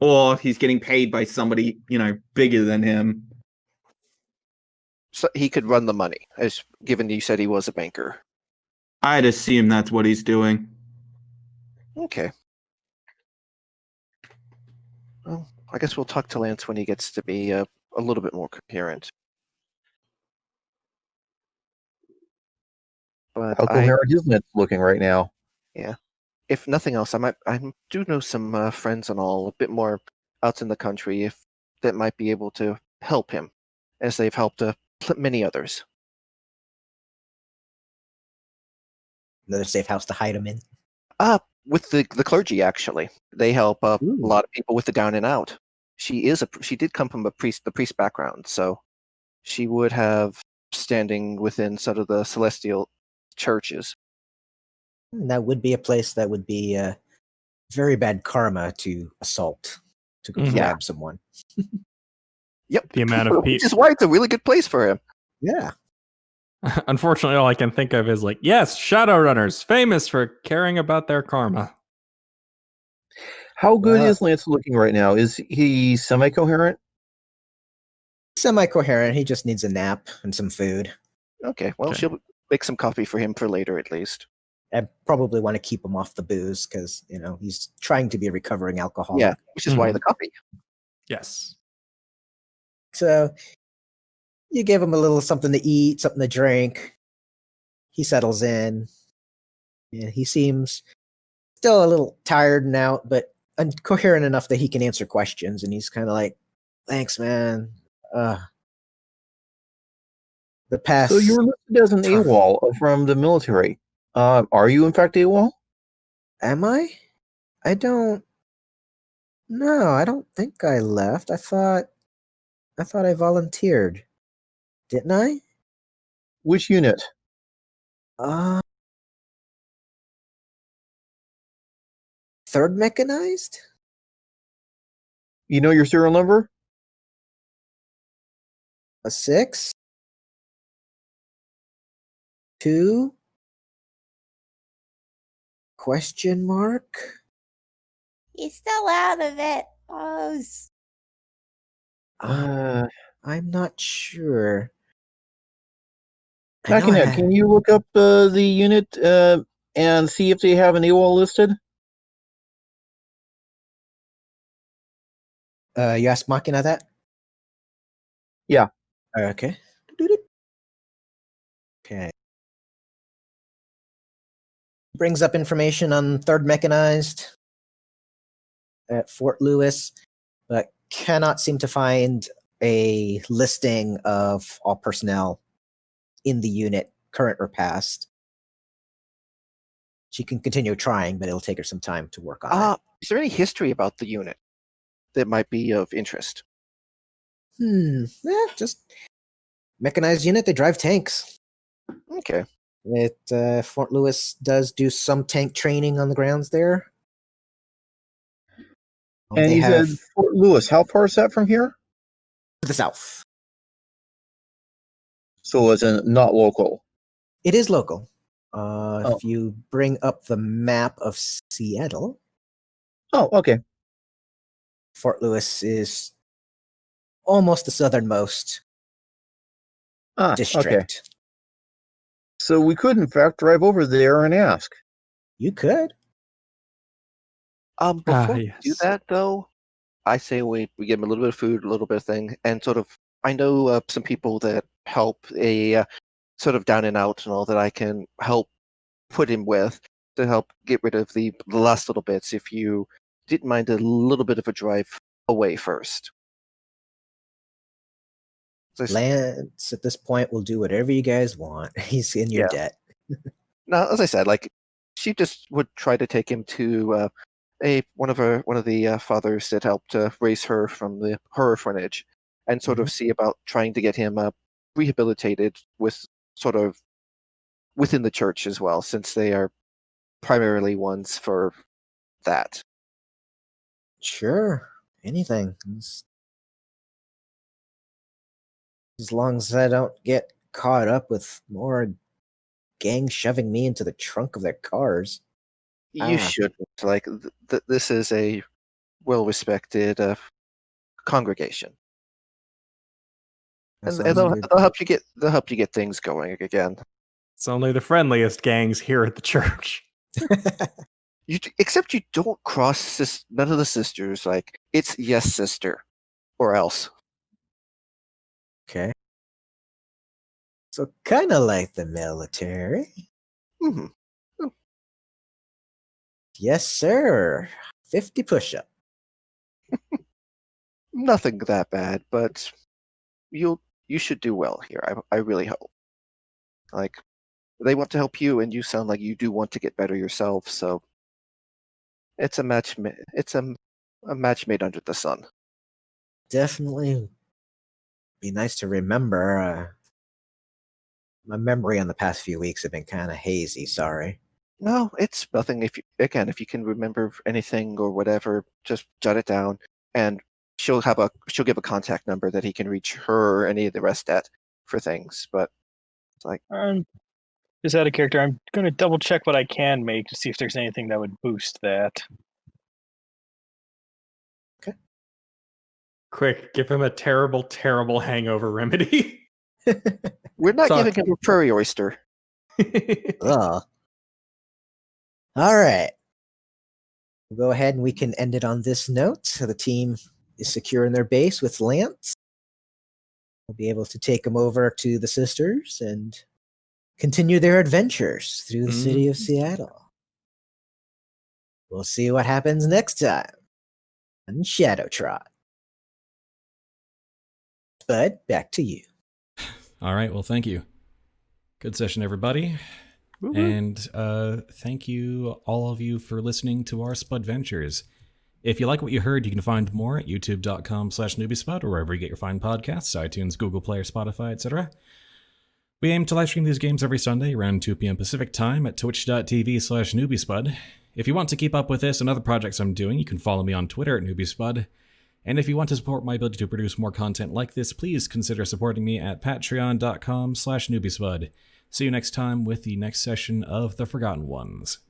Speaker 8: Or he's getting paid by somebody, bigger than him.
Speaker 5: So he could run the money, as given you said he was a banker.
Speaker 8: I'd assume that's what he's doing.
Speaker 5: Okay. Well, I guess we'll talk to Lance when he gets to be a little bit more coherent. But
Speaker 7: How coherent isn't it looking right now?
Speaker 5: if nothing else, I do know some friends and all a bit more out in the country if that might be able to help him, as they've helped many others.
Speaker 2: Another safe house to hide him in.
Speaker 5: With the clergy, actually, they help a lot of people with the down and out. She did come from the priest background, so she would have standing within sort of the celestial churches.
Speaker 2: And that would be a place that would be very bad karma to assault, to go
Speaker 4: Mhm.
Speaker 2: grab someone.
Speaker 5: Yep.
Speaker 4: The amount of
Speaker 5: Which
Speaker 4: people.
Speaker 5: is why it's a really good place for him.
Speaker 2: Yeah.
Speaker 4: Unfortunately, all I can think of is like, yes, Shadowrunners, famous for caring about their karma.
Speaker 7: How good
Speaker 2: Well-
Speaker 7: is Lance looking right now? Is he semi-coherent?
Speaker 2: Semi-coherent. He just needs a nap and some food.
Speaker 5: Okay, well,
Speaker 4: Okay.
Speaker 5: she'll make some coffee for him for later at least.
Speaker 2: I probably want to keep him off the booze because, he's trying to be a recovering alcoholic.
Speaker 5: Yeah, which is why the coffee.
Speaker 4: Yes.
Speaker 2: So you give him a little something to eat, something to drink. He settles in. And he seems still a little tired and out, but coherent enough that he can answer questions. And he's kind of like, thanks, man. The past.
Speaker 7: So you were listed as an AWOL from the military. Are you in fact AWOL?
Speaker 2: Am I? I don't. No, I don't think I left. I thought I volunteered. Didn't I?
Speaker 7: Which unit?
Speaker 2: Third mechanized?
Speaker 7: You know your serial number?
Speaker 2: A 6? 2? Question mark?
Speaker 6: He's still out of it. Oh,
Speaker 2: I'm not sure. I know
Speaker 7: Makinet,
Speaker 2: I-
Speaker 7: can you look up the unit and see if they have an AWOL listed?
Speaker 2: You asked Machina that?
Speaker 7: Yeah.
Speaker 2: Okay. Okay. Brings up information on 3rd Mechanized at Fort Lewis, but cannot seem to find a listing of all personnel in the unit, current or past. She can continue trying, but it'll take her some time to work on it.
Speaker 5: Is there any history about the unit that might be of interest?
Speaker 2: Just mechanized unit. They drive tanks.
Speaker 5: Okay.
Speaker 2: Fort Lewis does do some tank training on the grounds there.
Speaker 7: And
Speaker 2: They
Speaker 7: you said
Speaker 2: have
Speaker 7: Fort Lewis. How far is that from here?
Speaker 2: to the south.
Speaker 7: So it's not local.
Speaker 2: It is local. If you bring up the map of Seattle,
Speaker 7: Oh, okay.
Speaker 2: Fort Lewis is almost the southernmost district.
Speaker 7: Okay. So we could, in fact, drive over there and ask.
Speaker 2: You could.
Speaker 5: Before we do
Speaker 4: yes.
Speaker 5: that, though, I say we give him a little bit of food, a little bit of thing, and sort of. I know some people that help sort of down and out and all that I can help put him with to help get rid of the last little bits. If you didn't mind a little bit of a drive away first.
Speaker 2: Lance, at this point, will do whatever you guys want. He's in your debt.
Speaker 5: Now, as I said, like she just would try to take him to one of the fathers that helped raise her from her orphanage, and sort of see about trying to get him rehabilitated with sort of within the church as well, since they are primarily ones for that.
Speaker 2: Sure. Anything. As long as I don't get caught up with more gangs shoving me into the trunk of their cars.
Speaker 5: You shouldn't. Like this is a well-respected congregation, and they'll help you get things going again.
Speaker 4: It's only the friendliest gangs here at the church.
Speaker 5: Except you don't cross none of the sisters. Like it's yes, sister, or else.
Speaker 2: Okay. So kind of like the military.
Speaker 5: Mm-hmm.
Speaker 2: Yes, sir. 50 push-up.
Speaker 5: Nothing that bad, but you should do well here. I really hope. Like they want to help you, and you sound like you do want to get better yourself. So it's a match. It's a match made under the sun.
Speaker 2: Definitely be nice to remember. My memory on the past few weeks have been kind of hazy. Sorry.
Speaker 5: No, it's nothing. If you can remember anything or whatever, just jot it down. And she'll give a contact number that he can reach her or any of the rest at for things. But it's like,
Speaker 3: Just out of character, I'm going to double check what I can make to see if there's anything that would boost that.
Speaker 4: Quick, give him a terrible, terrible hangover remedy.
Speaker 5: we're not
Speaker 4: Sorry.
Speaker 5: giving him a prairie oyster.
Speaker 2: Ugh. All right. We'll go ahead and we can end it on this note. So the team is secure in their base with Lance. We'll be able to take them over to the sisters and continue their adventures through the city of Seattle. We'll see what happens next time on Shadowtrot. Spud, back to you.
Speaker 1: All right, well, thank you. Good session, everybody. And thank you, all of you, for listening to our Spudventures. If you like what you heard, you can find more at youtube.com/newbiespud or wherever you get your fine podcasts, iTunes, Google Play, or Spotify, etc. We aim to livestream these games every Sunday around 2 p.m. Pacific time at twitch.tv/newbiespud. If you want to keep up with this and other projects I'm doing, you can follow me on Twitter at newbiespud. And if you want to support my ability to produce more content like this, please consider supporting me at patreon.com/newbiespud. See you next time with the next session of The Forgotten Ones.